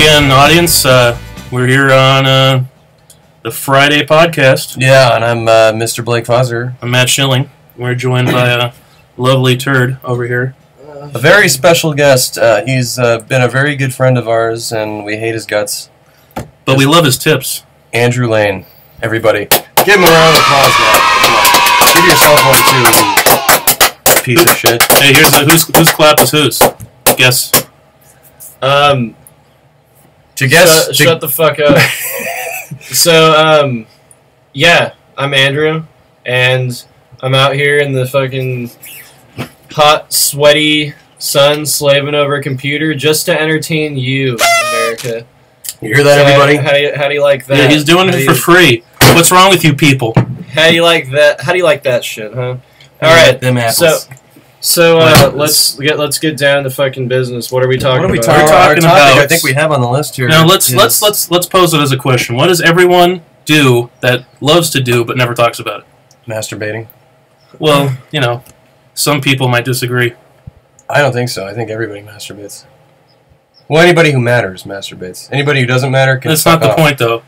again, audience. We're here on the Friday podcast. Yeah, and I'm Mr. Blake Foster. I'm Matt Schilling. We're joined by a lovely turd over here. A very special guest. He's been a very good friend of ours, and we hate his guts. But we love his tips. Andrew Lane. Everybody, give him a round of applause, man. Come on. Give yourself one, too, you piece of shit. Hey, here's whose clap is whose? Guess. To guess... Shut the fuck up. So, yeah, I'm Andrew, and I'm out here in the fucking hot, sweaty sun slaving over a computer just to entertain you, America. You hear that, everybody? How do you like that? Yeah, he's doing it for free. What's wrong with you people? How do you like that? How do you like that shit, huh? All right, them apples. So let's get down to fucking business. What are we talking about? We're talking about. I think we have on the list here. Now let's pose it as a question. What does everyone do that loves to do but never talks about it? Masturbating. Well, you know, some people might disagree. I don't think so. I think everybody masturbates. Well, anybody who matters masturbates. Anybody who doesn't matter can. That's not the point, though.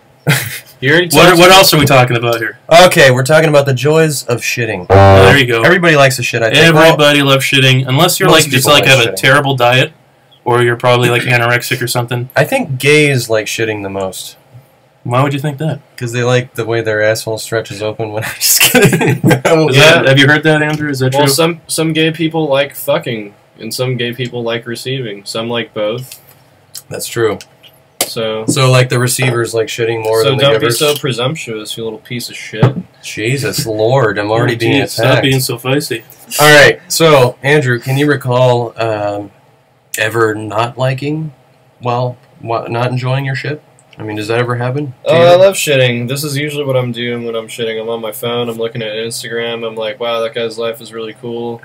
What else are we talking about here? Okay, we're talking about the joys of shitting. There you go. Everybody likes to shit, I think. Everybody loves shitting, unless you're Most people like have a shitting. terrible diet, or you're probably like anorexic or something. I think gays like shitting the most. Why would you think that? Because they like the way their asshole stretches open when I'm just kidding. Have you heard that, Andrew? Is that true? Well, some gay people like fucking, and some gay people like receiving. Some like both. That's true. So like the receivers like shitting more than the don't be givers? so presumptions, you little piece of shit. Jesus Lord, I'm already being attacked. Stop being so feisty. Alright, so, Andrew, can you recall ever not liking, not enjoying your shit? I mean, does that ever happen? I love shitting. This is usually what I'm doing when I'm shitting. I'm on my phone, I'm looking at Instagram, I'm like, wow, that guy's life is really cool.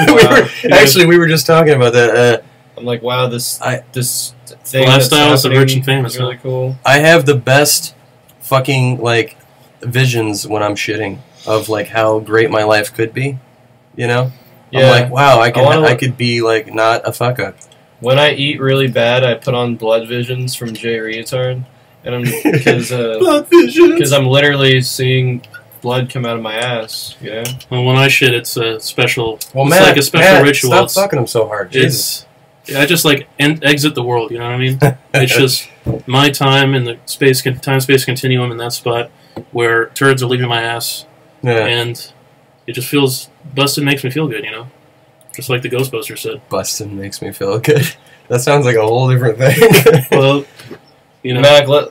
We were just talking about that. I'm like, wow, this thing Lifestyle is that's rich and famous. is really cool. I have the best fucking, like, visions when I'm shitting of, like, how great my life could be, you know? Yeah. I'm like, wow, I could be, like, not a fuck-up. When I eat really bad, I put on blood visions from Jay Retard, and because I'm literally seeing blood come out of my ass, you know? Well, when I shit, it's a special. Well, it's like a special ritual. Stop fucking him so hard. I just like exit the world. You know what I mean? It's just my time in the time-space continuum in that spot where turds are leaving my ass, and it just feels busted. Makes me feel good, you know, just like the Ghostbusters said. Busted makes me feel good. That sounds like a whole different thing. Well, you know,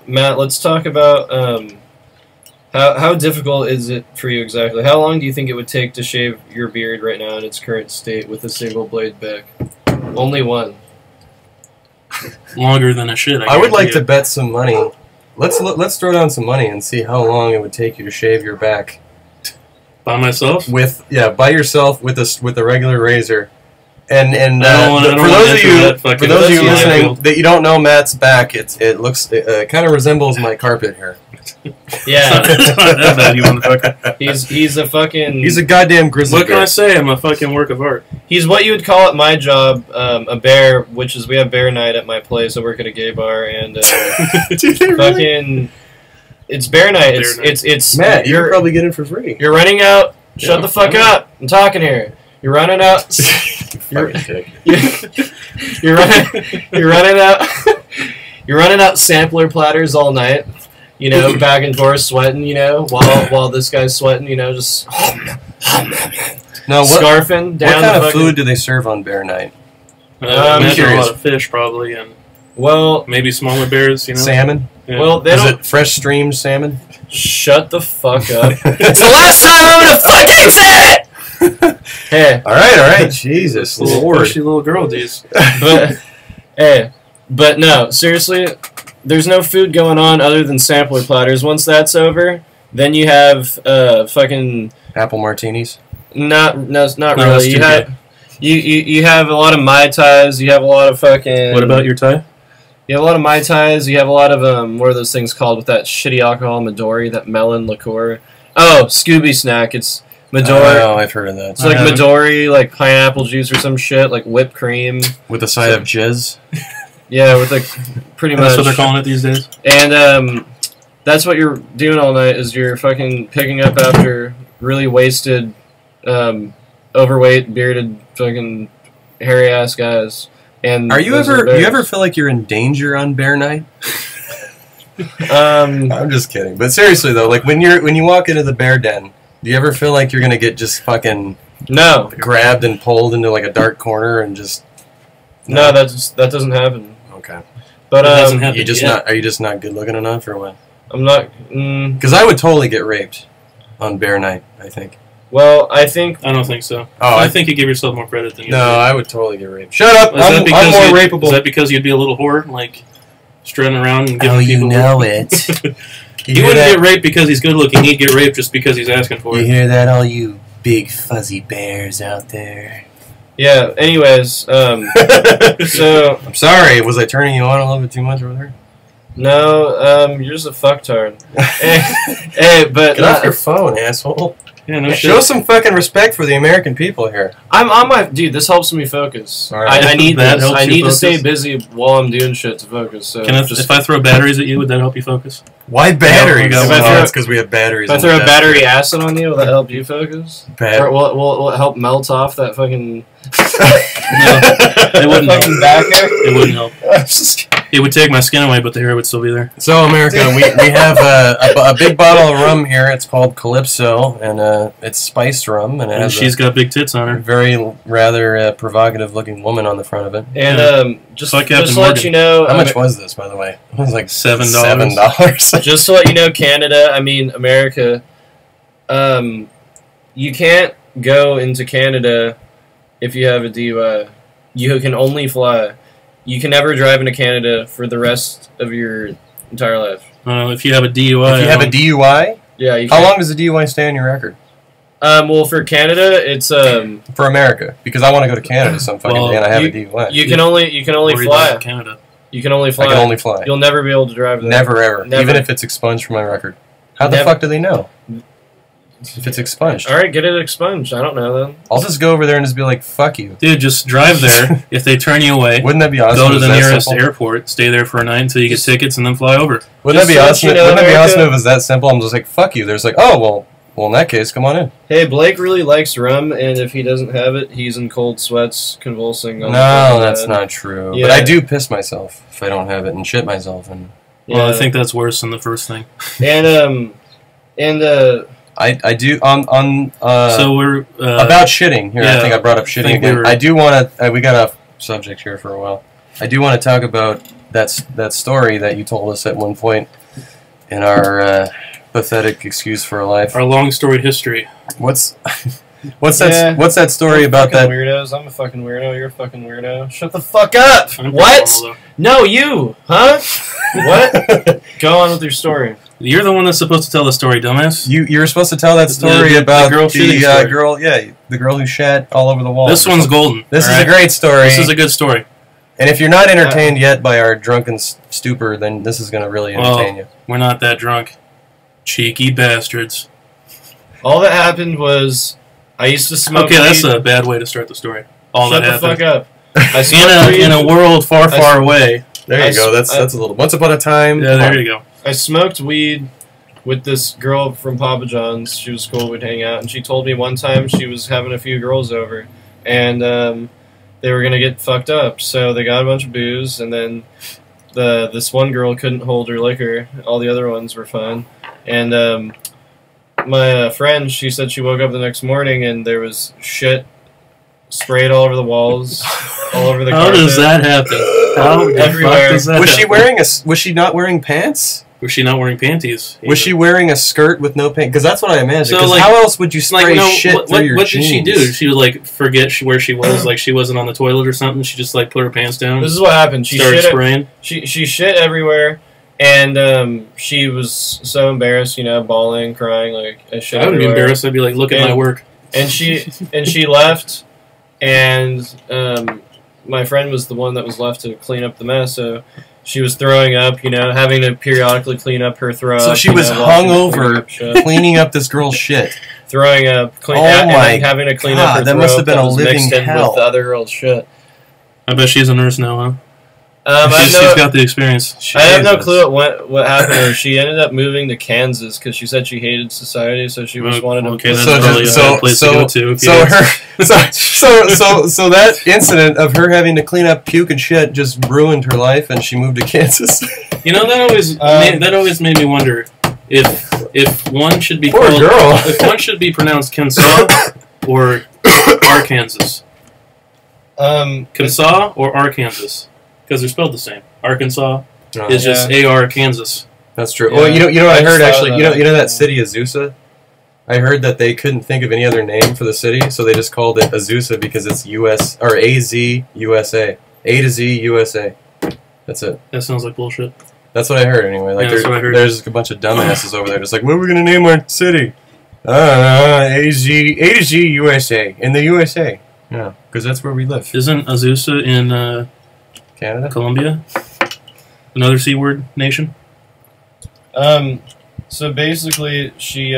Matt, let's talk about how difficult is it for you exactly? How long do you think it would take to shave your beard right now in its current state with a single blade pick? Only one. Longer than a shit. I would like to bet some money. Let's throw down some money and see how long it would take you to shave your back. By myself? By yourself with a regular razor. And for those of you listening that you don't know Matt's back, it kind of resembles my carpet here. Yeah. It's not that bad, you motherfucker. He's a goddamn grizzly bear. What can I say? I'm a fucking work of art. He's what you would call at my job a bear, which is we have bear night at my place. I work at a gay bar, and it's bear night. It's Matt. You're probably getting it for free. You're running out. Shut the fuck up! I'm talking here. You're running out. You're running out. You're running out sampler platters all night. You know, back and forth sweating. You know, while this guy's sweating. You know, just scarfing down. What kind of food do they serve on bear night? I'm curious. A lot of fish, probably, and maybe smaller bears. You know, salmon. Yeah. Well, is it fresh streamed salmon? Shut the fuck up! It's the last time I'm gonna fucking say it. Hey, all right, Jesus Lord, pushy little girl, dudes. But no, seriously, there's no food going on other than sampler platters. Once that's over, then you have fucking apple martinis. Not really. You have a lot of Mai Tais. You have a lot of fucking. What about your Thai? You have a lot of Mai Tais. You have a lot of what are those things called with that shitty alcohol Midori, that melon liqueur? Oh, Scooby Snack. It's Midori. Oh, I've heard of that. It's like Midori, like pineapple juice or some shit, like whipped cream with a side of jizz. Yeah, with like pretty much. That's what they're calling it these days. And that's what you're doing all night is you're fucking picking up after really wasted, overweight, bearded, fucking hairy ass guys. And do you ever feel like you're in danger on bear night? I'm just kidding. But seriously though, like when you walk into the bear den, do you ever feel like you're gonna get just fucking grabbed and pulled into like a dark corner and just no, that doesn't happen. Okay. But Are you just not good looking enough or what? I'm not because I would totally get raped on bear night, I think. Well, I don't think so. Oh, I think you give yourself more credit than you do. No, I would totally get raped. Shut up! I'm more rapeable. Is that because you'd be a little whore, like strutting around and giving people? You know it. He wouldn't get raped because he's good looking. He'd get raped just because he's asking for it. You hear that, all you big fuzzy bears out there? Yeah. Anyways, so I'm sorry. Was I turning you on a little bit too much over there? No, you're just a fucktard. hey, but get off your phone, asshole. Yeah, no shit. Show some fucking respect for the American people here. I'm on my dude. This helps me focus. All right. I need that. This. I need to stay busy while I'm doing shit to focus. So if I throw batteries at you, would that help you focus? Why batteries? It's because we have batteries. If I throw a battery acid on you, will that help you focus? Or will it help melt off that fucking? No, it wouldn't fucking back hair. It wouldn't help. It would take my skin away, but the hair would still be there. So, America, we have a big bottle of rum here. It's called Calypso, and it's spiced rum, and she's got big tits on her. Very rather provocative-looking woman on the front of it. And just to let you know, how much was this, by the way? It was like $7. Just to let you know, Canada, I mean America, you can't go into Canada if you have a DUI. You can only fly. You can never drive into Canada for the rest of your entire life. If you have a DUI. If you have a DUI? Yeah. How long does a DUI stay on your record? Well, for Canada, it's for America, because I want to go to Canada some fucking day, and I have a DUI. You can only fly. Canada. You can only fly. I can only fly. You'll never be able to drive there. Never ever. Even if it's expunged from my record. How the fuck do they know? If it's expunged. Alright, get it expunged. I don't know then. I'll just go over there and just be like, fuck you. Dude, just drive there. If they turn you away, wouldn't that be awesome? Go to the nearest airport, stay there for a night until you get tickets, and then fly over. Wouldn't that be awesome? Wouldn't that be awesome if it was that simple? I'm just like, fuck you. There's like, oh, well, in that case, come on in. Hey, Blake really likes rum, and if he doesn't have it, he's in cold sweats, convulsing. No, that's not true. Yeah. But I do piss myself if I don't have it and shit myself. Well, I think that's worse than the first thing. I do on so we're about shitting here. Yeah, I think I brought up shitting again. I do want to. We got off subject here for a while. I do want to talk about that story that you told us at one point in our pathetic excuse for a life. Our long storied history. What's that story about that? Weirdos. I'm a fucking weirdo. You're a fucking weirdo. Shut the fuck up. What? No, you. Huh? What? Go on with your story. You're the one that's supposed to tell the story, dumbass. You're supposed to tell that story about the girl who shat all over the wall. This one's golden. This is a great story. This is a good story. And if you're not entertained yet by our drunken stupor, then this is going to really entertain you. We're not that drunk. Cheeky bastards. All that happened was I used to smoke weed. That's a bad way to start the story. Shut the fuck up. In a world far, far away. There you go. That's a little. Once upon a time. Yeah, there you go. I smoked weed with this girl from Papa John's. She was cool. We'd hang out, and she told me one time she was having a few girls over, and they were gonna get fucked up. So they got a bunch of booze, and then this one girl couldn't hold her liquor. All the other ones were fine, and my friend, she said she woke up the next morning and there was shit sprayed all over the walls, all over the carpet. How does that happen? How everywhere? Was she not wearing pants? Was she not wearing panties? Was she wearing a skirt with no pants? Because that's what I imagine. So, how else would you spray shit through your jeans? What did she do? She would like forget where she was. Like she wasn't on the toilet or something. She just like put her pants down. This is what happened. She started spraying. She shit everywhere, and she was so embarrassed, bawling, crying, like I shit. I would be embarrassed. I'd be like, look at my work. And she left, and my friend was the one that was left to clean up the mess. So. She was throwing up, having to periodically clean up her throw. So she was hungover, cleaning up this girl's shit. Throwing up, having to clean up her throw. That must have been a living hell. With the other girl's shit. I bet she's a nurse now, huh? She's got the experience. I have no clue what happened to her. She ended up moving to Kansas because she said she hated society, so she just wanted to. Okay, that's probably a bad place to go to. So that incident of her having to clean up puke and shit just ruined her life, and she moved to Kansas. You know, that always made me wonder if one should be poor called, girl. if one should be pronounced Kensaw or Arkansas. Kensaw or Arkansas, because they're spelled the same. Arkansas is just AR Kansas. That's true. Yeah. Well, you know what I heard actually. You know that city Azusa. I heard that they couldn't think of any other name for the city, so they just called it Azusa because it's US or AZ USA. A to Z USA. That's it. That sounds like bullshit. That's what I heard anyway. Like there's a bunch of dumbasses over there just like, what are we gonna name our city? A to Z USA in the USA. Yeah, because that's where we live. Isn't Azusa in Canada? Colombia? Another C-word nation? So basically, she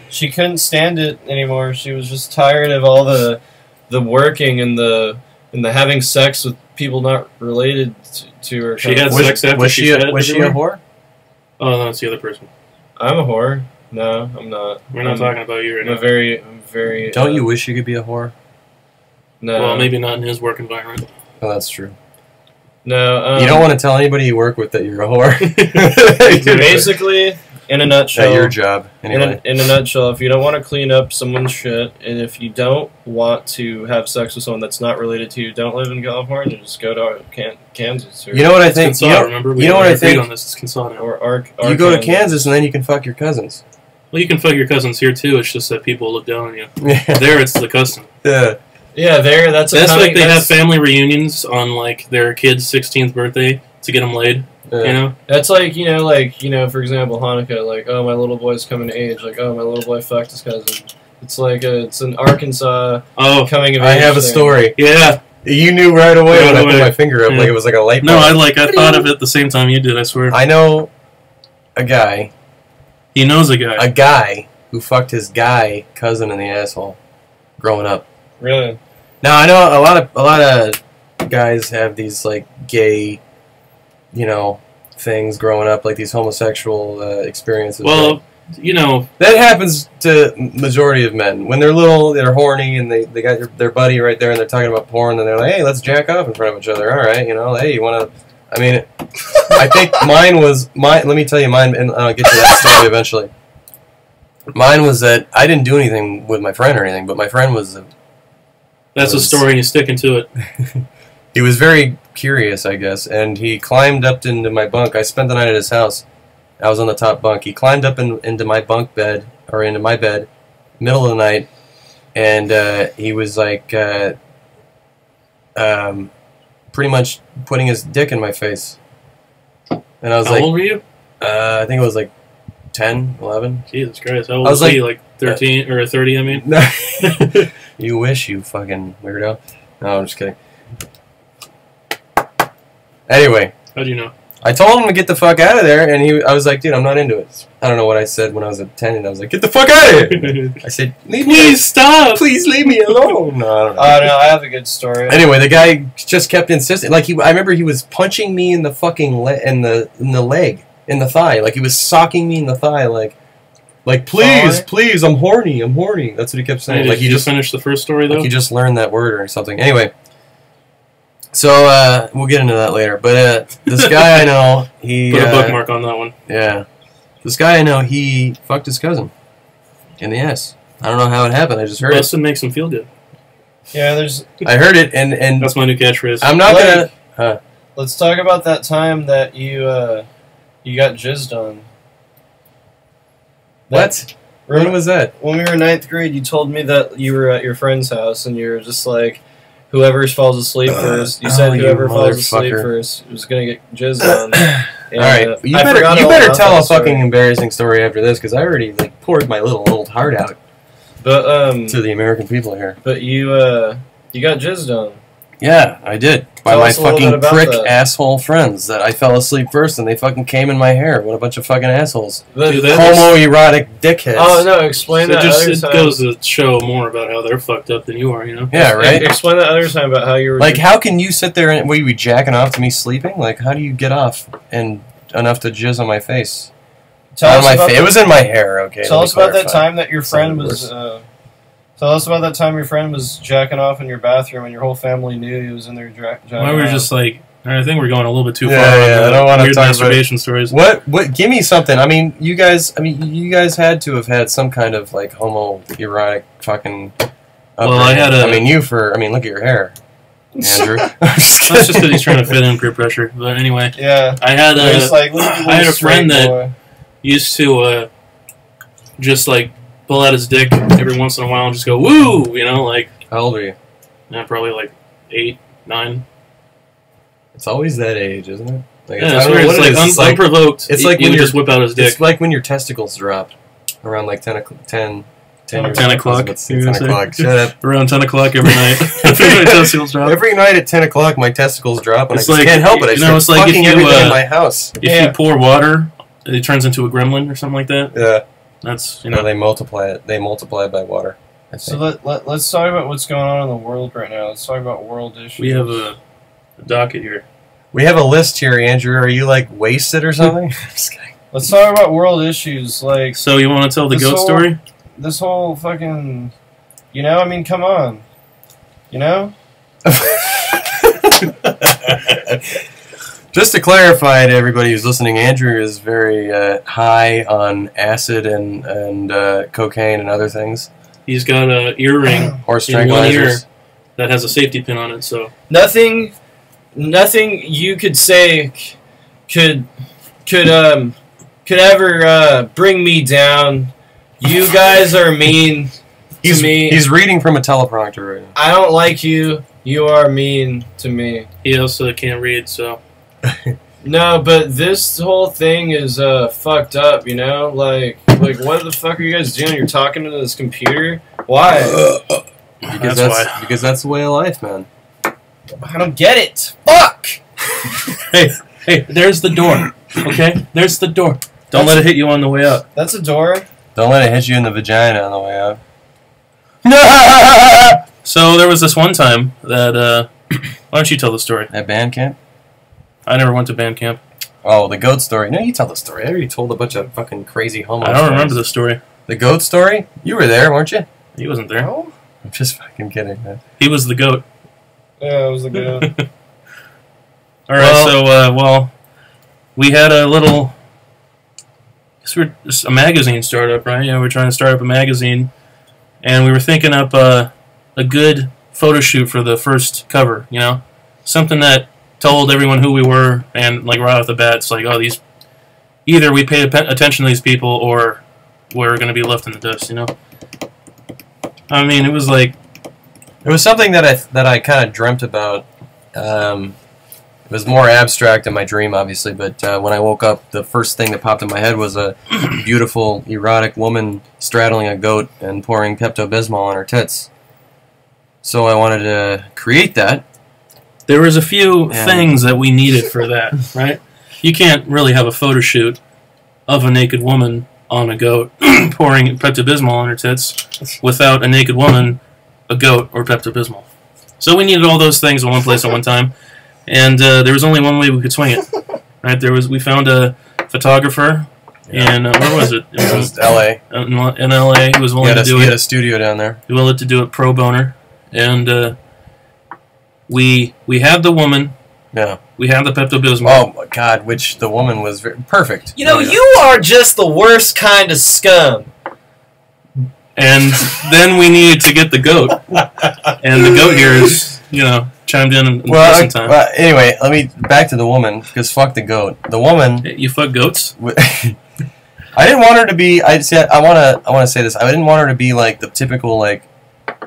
she couldn't stand it anymore. She was just tired of all the working and the having sex with people not related to her. She had sex after was she a whore? Oh, no, it's the other person. I'm a whore. No, I'm not. We're not talking about you right now. I'm very. Don't you wish you could be a whore? No. Well, maybe not in his work environment. Oh, that's true. No. You don't want to tell anybody you work with that you're a whore. Basically, in a nutshell. At your job, anyway. In a nutshell, if you don't want to clean up someone's shit, and if you don't want to have sex with someone that's not related to you, don't live in California. Just go to Kansas. You know what I think? Kensaw, remember? You know what I think? On this. It's Kensaw now. Or you go to Kansas and then you can fuck your cousins. Well, you can fuck your cousins here too. It's just that people look down on you. Yeah. There, it's the custom. Yeah. Yeah, that's like they have family reunions on like their kid's 16th birthday to get them laid. Yeah. You know, that's like for example, Hanukkah. Like, oh, my little boy's coming to age. Like, oh, my little boy fucked his cousin. It's like it's an Arkansas coming of age. I have a story. Yeah, you knew right away when I put my finger up, like it was like a light bulb. No, I thought of it the same time you did. I swear. I know a guy. He knows a guy. A guy who fucked his guy cousin in the asshole, growing up. Really? Now I know a lot of guys have these like gay, things growing up, like these homosexual experiences. Well, that happens to majority of men when they're little, they're horny, and they got their buddy right there, and they're talking about porn, and they're like, hey, let's jack off in front of each other. All right, hey, you want to? I mean, I think mine. Let me tell you mine, and I'll get to that story eventually. Mine was that I didn't do anything with my friend or anything, but my friend was. That's a story, and you're sticking to it. He was very curious, I guess, and he climbed up into my bunk. I spent the night at his house. I was on the top bunk. He climbed up into my bunk bed, or into my bed, middle of the night, and he was like, pretty much putting his dick in my face. And I was How old were you? I think it was like 10, 11. Jesus Christ. How old was he? Like 13 or 30, I mean? You wish, you fucking weirdo. No, I'm just kidding. Anyway. How'd you know? I told him to get the fuck out of there, and I was like, dude, I'm not into it. I don't know what I said when I was at 10, and I was like, get the fuck out of here! I said, stop! Please leave me alone! No, I don't know. No, I have a good story. Anyway, the guy just kept insisting. Like, I remember he was punching me in the fucking in the leg, in the thigh. Like, he was socking me in the thigh, like please, I'm horny. That's what he kept saying. Hey, like, he just finished the first story, though? Like, he just learned that word or something. Anyway. So, we'll get into that later. But, this guy I know, he... Put a bookmark on that one. Yeah. This guy I know, he fucked his cousin. In the ass. I don't know how it happened, I just heard it. Bustin' makes him feel good. Yeah, there's... I heard it, and... That's my new catchphrase. I'm not gonna... Let's talk about that time that you got jizzed on. What? When was that? When we were in 9th grade, you told me that you were at your friend's house, and you were just like... Whoever falls asleep first. You said whoever falls asleep first was gonna get jizzed on. And, alright, you better tell a fucking embarrassing story after this, because I already like poured my little old heart out. But to the American people here. But you got jizzed on. Yeah, I did. By Tell my us a little fucking bit about prick that. asshole friends that I fell asleep first and they fucking came in my hair. What a bunch of fucking assholes. Dude, Homoerotic dickheads. Oh, no, explain that other it time. goes to show more about how they're fucked up than you are, you know? Yeah, right? Explain that other time about how you were... Like, how can you sit there and... Were you jacking off to me sleeping? Like, how do you get off and enough to jizz on my face? It was in my hair, okay? Tell us about that time that your friend Something was... Tell us about that time your friend was jacking off in your bathroom and your whole family knew he was in there jacking Well, we were just like... I think we're going a little bit too far. Yeah, I don't want to weird talk masturbation stories. What? Give me something. I mean, you guys had to have had some kind of, like, homoerotic fucking... Well, I had a... look at your hair, Andrew. That's just because he's trying to fit in peer pressure. But anyway, yeah. I had I had a friend that used to just like pull out his dick every once in a while and just go woo, you know, like. How old are you? Probably like 8, 9. It's always that age, isn't it? Like, yeah, it's like unprovoked. It's like when you just whip out his dick. It's like when your testicles drop around like 10 o'clock. 10 o'clock. 10 o'clock. Shut up. Around 10 o'clock every night. My testicles drop. Every night at 10 o'clock, my testicles drop, and it's I just can't help it. I it's like if you everything in my house. If you pour water, it turns into a gremlin or something like that. Yeah. That's they multiply it. They multiply it by water. So let's talk about what's going on in the world right now. Let's talk about world issues. We have a docket here. We have a list here, Andrew. Are you like wasted or something? Let's talk about world issues. Like, so you want to tell the goat story? This whole fucking, you know, I mean, come on, you know. Just to clarify to everybody who's listening, Andrew is very high on acid and cocaine and other things. He's got an earring Horse in one ear tranquilizers. that has a safety pin on it. So nothing you could say could ever bring me down. You guys are mean to me. He's reading from a teleprompter right now. I don't like you. You are mean to me. He also can't read, so. No, but this whole thing is fucked up, you know? Like what the fuck are you guys doing? You're talking to this computer? Why? Because that's the way of life, man. I don't get it. Fuck! Hey, there's the door. Okay? There's the door. Don't let it hit you on the way up. That's a door. Don't let it hit you in the vagina on the way up. So there was this one time that, why don't you tell the story? At band camp? I never went to band camp. Oh, the goat story. No, you tell the story. I already told a bunch of fucking crazy homo I don't remember the story. The goat story? You were there, weren't you? He wasn't there. No? I'm just fucking kidding, man. He was the goat. Yeah, it was a good. Alright, we had a little... a magazine startup, right? Yeah, we're trying to start up a magazine. And we were thinking up a good photo shoot for the first cover, you know? Something that told everyone who we were, and like right off the bat, it's like, oh, these... Either we pay attention to these people, or we're going to be left in the dust, you know? I mean, it was like... It was something that I kind of dreamt about. It was more abstract in my dream, obviously, but when I woke up, the first thing that popped in my head was a beautiful, erotic woman straddling a goat and pouring Pepto-Bismol on her tits. So I wanted to create that. There was a few things that we needed for that, right? You can't really have a photo shoot of a naked woman on a goat pouring Pepto-Bismol on her tits without a naked woman, a goat, or Pepto-Bismol. So we needed all those things in one place at one time. And there was only one way we could swing it, right? We found a photographer, and where was it? It was L.A. In L.A. He was willing to do it. He had a studio down there. He was willing to do it pro boner, and we had the woman. Yeah. We had the Pepto-Bismol. Oh my God! Which the woman was perfect. You know, you are just the worst kind of scum. And then we needed to get the goat, and the goat here is, you know, chimed in present time. Well, anyway, back to the woman, because fuck the goat. The woman. You fuck goats? I didn't want her to be. I want to say this. I didn't want her to be like the typical like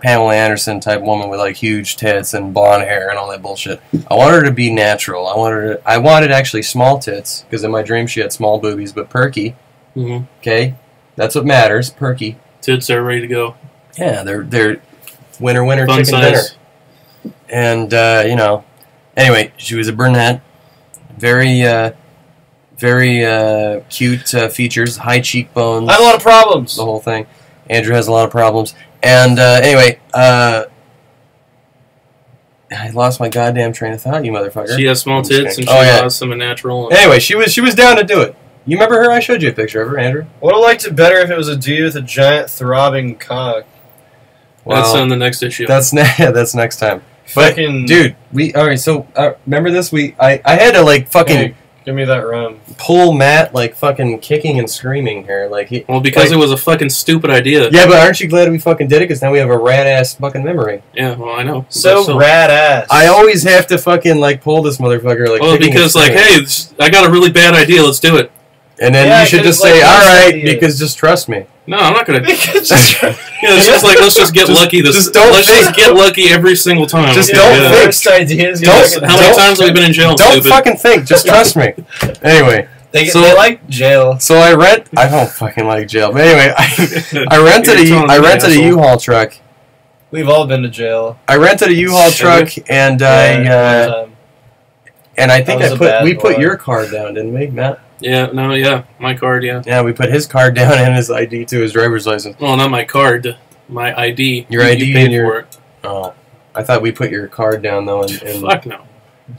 Pamela Anderson type woman with like huge tits and blonde hair and all that bullshit. I wanted her to be natural. I wanted actually small tits, because in my dream she had small boobies, but perky. Mm-hmm. Okay, that's what matters. Perky. Tits are ready to go. Yeah, they're winner Fun chicken size. dinner. And, you know, anyway, she was a brunette. Very, very cute features, high cheekbones. I have a lot of problems. The whole thing. Andrew has a lot of problems. And, anyway, I lost my goddamn train of thought, you motherfucker. She has small tits and she's awesome and natural. Anyway, she was down to do it. You remember her? I showed you a picture of her, Andrew. Would have liked it better if it was a dude with a giant throbbing cock. Well, that's on the next issue. That's that's next time. But fucking dude, alright. So remember this? I had to like fucking. Hey, give me that rum. Pull Matt like fucking kicking and screaming here, like he. Well, because it was a fucking stupid idea. Yeah, but aren't you glad we fucking did it? Because now we have a rad ass fucking memory. Yeah, well, I know. So rad ass. I always have to fucking like pull this motherfucker like. Well, because like, hey, I got a really bad idea. Let's do it. And then you should just say, all right, because just trust me. No, I'm not gonna. It's just like let's just get lucky. Let's just get lucky every single time. Just don't think. Ideas. How many times have we been in jail? Don't fucking think. Just trust me. Anyway, they like jail. So I don't fucking like jail. But anyway, I rented a U-Haul truck. We've all been to jail. I rented a U-Haul truck, and I think we put your card down, didn't we, Matt? Yeah, my card, yeah. Yeah, we put his card down and his ID to his driver's license. Well, not my card, my ID. Your ID you paid and your... for it. Oh, I thought we put your card down, though. And Fuck no.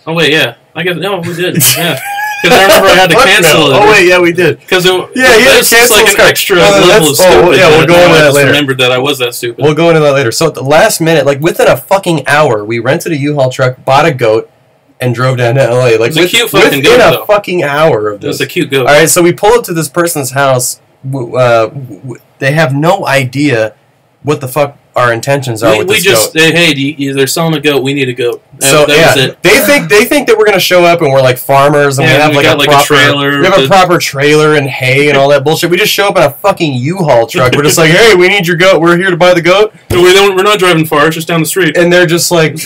Oh, wait, yeah. I guess, no, we did, yeah. Because I remember I had to cancel it. Oh, wait, yeah, we did. Because you had to cancel like an extra level of stupid. Yeah, we'll go into that later. I remembered that I was that stupid. We'll go into that later. So at the last minute, like within a fucking hour, we rented a U-Haul truck, bought a goat, and drove down to LA. Like, it was a cute fucking goat, within a fucking hour of this. It was a cute goat. Alright, so we pull up to this person's house. They have no idea what the fuck our intentions are with this goat. Hey, they're selling a goat, we need a goat. That was it. They think that we're going to show up and we're like farmers and we have like a trailer. We have a proper trailer and hay and all that bullshit. We just show up in a fucking U-Haul truck. We're just like, hey, we need your goat. We're here to buy the goat. No, we're not driving far. It's just down the street. And they're just like,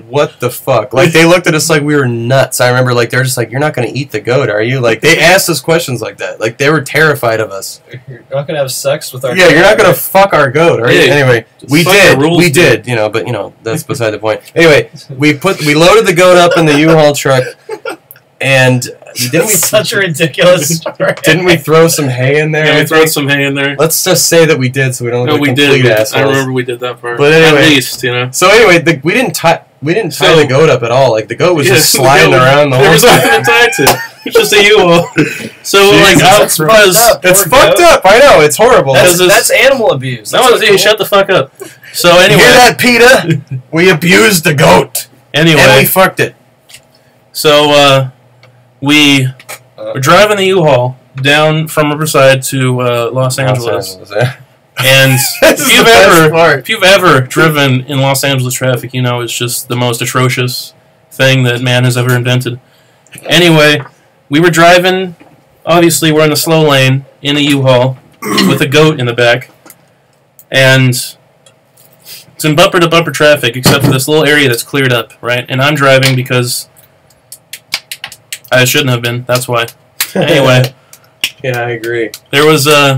what the fuck? Like, they looked at us like we were nuts. I remember, like, they're just like, you're not going to eat the goat, are you? Like, they asked us questions like that. Like, they were terrified of us. You're not going to have sex with our goat. Yeah, you're not going to fuck our goat, are you? Anyway, we did, you know, but, you know, that's beside the point. Anyway, we loaded the goat up in the U-Haul truck, and didn't we... Such a ridiculous story. Didn't we throw some hay in there? Yeah, we threw some hay in there. Let's just say that we did, so we don't look like complete assholes. I remember we did that part. But anyway, at least, you know. So anyway, we didn't tie the goat up at all. Like, the goat was just sliding around the whole time. There was nothing tied to. It's just a U-Haul. So, it's fucked up. I know, it's horrible. That's animal abuse. Shut the fuck up. So anyway, you hear that, PETA? We abused the goat. Anyway, and we fucked it. So we were driving the U-Haul down from Riverside to Los Angeles. And if you've ever driven in Los Angeles traffic, you know it's just the most atrocious thing that man has ever invented. Anyway, we were driving. Obviously, we're in the slow lane in a U-Haul with a goat in the back, and it's in bumper-to-bumper traffic, except for this little area that's cleared up, right? And I'm driving because I shouldn't have been. That's why. Anyway. Yeah, I agree. There was a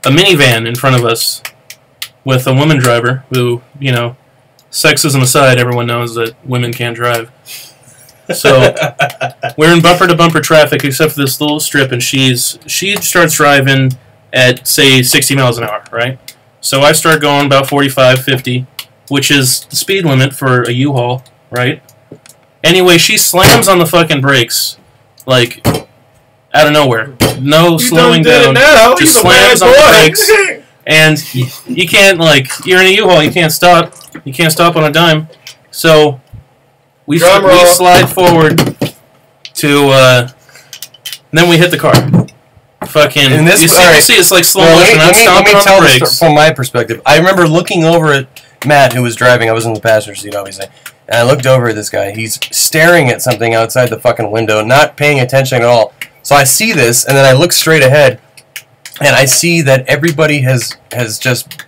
minivan in front of us with a woman driver who, you know, sexism aside, everyone knows that women can't drive. So we're in bumper-to-bumper traffic except for this little strip, and she starts driving at, say, 60 miles an hour, right? So I start going about 45, 50, which is the speed limit for a U-Haul, right? Anyway, she slams on the fucking brakes, like, out of nowhere. No slowing down. Just slams on the brakes. And you can't, like, you're in a U-Haul, you can't stop. You can't stop on a dime. So we slide forward to, then we hit the car. Fucking, you see it's like slow motion. Let me tell this from my perspective. I remember looking over at Matt, who was driving. I was in the passenger seat, obviously. And I looked over at this guy. He's staring at something outside the fucking window, not paying attention at all. So I see this, and then I look straight ahead, and I see that everybody has just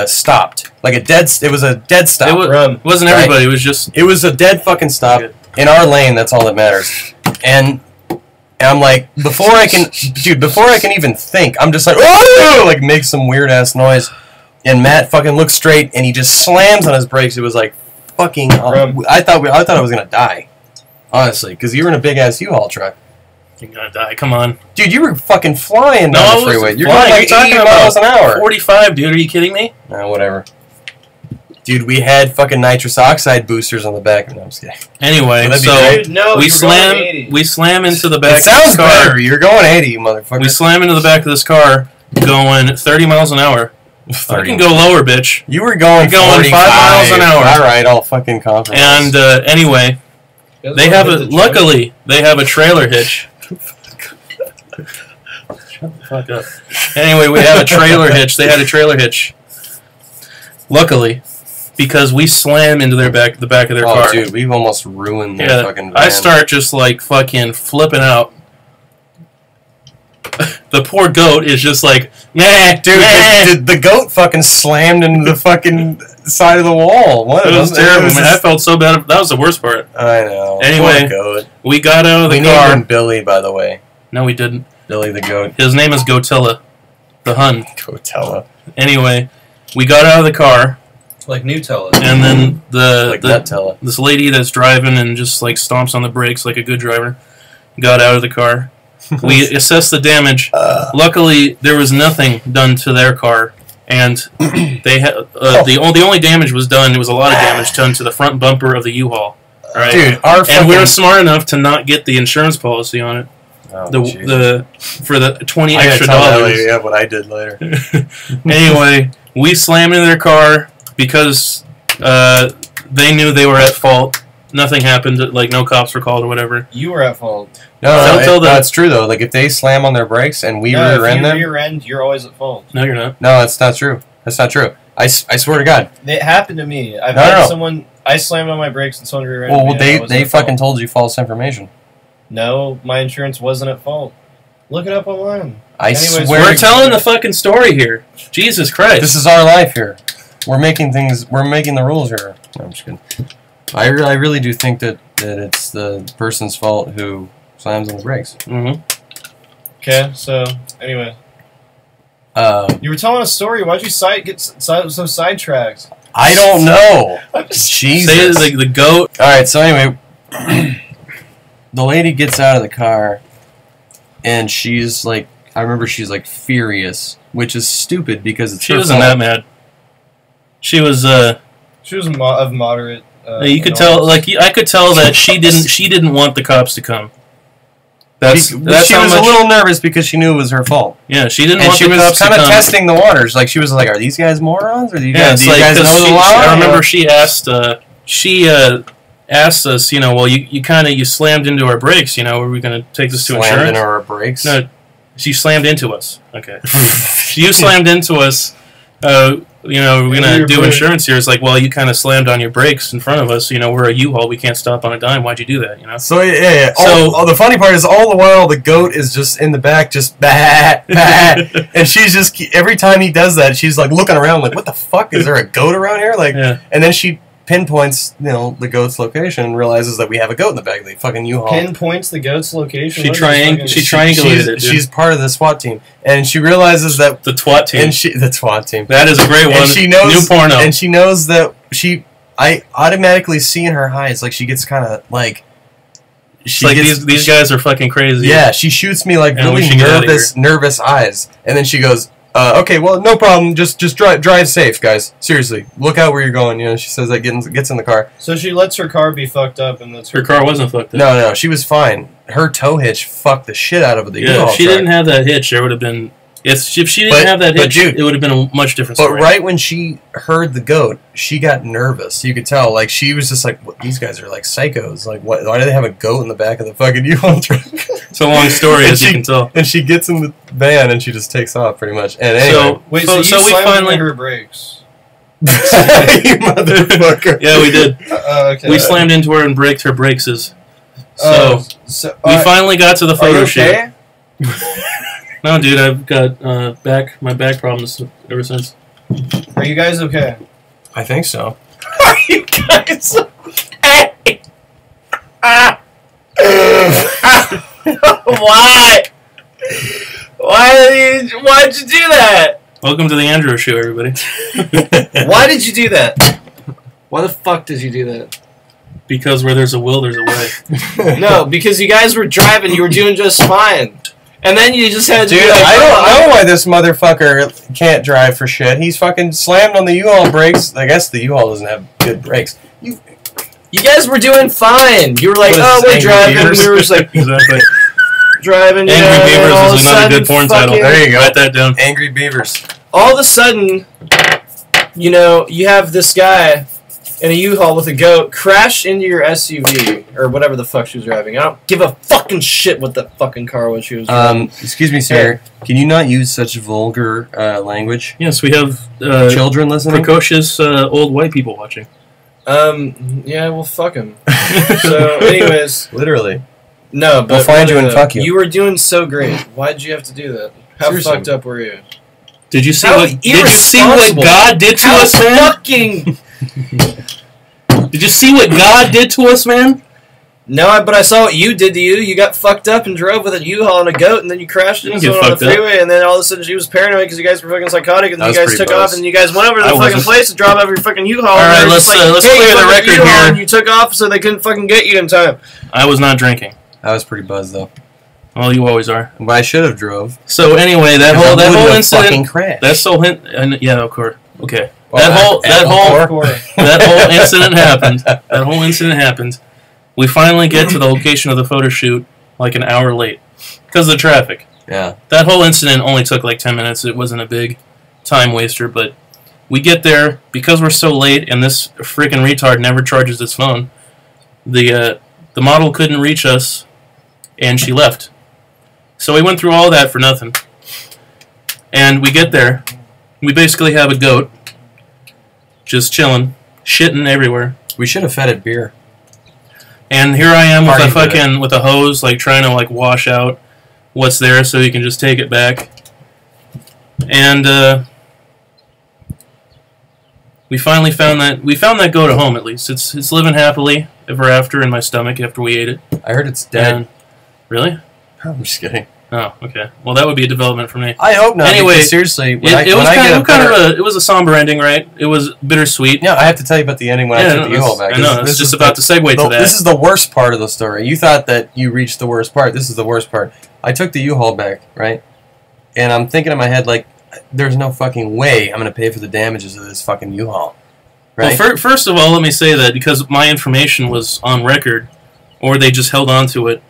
stopped. Like it was a dead stop. It wasn't everybody. It was a dead fucking stop in our lane. That's all that matters. And I'm like, before I can even think, I'm just like, oh, like make some weird ass noise. and Matt fucking looks straight, and he just slams on his brakes. It was like fucking. I thought I was gonna die, honestly, because you were in a big ass U-Haul truck. You're gonna die. Come on, dude. You were fucking flying down the freeway. You're going like 80 miles an hour. 45, dude. Are you kidding me? Whatever. Dude, we had fucking nitrous oxide boosters on the back. No, I'm just kidding. Anyway, so we slam into the back. It sounds better. You're going 80, you motherfucker. We slam into the back of this car, going 30 miles an hour. I can go lower, bitch. You were going 5 miles an hour. All right, I'll fucking compromise. And anyway, luckily they have a trailer hitch. Shut the fuck up. Anyway, we have a trailer hitch. They had a trailer hitch. Luckily, because we slam into the back of their car. Oh, dude, we've almost ruined their fucking van. I start just like fucking flipping out. The poor goat is just like, nah, dude. The goat fucking slammed into the fucking side of the wall. It was terrible, man. I felt so bad. That was the worst part. I know. Anyway, goat. We got out of the car. We named him Billy, by the way. No, we didn't. Billy the goat. His name is Gotilla, the Hun. Gotilla. Anyway, we got out of the car. Like Nutella. And then this lady that's driving and just like stomps on the brakes like a good driver got out of the car. We assessed the damage. Luckily, there was nothing done to their car, and they had the only damage was done. There was a lot of damage done to the front bumper of the U-Haul. Right? Dude, and we were smart enough to not get the insurance policy on it. Oh, For the $20 extra. Yeah, what I did later. Anyway, we slammed into their car because they knew they were at fault. Nothing happened. Like no cops were called or whatever. You were at fault. No, that's true though. Like if they slam on their brakes and we rear-end them, rear-end, you're always at fault. No, you're not. No, that's not true. That's not true. I swear to God. It happened to me. I've had someone. I slammed on my brakes and someone rear-ended me. Well, they fucking told you false information. No, my insurance wasn't at fault. Look it up online. Swear. We're telling the fucking story here. Jesus Christ. This is our life here. We're making the rules here. No, I'm just kidding. I really do think that it's the person's fault who slams on the brakes. Mm-hmm. Okay, so anyway, you were telling a story. Why'd you get so sidetracked? I don't know. Jesus. Say the goat. All right. So anyway, the lady gets out of the car, and she's like, I remember she's like furious, which is stupid because it's she wasn't that mad. She was of moderate. You could tell, like I could tell that she didn't want the cops to come. She was a little nervous because she knew it was her fault. Yeah, she didn't want the cops to come. She was kind of testing the waters. Like she was like, "Are these guys morons? Or do you guys know the law?" I remember she asked us, you know, well, you slammed into our brakes. You know, were we going to take this to insurance? Slammed into our brakes? No, she slammed into us. Okay, you slammed into us. You know, we're going to do insurance here. It's like, well, you kind of slammed on your brakes in front of us. You know, we're a U-Haul. We can't stop on a dime. Why'd you do that, you know? So, yeah. So, the funny part is all the while the goat is just in the back just bah, bah. And she's just, every time he does that, she's like looking around like, what the fuck? Is there a goat around here? Like, and then she pinpoints, you know, the goat's location and realizes that we have a goat in the back of the fucking U-Haul. Pinpoints the goat's location? She triangulated it. She's part of the SWAT team. And she realizes that... The twat team. The twat team. That is a great one. And she knows, new porno. And she knows that I automatically see in her eyes, like, she gets kind of, like... These guys are fucking crazy. Yeah, she shoots me, like, really nervous eyes. And then she goes... okay, well, no problem. Just drive safe, guys. Seriously, look out where you're going. You know, she says that gets in the car. So she lets her car be fucked up, and that's her car wasn't fucked up. No, she was fine. Her tow hitch fucked the shit out of the U-Haul if she didn't have that hitch, there would have been. If she didn't have that hitch, it would have been a much different story. But right when she heard the goat, she got nervous. You could tell, like she was just like, "These guys are like psychos. Like, why do they have a goat in the back of the fucking U-Haul truck?" It's a long story, as you can tell. And she gets in the van and she just takes off, pretty much. And anyway, so we finally her brakes. You motherfucker! Yeah, we did. Okay. We slammed into her and braked her brakes. So we finally got to the photo shoot. No, dude, I've got my back problems ever since. Are you guys okay? I think so. Are you guys okay? Why? Why'd you do that? Welcome to the Andrew Show, everybody. Why did you do that? Why the fuck did you do that? Because where there's a will, there's a way. No, because you guys were driving, you were doing just fine. And then you just had to Dude, I don't know why this motherfucker can't drive for shit. He's fucking slammed on the U-Haul brakes. I guess the U-Haul doesn't have good brakes. You guys were doing fine. You were like, oh, we're driving. Beavers? We were just like, exactly. Driving. Angry Beavers is another good porn title. There you go. Write that down. Angry Beavers. All of a sudden, you know, you have this guy in a U-Haul with a goat crash into your SUV or whatever the fuck she was driving. I don't give a fucking shit what the fucking car was she was driving. Excuse me, sir. Can you not use such vulgar language? Yes, we have children listening. Precocious old white people watching. Yeah, well, fuck him. So, anyways, literally. No, but we'll find you and fuck you. You were doing so great. Why did you have to do that? How Seriously. fucked up were you? Did you see what God did to us, man? Fucking. Did you see what God did to us, man? No, but I saw what you did to you. You got fucked up and drove with a U-Haul and a goat, and then you crashed into someone on the freeway, and then all of a sudden she was paranoid because you guys were fucking psychotic, and then you guys took off, and you guys went over to the fucking place to drop off your fucking U-Haul. Alright, let's clear the record here. And you took off so they couldn't fucking get you in time. I was not drinking. I was pretty buzzed though. Well, you always are. But I should have drove. So anyway, that whole incident. That's so yeah, of course. Okay. Well, that whole incident happened. That whole incident happened. We finally get to the location of the photo shoot like an hour late because of the traffic. Yeah. That whole incident only took like 10 minutes. It wasn't a big time waster, but we get there because we're so late and this freaking retard never charges his phone. The model couldn't reach us, and she left. So we went through all that for nothing. And we get there. We basically have a goat just chilling, shitting everywhere. We should have fed it beer. And here I am with a hose, like trying to like wash out what's there so he can just take it back. And we finally found that goat at home. At least it's living happily ever after in my stomach after we ate it. I heard it's dead. And, really? I'm just kidding. Oh, okay. Well, that would be a development for me. I hope not. Anyway, seriously, it was a somber ending, right? It was bittersweet. Yeah, I have to tell you about the ending when I took the U-Haul back. I know. I was just about to segue to that. This is the worst part of the story. You thought that you reached the worst part. This is the worst part. I took the U-Haul back, right? And I'm thinking in my head, like, there's no fucking way I'm going to pay for the damages of this fucking U-Haul. Right? Well, first of all, let me say that because my information was on record, or they just held on to it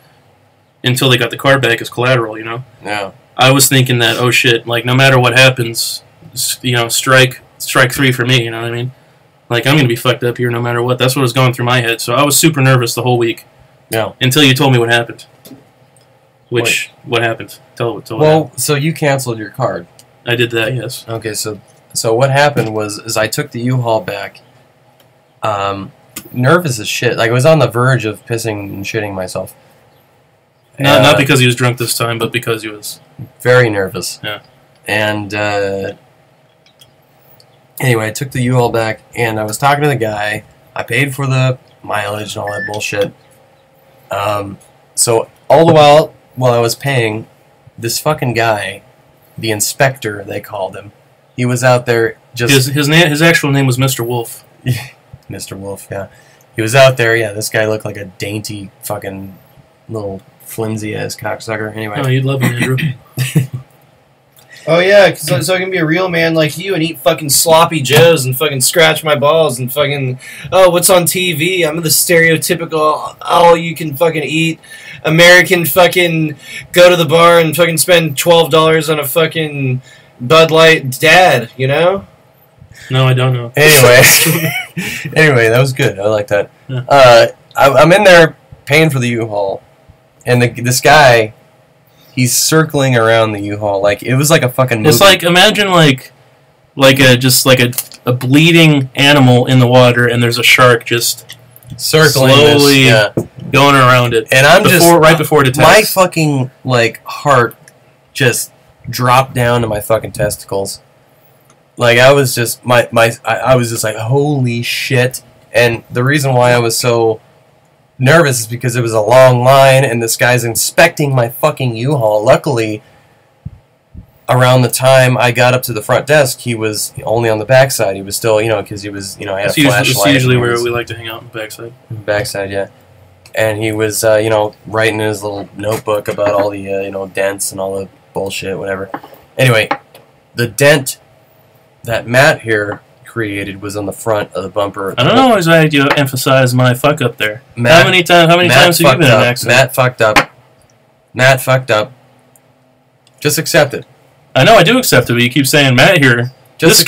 until they got the car back as collateral, you know? Yeah. I was thinking that, oh shit, like, no matter what happens, you know, strike three for me, you know what I mean? Like, I'm going to be fucked up here no matter what. That's what was going through my head. So I was super nervous the whole week. Yeah. Until you told me what happened. What happened? Tell Well, so you canceled your card. I did that, yes. Okay, so what happened was I took the U-Haul back, nervous as shit. Like, I was on the verge of pissing and shitting myself. Not because he was drunk this time, but because he was... Very nervous. Yeah. And, anyway, I took the U-Haul back, and I was talking to the guy. I paid for the mileage and all that bullshit. So, all the while I was paying, this fucking guy, the inspector, they called him, he was out there just... His actual name was Mr. Wolf. Mr. Wolf, yeah. He was out there, yeah, this guy looked like a dainty fucking little flimsy-ass cocksucker. Anyway. Oh, you'd love him, Andrew. Oh, yeah, so I can be a real man like you and eat fucking sloppy joes and fucking scratch my balls and fucking, oh, what's on TV? I'm the stereotypical, all-you-can-fucking-eat American fucking go to the bar and fucking spend $12 on a fucking Bud Light dad, you know? No, I don't know. Anyway, that was good. I like that. Yeah. I'm in there paying for the U-Haul, and this guy, he's circling around the U-Haul like it was like a fucking movie. It's like, imagine like a bleeding animal in the water, and there's a shark just circling slowly going around it. And I'm right before it attacks. My fucking like heart just dropped down to my fucking testicles. Like, I was just I was just like, holy shit. And the reason why I was so nervous is because it was a long line and this guy's inspecting my fucking U-Haul. Luckily, around the time I got up to the front desk, he was only on the backside. He was still, because he was, I had a flashlight. It's usually where we like to hang out, in the backside. Backside, yeah. And he was, writing in his little notebook about all the, dents and all the bullshit, whatever. Anyway, the dent that Matt here created was on the front of the bumper. I don't always like to emphasize my fuck up there. How many times have you been in an accident? Matt fucked up. Just accept it. I know I do accept it, but you keep saying Matt here. Just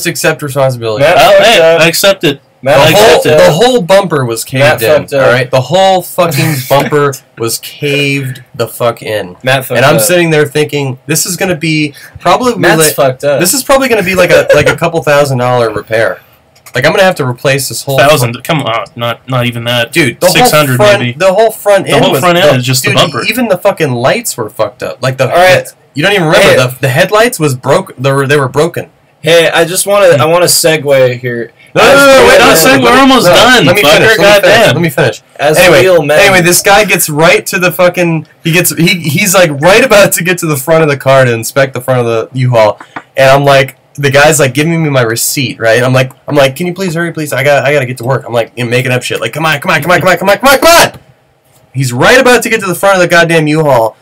accept responsibility. I accept it. The whole bumper was caved in. All right, the whole fucking bumper was caved the fuck in. Matt fucked and I'm up. sitting there thinking, this is gonna be probably fucked up. This is probably gonna be like a couple $1,000 repair. Like I'm gonna have to replace this whole 1,000. Come on, not even that, dude. 600 maybe. The whole front end. The whole front end is just the bumper. Even the fucking lights were fucked up. Like you don't even remember the headlights was broke. They were broken. Hey, I want to segue here. No, we're almost done. Let me finish. Anyway, this guy gets right to the fucking. He's like right about to get to the front of the car to inspect the front of the U-Haul, and I'm like, the guy's like giving me my receipt, right? I'm like, can you please hurry, please? I gotta get to work. I'm like making up shit. Like, come on. He's right about to get to the front of the goddamn U-Haul,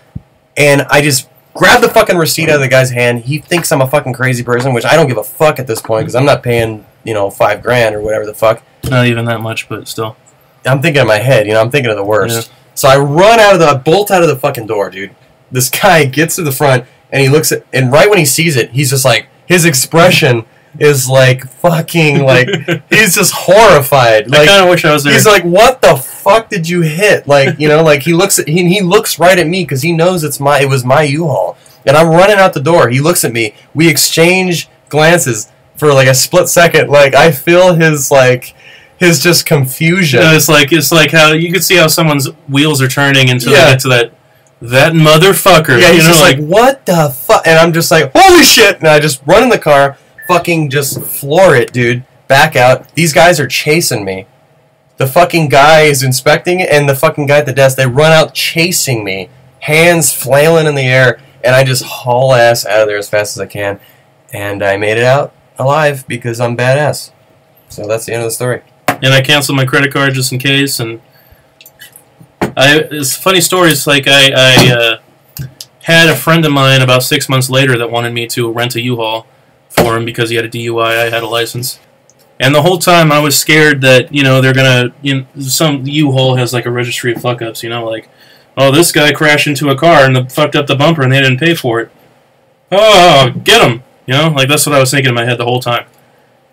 and I just grab the fucking receipt out of the guy's hand. He thinks I'm a fucking crazy person, which I don't give a fuck at this point because I'm not paying, $5,000 or whatever the fuck. Not even that much, but still. I'm thinking in my head, I'm thinking of the worst. Yeah. So I bolt out of the fucking door, dude. This guy gets to the front and he looks at, and right when he sees it, he's just like, his expression is like fucking like he's just horrified. Like, I kind of wish I was there. He's like, "What the fuck did you hit?" Like, like he looks right at me because he knows it was my U-Haul, and I'm running out the door. He looks at me. We exchange glances for like a split second. Like I feel his just confusion. It's like how you could see how someone's wheels are turning until they get to that motherfucker. Yeah, he's just like, what the fuck? And I'm just like, holy shit! And I just run in the car, fucking just floor it, dude. Back out. These guys are chasing me. The fucking guy is inspecting it, and the fucking guy at the desk, they run out chasing me, hands flailing in the air, and I just haul ass out of there as fast as I can. And I made it out alive because I'm badass. So that's the end of the story. And I canceled my credit card just in case, and it's a funny story. It's like I had a friend of mine about 6 months later that wanted me to rent a U-Haul for him because he had a DUI. I had a license. And the whole time I was scared that, they're going to, some U-Haul has like a registry of fuck-ups, like, oh, this guy crashed into a car and fucked up the bumper and they didn't pay for it. Oh, get him. Like that's what I was thinking in my head the whole time.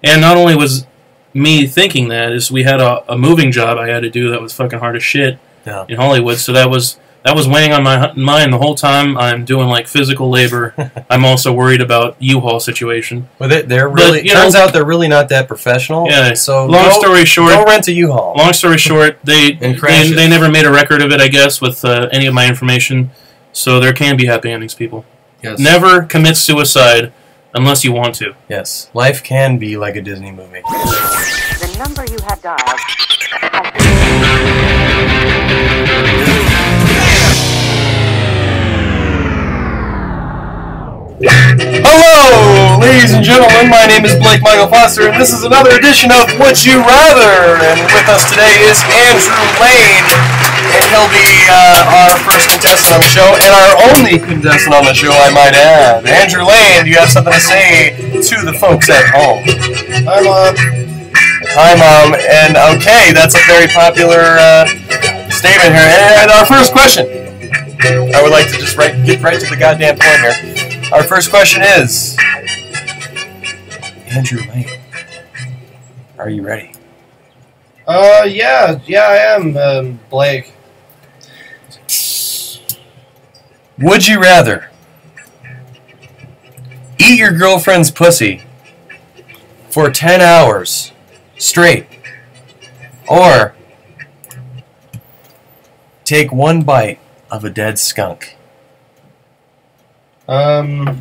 And not only was me thinking that, is we had a moving job I had to do that was fucking hard as shit. Yeah. In Hollywood, so that was weighing on my mind the whole time. I'm doing like physical labor. I'm also worried about U-Haul situation. Well, turns out they're really not that professional. Yeah. So long story short, go rent a U-Haul. Long story short, they never made a record of it, I guess, with any of my information. So there can be happy endings, people. Yes. Never commit suicide unless you want to. Yes. Life can be like a Disney movie. The number you have dialed. Hello, ladies and gentlemen. My name is Blake Michael Foster, and this is another edition of Would You Rather. And with us today is Andrew Lane, and he'll be our first contestant on the show, and our only contestant on the show, I might add. Andrew Lane, do you have something to say to the folks at home? Hi, Mom. Hi, Mom. And okay, that's a very popular statement here. And our first question. I would like to just get right to the goddamn point here. Our first question is, Andrew Lane, are you ready? Yeah, I am, Blake. Would you rather eat your girlfriend's pussy for 10 hours straight, or take one bite of a dead skunk? Bite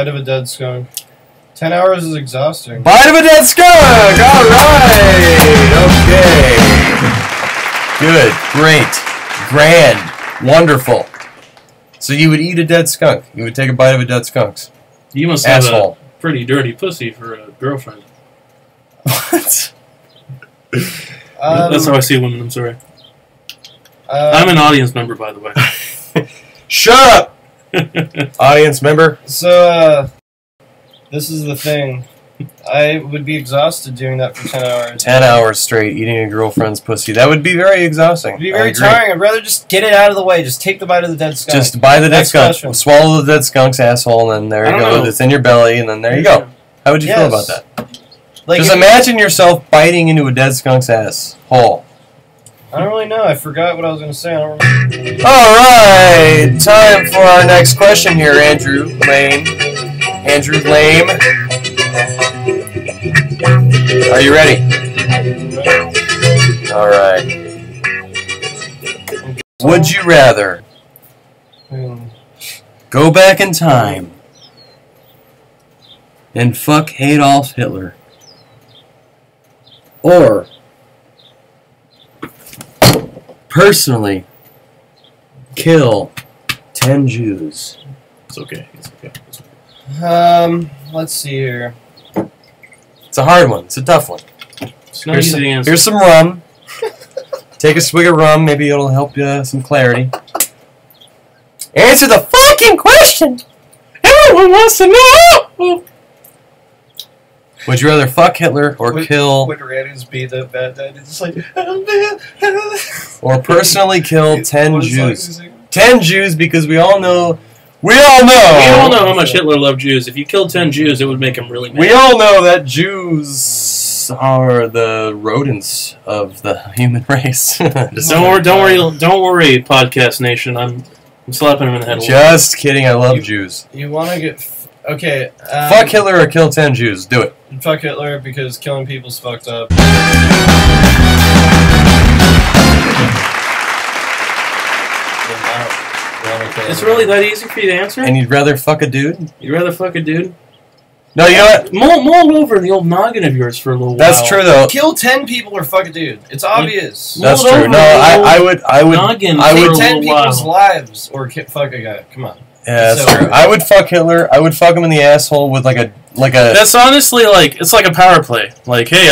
of a dead skunk. 10 hours is exhausting. Bite of a dead skunk! Alright! Okay. Good. Great. Grand. Wonderful. So you would eat a dead skunk. You would take a bite of a dead skunk's You must have a pretty dirty pussy for a girlfriend. What? That's how I see women, I'm sorry. I'm an audience member, by the way. Shut up! Audience member. So, this is the thing. I would be exhausted doing that for 10 hours. 10 hours straight eating a girlfriend's pussy. That would be very exhausting. It would be very tiring. I'd rather just get it out of the way. Just take the bite of the dead skunk. Just buy the dead skunk. Swallow the dead skunk's asshole, and there you go. It's in your belly, and then there you go. How would you feel about that? Like, just imagine yourself biting into a dead skunk's asshole. I don't really know. I forgot what I was going to say. I don't remember. Alright, time for our next question here, Andrew Lame. Andrew Lame. Are you ready? Alright. Would you rather go back in time and fuck Adolf Hitler, or personally kill 10 Jews? It's okay. It's okay. It's okay. Let's see here. It's a hard one. It's a tough one. Here's some rum. Take a swig of rum. Maybe it'll help you some clarity. Answer the fucking question! Everyone wants to know! Would you rather fuck Hitler or kill... Would Randy's be the bad dad? It's just like... or personally kill 10 Jews. 10 Jews, because we all know... We all know how much Hitler loved Jews. If you killed 10 Jews, it would make him really mad. We all know that Jews are the rodents of the human race. Don't worry, Podcast Nation. I'm slapping him in the head. Just kidding. I love Jews. You want to get... Okay. Fuck Hitler or kill 10 Jews. Do it. Fuck Hitler because killing people's fucked up. It's really that easy for you to answer? And you'd rather fuck a dude? You'd rather fuck a dude? No, you know what? Mull over the old noggin of yours for a little while. That's true, though. Kill 10 people or fuck a dude. It's obvious. That's true. No, I would kill 10 people's lives or fuck a guy. Come on. Yeah, that's true. I would fuck Hitler. I would fuck him in the asshole with like a. That's honestly it's like a power play. Like, hey,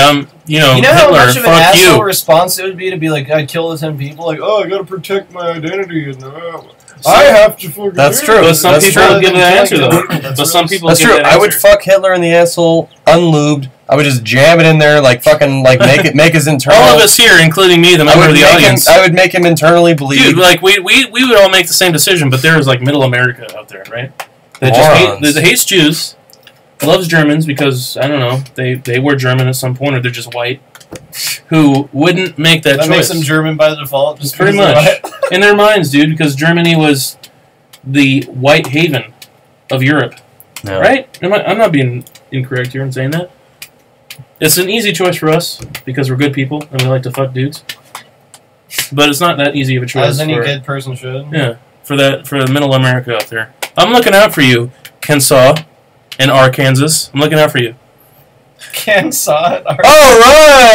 you know Hitler, how much of an asshole you. response it would be to be like, I kill the 10 people. Like, oh, I gotta protect my identity and I have to fucking. That's true. But some people don't give that answer though. But some people. That's true. I would fuck Hitler in the asshole unlubed. I would just jam it in there, like fucking, like make his internal. All of us here, inclling me, the member of the audience. I would make him internally bleed. Dude, like we would all make the same decision, but there is like Middle America out there, right? That hates Jews, loves Germans because I don't know they were German at some point or they're just white, who wouldn't make that choice. Makes them German by default, just pretty much in their minds, dude, because Germany was the white haven of Europe, right? I'm not being incorrect here in saying that. It's an easy choice for us because we're good people and we like to fuck dudes. But it's not that easy of a choice. As any good person should. Yeah, for Middle America out there. I'm looking out for you, Kensaw, in Arkansas. I'm looking out for you. Kensaw. All right.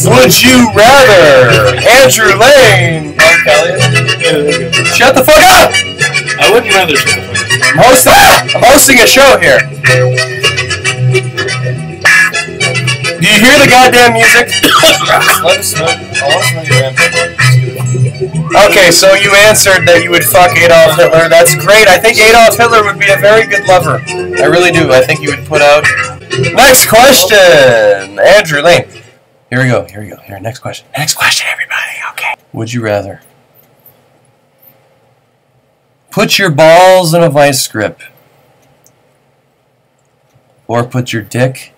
Would you rather Andrew Lane? Shut the fuck up. I wouldn't rather shut the fuck up. I'm hosting a show here. Do you hear the goddamn music? Let us know. I want to know your answer. Okay, so you answered that you would fuck Adolf Hitler. That's great. I think Adolf Hitler would be a very good lover. I really do. I think you would put out... Next question! Andrew Lane. Here we go. Here, next question. Next question, everybody. Okay. Would you rather put your balls in a vice grip or put your dick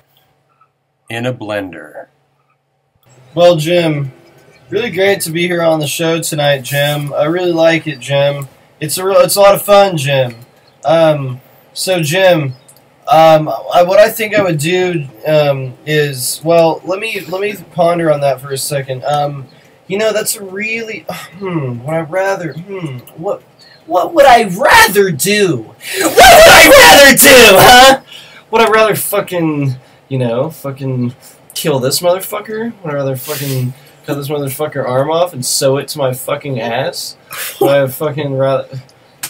in a blender? Well, Jim, really great to be here on the show tonight, Jim. I really like it, Jim. It's a lot of fun, Jim. So, Jim, what I think I would do is, well, let me ponder on that for a second. You know, that's a really what I'd rather what would I rather do? What would I rather do, huh? Would I rather fucking fucking kill this motherfucker? Would I rather fucking cut this motherfucker arm off and sew it to my fucking ass. But I fucking rather.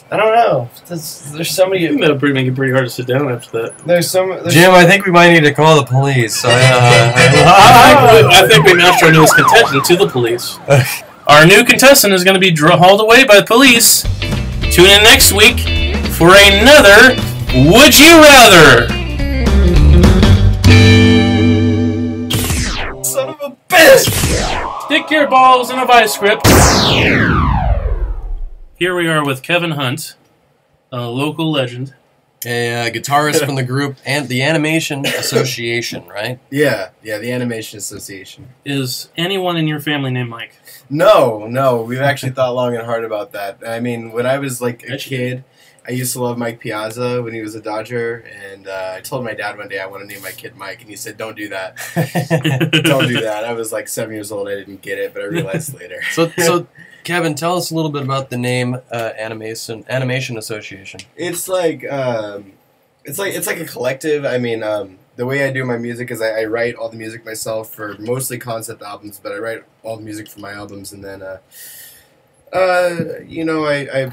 I don't know. There's so many. That'll make it pretty hard to sit down after that. Jim, I think we might need to call the police. I think we matched our newest contestant to the police. Our new contestant is going to be hauled away by the police. Tune in next week for another Would You Rather? Son of a bitch! Stick your balls in a vice grip. Here we are with Kevin Hunt, a local legend. A guitarist from the group and the Animation Association, right? Yeah, the Animation Association. Is anyone in your family named Mike? No, we've actually thought long and hard about that. I mean, when I was like a kid, I used to love Mike Piazza when he was a Dodger, and I told my dad one day I want to name my kid Mike, and he said, "Don't do that. Don't do that." I was like 7 years old. I didn't get it, but I realized later. So, Kevin, tell us a little bit about the name Animation Association. It's like a collective. I mean, the way I do my music is I write all the music myself for mostly concept albums, but I write all the music for my albums, and then I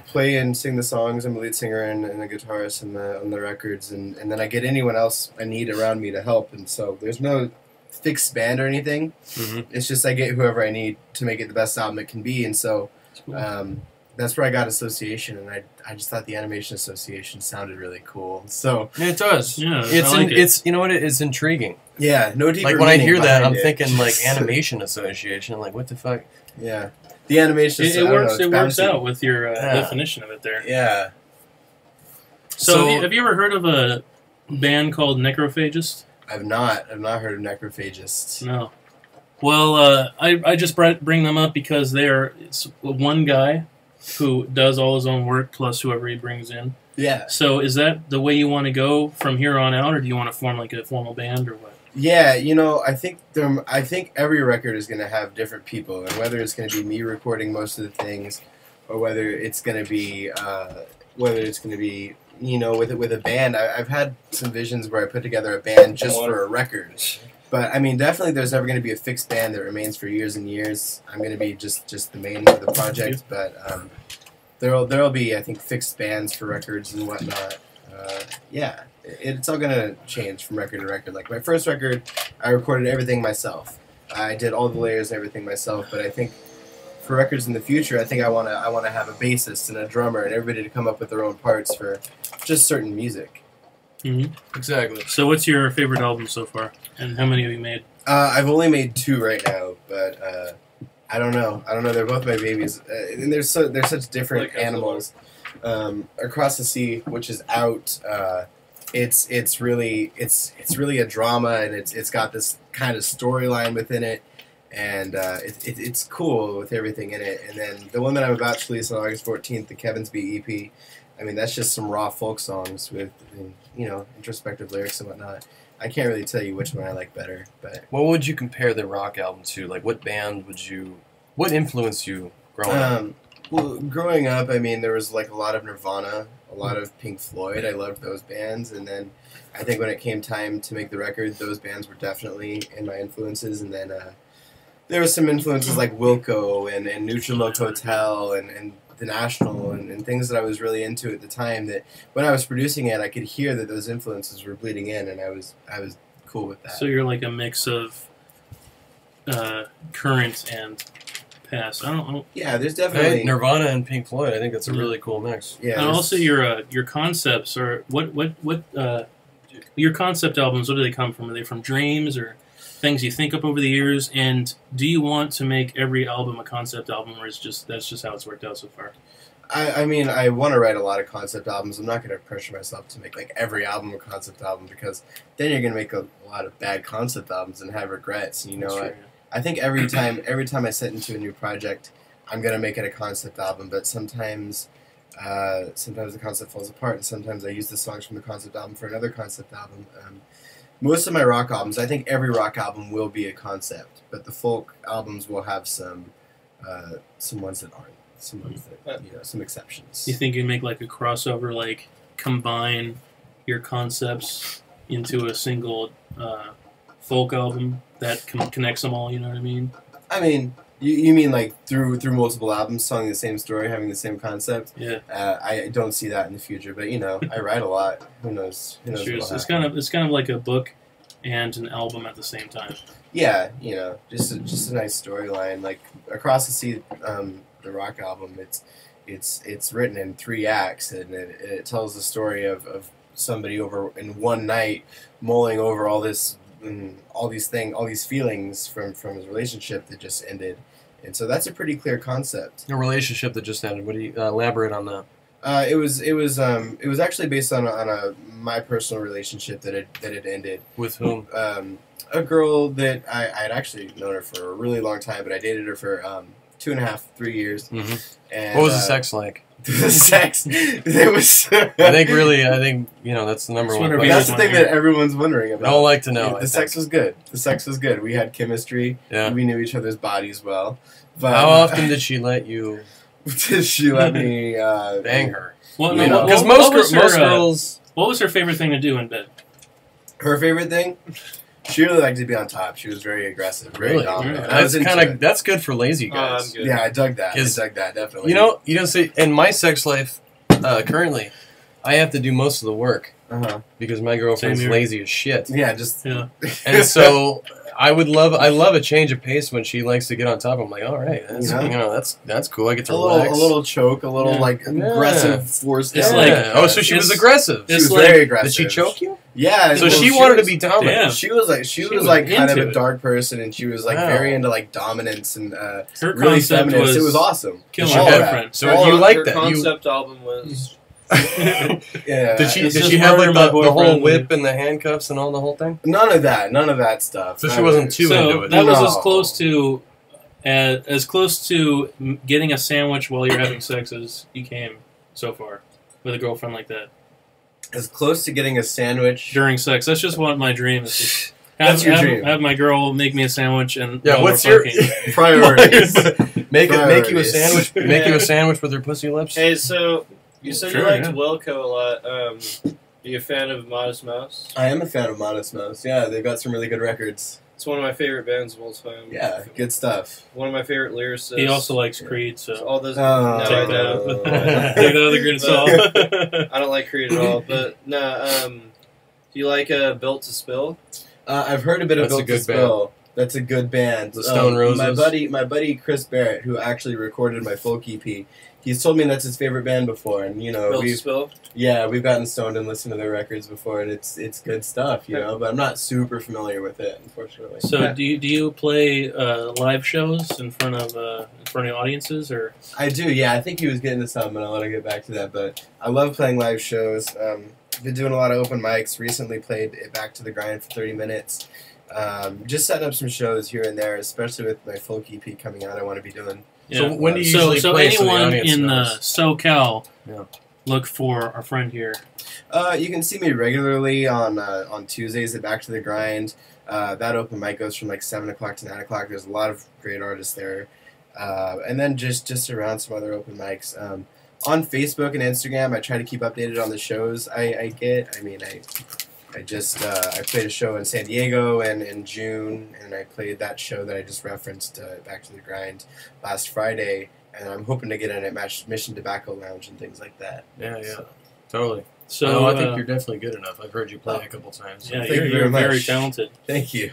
play and sing the songs. I'm a lead singer and a guitarist on the records, and then I get anyone else I need around me to help, and so there's no fixed band or anything. Mm-hmm. It's just I get whoever I need to make it the best album it can be, and so that's where I got association, and I just thought the Animation Association sounded really cool. So it does. Yeah, it's you know what, it's intriguing. Yeah, no deeper. Like when I hear that, I'm thinking like Animation Association. I'm like, what the fuck? Yeah, the animation. It works out with your definition of it there. Yeah. So have you ever heard of a band called Necrophagist? I've not heard of Necrophagists. No. Well, I just bring them up because it's one guy who does all his own work plus whoever he brings in. Yeah. So is that the way you want to go from here on out, or do you want to form like a formal band or what? Yeah, I think every record is going to have different people, and whether it's going to be me recording most of the things, or whether it's going to be with a band. I've had some visions where I put together a band just for a record. But, I mean, definitely there's never going to be a fixed band that remains for years and years. I'm going to be just the main of the project, but there'll be, I think, fixed bands for records and whatnot. Yeah, it's all going to change from record to record. Like, my first record, I recorded everything myself. I did all the layers and everything myself, but I think for records in the future, I think I want to have a bassist and a drummer and everybody to come up with their own parts for just certain music. Mm-hmm. Exactly. So what's your favorite album so far, and how many have you made? I've only made 2 right now, but I don't know. They're both my babies, and they're such different animals. Across the Sea, which is out, it's really a drama, and it's got this kind of storyline within it, and it's cool with everything in it. And then the one that I'm about to release on August 14th, the Kevin's Beat EP. I mean, that's just some raw folk songs with, introspective lyrics and whatnot. I can't really tell you which one I like better, but... What would you compare the rock album to? Like, what influenced you growing up? Well, growing up, I mean, there was, like, a lot of Nirvana, a lot of Pink Floyd. I loved those bands, and then I think when it came time to make the record, those bands were definitely in my influences, and then there were some influences like Wilco and Neutral Milk Hotel and The National and things that I was really into at the time, that when I was producing it, I could hear that those influences were bleeding in, and I was cool with that. So you're like a mix of current and past. I don't know. Yeah, there's definitely Nirvana and Pink Floyd. I think that's a really cool mix. Yeah, and also your concepts are what your concept albums. What do they come from? Are they from dreams or things you think up over the years? And do you want to make every album a concept album, or is that's just how it's worked out so far? I mean, I want to write a lot of concept albums. I'm not going to pressure myself to make like every album a concept album, because then you're going to make a lot of bad concept albums and have regrets. I think every time I set into a new project, I'm going to make it a concept album. But sometimes the concept falls apart, and sometimes I use the songs from the concept album for another concept album. Most of my rock albums, I think every rock album will be a concept, but the folk albums will have some ones that aren't, some ones that, some exceptions. You think you'd make like a crossover, like combine your concepts into a single folk album that connects them all, you know what I mean? I mean, you mean like through multiple albums, telling the same story, having the same concept? Yeah. I don't see that in the future, but you know, I write a lot. Who knows? Who knows? It's kind of like a book and an album at the same time. Yeah, you know, just a nice storyline. Like Across the Sea, the rock album. It's written in 3 acts, and it tells the story of somebody over in one night mulling over all these feelings from his relationship that just ended, and so that's a pretty clear concept. A relationship that just ended. What do you elaborate on that? It was actually based on my personal relationship that had ended. With whom? A girl that I'd actually known her for a really long time, but I dated her for 2.5, 3 years. Mm-hmm. And, what was the sex like? The sex, it was. I think you know that's the number one question. That's the thing that everyone's wondering about. I don't like to know. The sex was good. The sex was good. We had chemistry. Yeah. We knew each other's bodies well. But how often did she let you? Did she let me bang her? Well, because most girls. What was her favorite thing to do in bed? Her favorite thing? She really liked to be on top. She was very aggressive, very dominant. That's good for lazy guys. Yeah, I dug that. Definitely. You know, see, in my sex life, currently, I have to do most of the work because my girlfriend's lazy as shit. Yeah, and so I love a change of pace when she likes to get on top. I'm like, all right, that's cool. I get to relax. A little choke, a little aggressive force. It's so she was aggressive. She was very aggressive. Did she choke you? Yeah. So she wanted to be dominant. Yeah. She was kind of a dark person, and she was very into like dominance and her really concept feminist. It was awesome. Kill my boyfriend. So you like that? Her concept album was. Yeah. Did she have like the whole whip and the handcuffs and all the whole thing? None of that stuff. So she wasn't too into it. That was as close to getting a sandwich while you're having sex as you came so far with a girlfriend like that. As close to getting a sandwich during sex. That's just what my dream is. That's your dream. Have my girl make me a sandwich and what's your priorities? Make you a sandwich. Make you a sandwich with her pussy lips. Hey, so you said you liked Wilco a lot. Are you a fan of Modest Mouse? I am a fan of Modest Mouse. Yeah, they've got some really good records. It's one of my favorite bands of all time. Yeah, good stuff. One of my favorite lyricists. He also likes Creed, so all those. Take that with a grain of salt. I don't like Creed at all, but do you like Built to Spill? I've heard a bit of Built to Spill. That's a good band. The Stone Roses. My buddy Chris Barrett, who actually recorded my folk EP, he's told me that's his favorite band before, and Built to Spill. Yeah, we've gotten stoned and listened to their records before, and it's good stuff, you know. But I'm not super familiar with it, unfortunately. So do you play live shows in front of audiences, or? I do. Yeah, I think he was getting to something, and I want to get back to that. But I love playing live shows. Been doing a lot of open mics. Recently played Back to the Grind for 30 minutes. Just setting up some shows here and there, especially with my folk EP coming out. I want to be doing. Yeah. So when do you usually play? So anyone in knows? SoCal, look for our friend here. You can see me regularly on Tuesdays at Back to the Grind. That open mic goes from like 7 o'clock to 9 o'clock. There's a lot of great artists there, and then just around some other open mics. On Facebook and Instagram, I try to keep updated on the shows I get. I mean, I played a show in San Diego in June, and I played that show that I just referenced, Back to the Grind, last Friday, and I'm hoping to get in at Mission Tobacco Lounge and things like that. Yeah, so. Totally. So I think you're definitely good enough. I've heard you play a couple times. Yeah, Thank you you're very very much. talented. Thank you.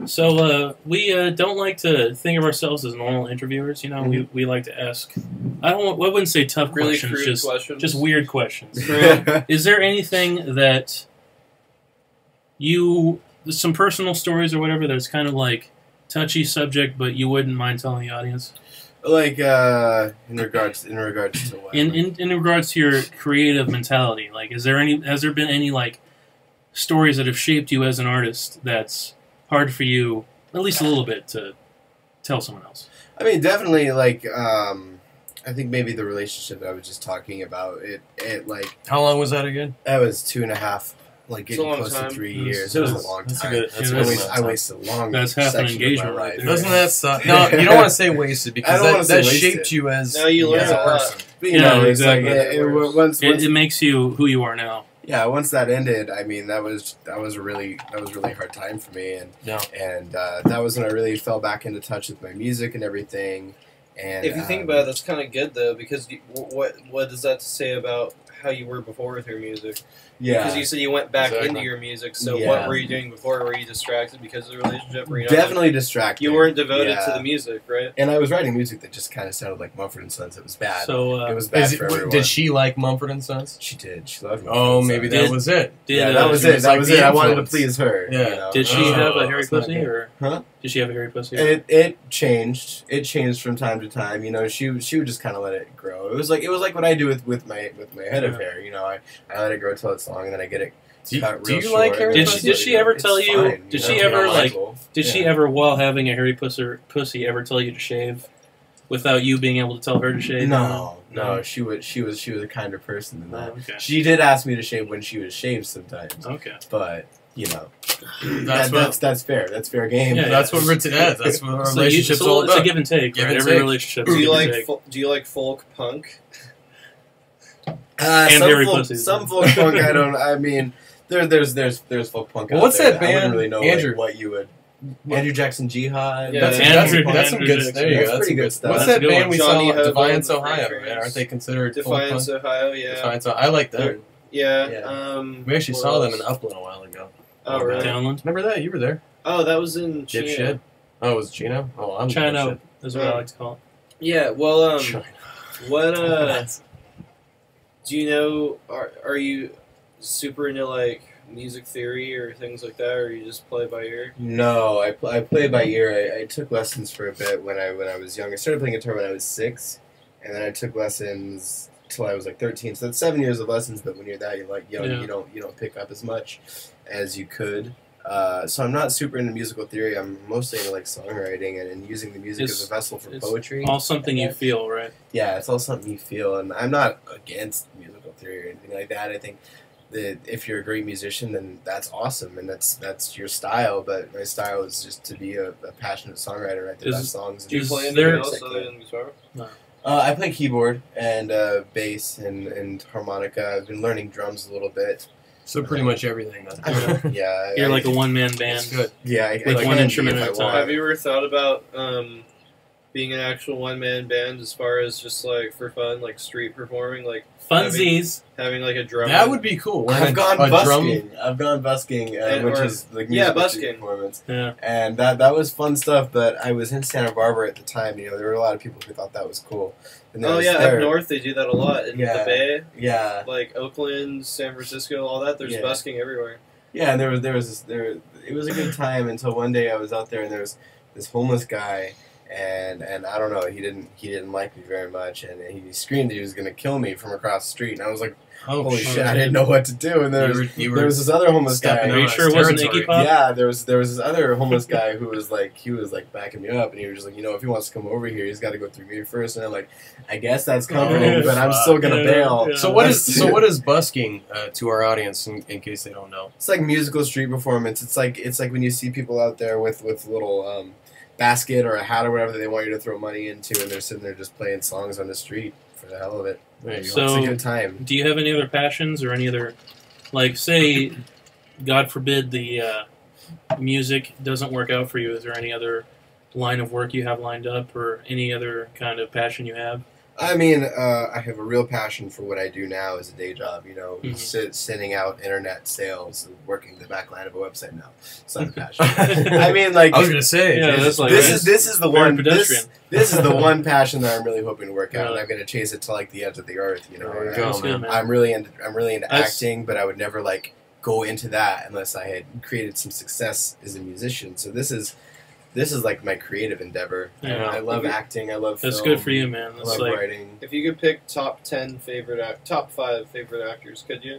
So we don't like to think of ourselves as normal interviewers. You know, we like to ask. I wouldn't say tough Really questions, questions. just weird questions. Is there anything that some personal stories or whatever that's kind of like touchy subject, but you wouldn't mind telling the audience? Like in regards to what? In regards to your creative mentality, like has there been any like stories that have shaped you as an artist that's hard for you, at least a little bit, to tell someone else? I mean, definitely, like, I think maybe the relationship that I was just talking about, it like... How long was that again? That was 2.5 like It's a getting long close time. to 3 years. It was a long That's a time. good- that's a I, good I wasted a long. That's half an section of engagement my right life. there. Doesn't that suck? No, you don't want to say wasted I because don't wanna that say shaped wasted. you as, No, you learn as a a lot. person. But, Yeah, it's like exactly. once It makes you who you are now. yeah, once that ended, I mean, that was a really hard time for me, and Yeah. that was when I really fell back into touch with my music and everything. And If you think about it, that's kind of good though, because what does that say about how you were before with your music? yeah, Because you said you went back Exactly. into your music. So Yeah. what were you doing before? Were you distracted because of the relationship? Were you not, definitely distracted. you weren't devoted Yeah. to the music, right? And I was writing music that just kind of sounded like Mumford & Sons. It was bad. So it was bad Is for it, everyone. did she like Mumford & Sons? She did. She loved me. Oh, maybe that Did- was it. Yeah, that was she it. was That like was the it. I wanted to influence. please her. Yeah. You know? did she Oh, have a hairy that's not pussy, good. or Huh? did she have a hairy pussy? It changed. It changed from time to time. You know, she would just kind of let it grow. It was like what I do with my head of hair. You know, I let it grow till it's long, and then I get it cut Do real you short. like hairy Did pussy? did she ever It's tell you? fine, Did you she know? ever Yeah, like? cool. Did she Yeah. ever, while having a hairy pussy, ever tell you to shave, without you being able to tell her to shave? No. She was a kinder person than Oh, that. okay. She did ask me to shave when she was shaved sometimes, Okay. but you know, That's that's fair. That's fair game. Yeah, That's what that's what our So relationship's it's all a about. give and take, Give right? and Every take. relationship. Do is you give and like take. do you like folk punk? And hairy pussies. Some folk punk. I don't. I mean, there's folk punk. Well, out what's there. that I wouldn't band, really know Andrew? like, what you would. Andrew Jackson Jihad. Yeah, That's Andrew- some Andrew good. Jackson. There you That's go. That's pretty some good good stuff. What's That's a that good band one. we Johnny saw? Hobo Defiance, and the Ohio. Freak Man, aren't they considered folk Defiance, punk? Ohio, yeah. Defiance, I like them. Yeah. Yeah. We actually what saw them else? in Upland a while ago. Oh, really? Downland. Remember that? You were there. Oh, that was in Chino. Dipshit. Oh, it was Chino? Oh, I'm Chino is what I like to call it. Yeah, well, Chino. what, do you know, are you super into, like, music theory or things like that, or you just play by ear? No, I play by ear. I took lessons for a bit when I was young. I started playing guitar when I was 6, and then I took lessons till I was like 13. So that's 7 years of lessons. But when you're that young, Yeah. you don't pick up as much as you could. So I'm not super into musical theory. I'm mostly into like songwriting and using the music as a vessel for It's poetry. all something you feel, right? Yeah, it's all something you feel, and I'm not against musical theory or anything like that. I think that if you're a great musician, then that's awesome, and that's your style. But my style is just to be a passionate songwriter, write the best songs. Do you play Is there- anything else other than guitar? I play keyboard and bass and harmonica. I've been learning drums a little bit. So pretty much everything. Then. Yeah, You're like a one-man band. That's good. yeah, I with can one be instrument if at I a time. want. Have you ever thought about being an actual one-man band as far as just, like, for fun, like, street performing, like, Funsies. having like, a drummer? That would be cool. I've gone a busking. I've gone busking, which or- is like yeah, musical street busking. performance. Yeah. And that was fun stuff, but I was in Santa Barbara at the time. You know, there were a lot of people who thought that was cool. And Oh, was yeah, there. up north they do that a lot. In Yeah. the Bay, Yeah, like Oakland, San Francisco, all that, there's Yeah. busking everywhere. yeah. And it was a good time until one day I was out there and there was this homeless guy, and I don't know, he didn't like me very much, and he screamed that he was gonna kill me from across the street, and I was like, Oh, holy shit. shit, I didn't know what to do. And there was this other homeless guy. stepping Are you on sure his it wasn't territory. Iggy Pop? Yeah, there was this other homeless guy who was like backing me up, and he was just like, you know, if he wants to come over here, he's got to go through me first. And I'm like, I guess that's comforting, Oh, but I'm fuck. still gonna Yeah, bail. yeah. So what is busking to our audience in case they don't know? It's like musical street performance. It's like when you see people out there with little basket or a hat or whatever that they want you to throw money into, and they're sitting there just playing songs on the street for the hell of it. There you go. So- It's a good time. Do you have any other passions or any other, like, say, God forbid, the music doesn't work out for you? Is there any other line of work you have lined up, or any other kind of passion you have? I mean, I have a real passion for what I do now as a day job. You know, Mhm. sending out internet sales and working the back line of a website now. It's not a passion. I mean, like, I was gonna say, Yeah, that's like this that's is the very one. pedestrian. This is the one passion that I'm really hoping to work out, and Really? I'm going to chase it to like the edge of the earth. You know, There you And go, That's good, man. man. I'm really into That's- acting, but I would never like go into that unless I had created some success as a musician. So this is like my creative endeavor. Yeah. I love acting. I love That's film, good for you, man. I That's love like, writing. If you could pick top 5 favorite actors, could you?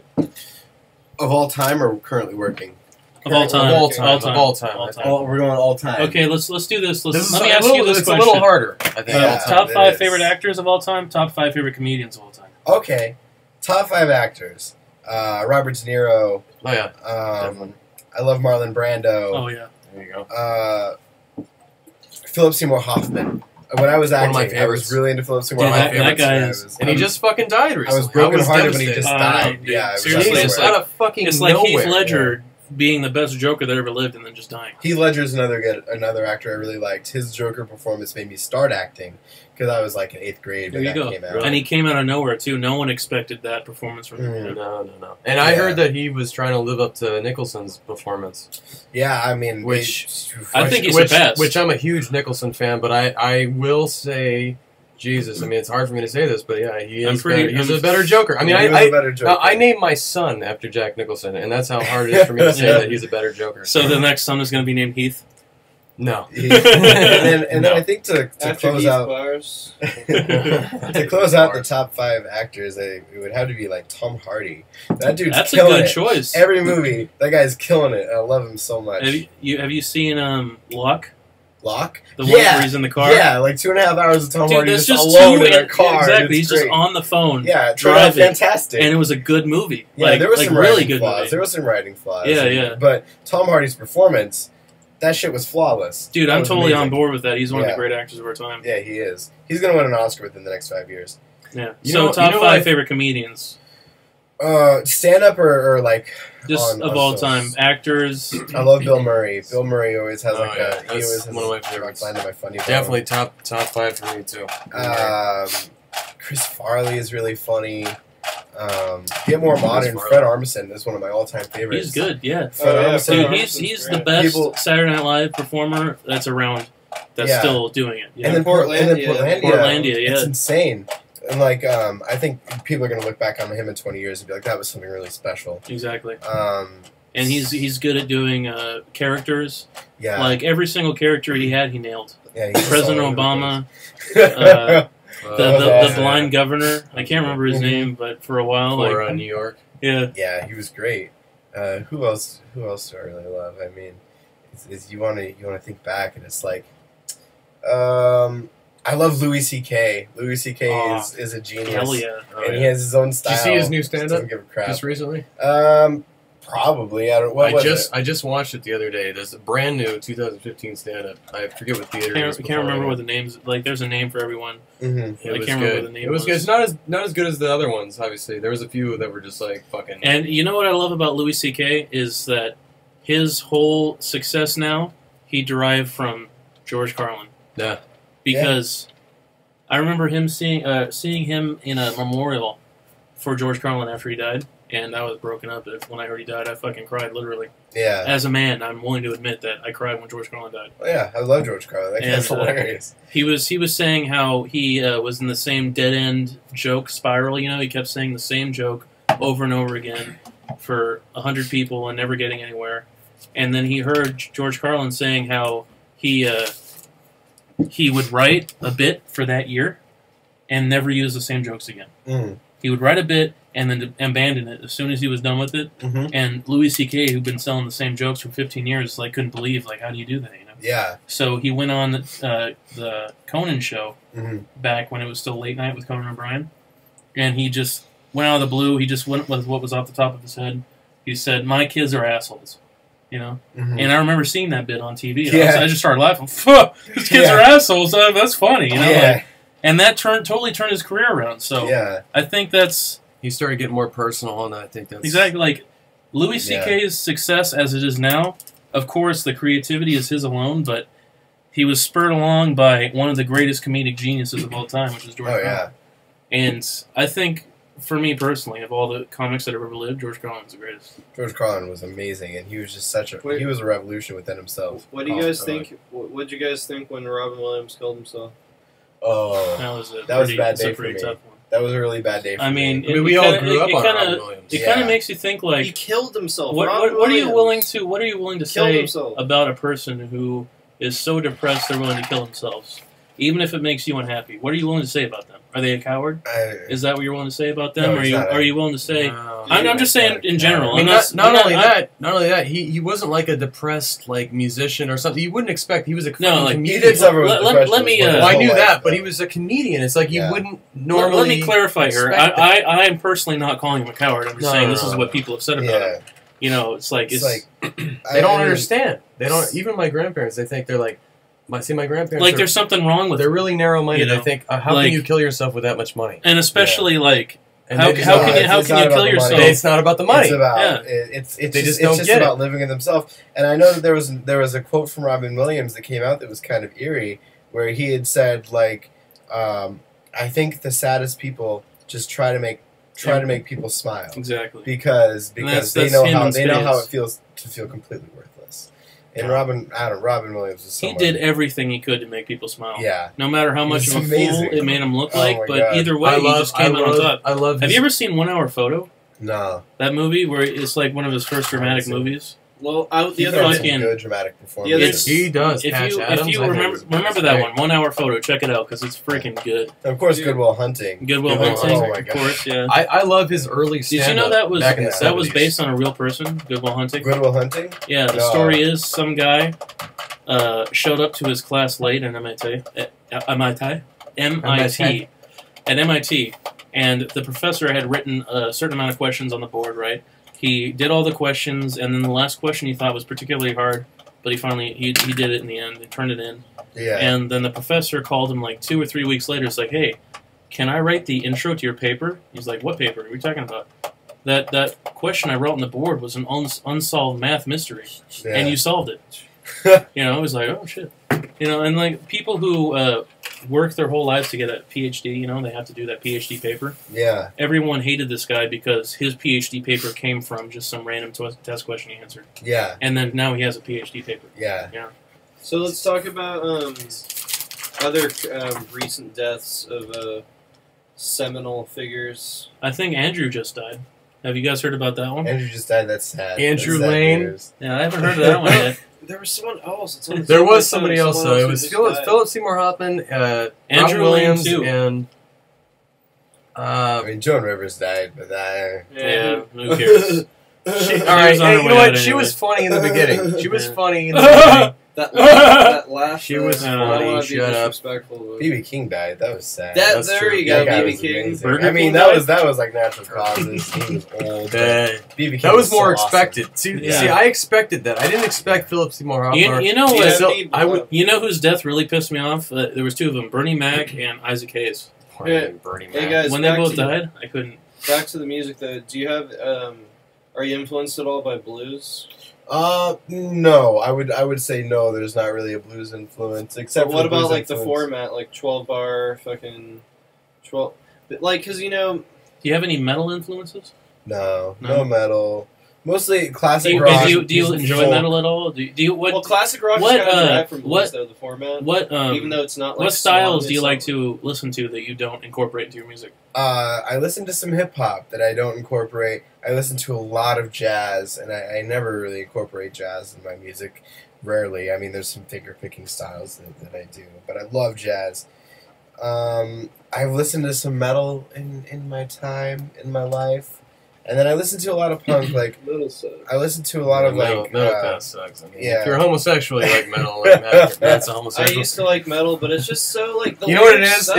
Of all time or currently working? of all time. Of all time. All time. Of all time. All time. Oh, we're going all time. Okay, let's do this. This is Let me a ask little, you this it's question. a little harder, I think. Yeah. all time. Top it 5 is. favorite actors of all time. Top 5 favorite comedians of all time. Okay, top 5 actors. Robert De Niro. Oh yeah. I love Marlon Brando. Oh yeah. There you go. Philip Seymour Hoffman. When I was One of my acting, I was favorites. really into Philip Seymour Dude, Hoffman. that guy is... And he just fucking died recently. I was brokenhearted when he devastated. just died. Dude, Yeah, seriously, Jesus, out of fucking It's like nowhere. Heath Ledger being the best Joker that ever lived and then just dying. Heath Ledger's another actor I really liked. His Joker performance made me start acting because I was like in 8th grade when There you that go. came out. And he came out of nowhere too. No one expected that performance from him. No. And I heard that he was trying to live up to Nicholson's performance. Yeah, I mean, I think he's the best. Which I'm a huge Nicholson fan, but I will say, Jesus, I mean, it's hard for me to say this, but yeah, he is he's a better Joker. I mean, I named my son after Jack Nicholson, and that's how hard it is for me to say that he's a better Joker. So the next son is going to be named Heath? No. and then I think to close out to close out the top 5 actors, it would have to be like Tom Hardy. That dude's That's a killing good it. choice. Every movie, that guy's killing it. I love him so much. Have you seen Locke? Locke? The one where he's in the car? Yeah, like 2.5 hours of Tom Dude, Hardy that's just just alone two in a car. Exactly, It's he's just great. on the phone. Yeah, it turned out driving, fantastic. and it was a good movie. Yeah, like, there was some really writing good flaws. movie. There was some writing flaws. Yeah. But Tom Hardy's performance, that shit was flawless. Dude, That I'm was totally amazing. on board with that. He's one of Yeah. the great actors of our time. Yeah, he is. He's going to win an Oscar within the next 5 years. Yeah. You So know top 5 what favorite comedians, Stand up or like just on of all shows? time, actors. I love Bill Murray. Bill Murray always has Oh, like yeah. he always That's has one of my a favorites. line to my funny bone. Definitely top 5 for me, too. Chris Farley is really funny. Get more modern. Farley. Fred Armisen is one of my all-time favorites. He's good, yeah. Fred Oh, yeah, Armisen. Dude, Fred he's Armisen's the great. best People- Saturday Night Live performer that's around that's Yeah. still doing it. You And know? then Portlandia. Portlandia, yeah. It's insane. And like, I think people are gonna look back on him in 20 years and be like, that was something really special. Exactly. Um, And he's good at doing characters. yeah, Like every single character he had, he nailed. yeah. He's President all over the Obama, place. the blind governor. I can't remember his name, but for a while, For like New York. yeah. Yeah, he was great. Who else? Who else do I really love? I mean, you want to think back, and it's like, I love Louis C.K. Louis C.K. is a genius. Hell yeah. Oh, And yeah. he has his own style. Did you see his new Just stand-up? doesn't give a crap. Just recently? Probably. I don't. What was it? I just watched it the other day. There's a brand new 2015 stand-up. I forget what theater. I can't remember what the names. Like, there's a name for everyone. Mm-hmm. It I was can't good. remember the name It was good. It's not as good as the other ones. Obviously, there was a few that were just like fucking. And you know what I love about Louis C.K. is that his whole success now he derived from George Carlin. Yeah. Because I remember him seeing him in a memorial for George Carlin after he died, and I was broken up. When I heard he died, I fucking cried literally. Yeah. As a man, I'm willing to admit that I cried when George Carlin died. Oh, yeah, I love George Carlin. That guy's And, hilarious. He was saying how he was in the same dead end joke spiral. You know, he kept saying the same joke over and over again for 100 people and never getting anywhere. And then he heard George Carlin saying how he would write a bit for that year and never use the same jokes again. Mm. He would write a bit and then abandon it as soon as he was done with it. Mm-hmm. And Louis C.K., who'd been selling the same jokes for 15 years, like couldn't believe, like, how do you do that? You know. Yeah. So he went on the Conan show Mm-hmm. back when it was still late night with Conan O'Brien, and he just went out of the blue. He just went with what was off the top of his head. He said, "My kids are assholes," you know. Mm-hmm. And I remember seeing that bit on TV. And Yeah. I just started laughing. Fuck, his kids Yeah. are assholes. That's funny, you know. Yeah. Like, and that totally turned his career around. So Yeah. I think that's He started getting more personal, and I think that's exactly like Louis C.K.'s success as it is now. Of course, the creativity is his alone, but he was spurred along by one of the greatest comedic geniuses of all time, which is George Oh, Carlin. yeah. And I think, for me personally, of all the comics that have ever lived, George Carlin's the greatest. George Carlin was amazing, and he was just Wait. he was a revolution within himself. What do you guys think? What did you guys think when Robin Williams killed himself? Oh, That was a That was a pretty, bad that's day a for pretty me. tough one. that was a really bad day for I me. mean, we all grew up on Robin Williams. It kind Yeah. of makes you think, like, He killed himself. what Robin are you Williams willing to killed say himself. about a person who is so depressed they're willing to kill themselves? even if it makes you unhappy, what are you willing to say about them? Are they a coward? Is that what you're willing to say about them? No, Are you willing to say? No. I'm just saying in general. I mean, not only that, he wasn't like a depressed like musician or something. You wouldn't expect he was a comedian. He did suffer with depression. Let me. Well, I knew that, but he was a comedian. It's like you wouldn't normally. Let me clarify here. I am personally not calling him a coward. I'm just saying this is what people have said about him. You know, it's like they don't understand. They don't. Even my grandparents, they think they're like. My grandparents. Like, there's something wrong with. They're really narrow-minded. You know? I think. How can you kill yourself with that much money? And especially like. And how can you kill yourself? It's not about the money. It's about it's just about living in themselves. And I know that there was a quote from Robin Williams that came out that was kind of eerie, where he had said like, "I think the saddest people just try to make people smile." Exactly. Because they know how it feels to feel completely worthless. And Robin Williams was he did everything he could to make people smile. Yeah. No matter how much of a fool it made him look like, but God. Either way, he just came out on top. I love. Have you ever seen 1 Hour Photo? No. That movie where it's like one of his first dramatic movies. Well, the other fucking good dramatic performance. He does. If you remember that one, 1 Hour Photo, check it out because it's freaking good. And of course, Good Will Hunting. Good Will Hunting. Oh my God. Of course, yeah. I love his early stand-up. Did you know that was 70s. based on a real person? Good Will Hunting. Good Will Hunting. Yeah. The story is some guy showed up to his class late at MIT, and the professor had written a certain amount of questions on the board, right? He did all the questions, and then the last question he thought was particularly hard, but he did it in the end. He turned it in. Yeah. And then the professor called him like 2 or 3 weeks later. It's like, hey, can I write the intro to your paper? He's like, what paper? What are you talking about? That question I wrote on the board was an unsolved math mystery, and you solved it. You know, it was like, oh shit. You know, and like people who work their whole lives to get a PhD, you know, they have to do that PhD paper. Yeah. Everyone hated this guy because his PhD paper came from just some random test question he answered. Yeah. And then now he has a PhD paper. Yeah. Yeah. So let's talk about other recent deaths of seminal figures. I think Andrew just died. Have you guys heard about that one? Andrew just died. That's sad. Andrew That's sad Lane. news. Yeah, I haven't heard of that one yet. There was someone else. There was somebody else, though. It was Philip Seymour Hoffman, Andrew Robin Williams, Lane, too. and... I mean, Joan Rivers died, but that... Yeah, who cares? Alright, you know what? She was funny in the beginning. She was funny in the beginning. that last. She was funny. Shut up. BB King died. That was sad. There you go, BB BB King. I mean, that was like natural causes. He was old. BB King. That was more so expected. awesome. See, I expected that. I didn't expect Philip Seymour Hoffman. You know what? You know whose death really pissed me off? There was 2 of them: Bernie Mac and Isaac Hayes. Bernie Mac. Hey guys, when they both died, I couldn't. Back to the music, though. Do you have? Are you influenced at all by blues? No. I would say no. There's not really a blues influence, except. What about like influence. the format, like 12-bar, fucking 12? Like, because you know. Do you have any metal influences? No metal. Mostly classic rock. Do you enjoy metal at all? Well, classic rock is kind of derived from blues, though, the format. Even though it's not like what styles do you like to listen to that you don't incorporate into your music? I listen to some hip hop that I don't incorporate. I listen to a lot of jazz, and I never really incorporate jazz in my music. Rarely. I mean, there's some finger picking styles that I do, but I love jazz. I've listened to some metal in my time, in my life. And then I listen to a lot of punk, like I listen to a lot of metal like kind of sucks. I mean, yeah. If you're homosexual, you like metal. Like that's a homosexual. I used to like metal, but it's just so like the you know what it is? suck.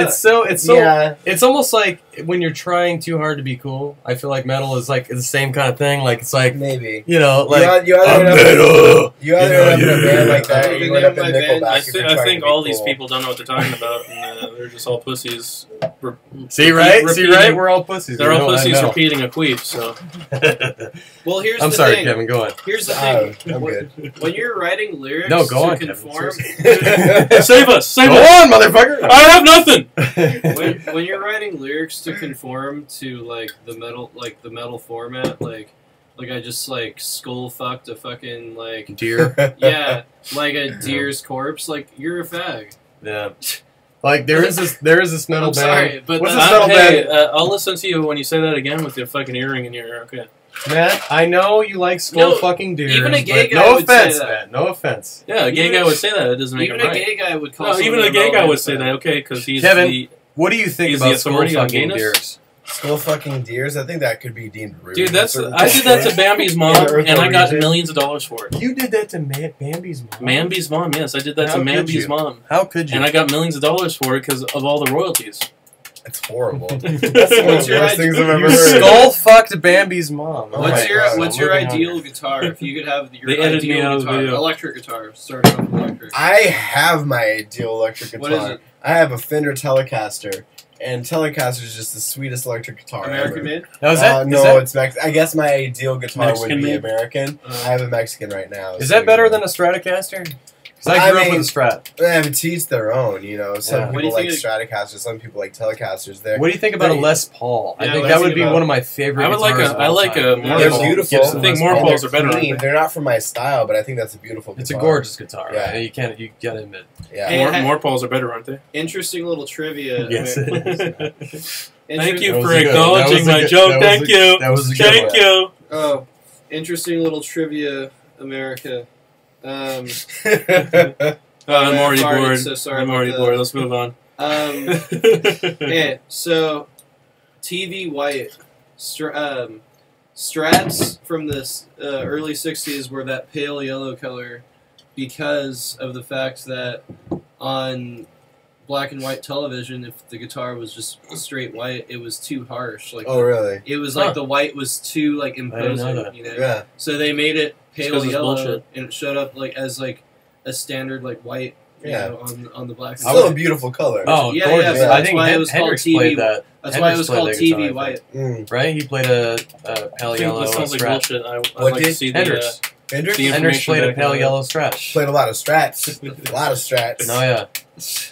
It's so yeah. It's almost like when you're trying too hard to be cool. I feel like metal is like the same kind of thing. Like it's like maybe like you either end up in a band like that, or you you end up in Nickelback. I think all these people don't know what they're talking about, and they're just all pussies. See right? We're all pussies. They're all pussies repeating a queef. So. Well, here's I'm the sorry, thing. Kevin. Go on. Here's the thing. I'm good. When you're writing lyrics go on, to conform, save us! Go on, motherfucker! I have nothing. when you're writing lyrics to conform to like the metal format, like I just like skull fucked a fucking like deer. Yeah, like a deer's corpse. Like you're a fag. Yeah. Like there is this metal band. Sorry, but what's this metal band? I'll listen to you when you say that again with your fucking earring in your ear. Okay. Matt, I know you like skull fucking deers. Even a gay guy no would offense, say that. Matt. No offense. Yeah, a gay guy would say that. It doesn't make Even him a right. gay guy would call. No, even a gay guy would say that. Okay, because he's Kevin, the. What do you think He's about the skull authority on fucking gayness? deers? Skull fucking deers. I think that could be deemed rude. Dude, I Certain did that to Bambi's mom, In the and I got region. millions of dollars for it. You did that to Bambi's mom? Bambi's mom, yes, I did that How to could Bambi's you? mom. How could you? And I got millions of dollars for it because of all the royalties. It's horrible. That's one of What's the your worst things I've ever You heard. skull fucked Bambi's mom. Oh What's my your God. What's your Moving on ideal here. guitar? If you could have your They edited me out ideal of the guitar, video. electric guitar, starting off electric. I have my ideal electric guitar. What is it? I have a Fender Telecaster, and Telecaster is just the sweetest electric guitar American ever. made. Now, is that, No, is that, it's Mexican. I guess my ideal guitar Mexican would be made? American. I have a Mexican right now. is so, that better you know. than a Stratocaster? Because I grew up mean, with a Strat. Yeah, but to each their own, you know. Some Yeah. What do people you like think Stratocasters, some people like Telecasters. They're What do you think about a They- Les Paul? I Yeah, think what that do you would be think about- one of my favorite I would like guitars a- of I all like time. a more they're Paul. beautiful. Gibson. I think more and Pauls they're are better, aren't clean. they? They're not for my style, but I think that's a beautiful guitar. It's a gorgeous guitar. Yeah. Right? You gotta admit. Yeah. Hey, More Pauls are better, aren't they? Interesting little trivia. Yes, it is. Thank you That was for a good- acknowledging that was a my good- joke. that was Thank a- you. that was a good Thank one. you. Oh, interesting little trivia, America. I'm already farted, bored. so sorry I'm about already that. bored. Let's move on. Yeah, so TV white Strats from the early '60s were that pale yellow color because of the fact that on black and white television, if the guitar was just straight white, it was too harsh. Like Oh, really? it was like Huh. the white was too like know imposing. that. You know? Yeah. So they made it It's pale 'cause it's yellow, bullshit. and it showed up like as like a standard like white. You Yeah. know, on the black. It's and still a white. beautiful color. Oh, Yeah, gorgeous! yeah, I that's think why it was called Hendrix TV. played that. That's why it was Hendrix played called that TV guitar, I white. Mm. Right? He played a pale I think yellow this sounds like Strat. bullshit. I'd What like did- to see Hendrix. Hendrix The Hendrix information played a back pale then. yellow Strat. played a lot of strats. A lot of strats. Oh yeah.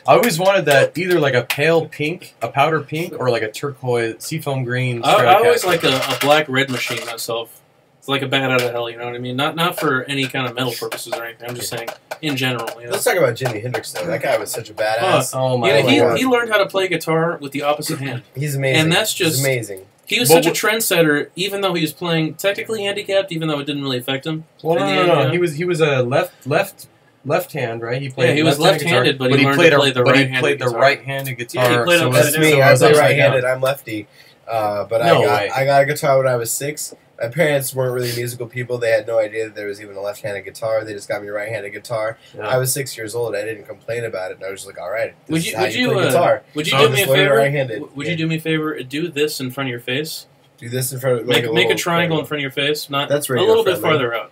I always wanted that either like a pale pink, a powder pink, or like a turquoise, seafoam green. I always Stratocaster. like a black red machine myself. It's like a bat out of hell, you know what I mean? Not for any kind of metal purposes or anything. I'm just saying in general. You know? Let's talk about Jimi Hendrix though. That guy was such a badass. Oh my Yeah, God. he learned how to play guitar with the opposite hand. He's amazing. And that's He's just- amazing. He was Well, such a trendsetter, even though he was playing technically handicapped, even though it didn't really affect him. Well, in the no. end, yeah. He was a left hand, right? He played. Yeah, he was left-handed left-handed, but guitar, he learned played to play the but he right-handed played the guitar. right-handed guitar. Yeah, he played so on it was- That's it me. so it I was play upside right-handed. down. I'm lefty. But No way. I got a guitar when I was 6. My parents weren't really musical people. They had no idea that there was even a left-handed guitar. They just got me a right-handed guitar. Yeah. I was 6 years old. I didn't complain about it. And I was just like, all right, this Would is you how would you you play guitar. would you So do I'm me a just learning favor? right-handed. Would Yeah. you do me a favor? Do this in front of your face. Do this in front of Make a little triangle in front of your face. Not That's a little bit radio-friendly. farther out,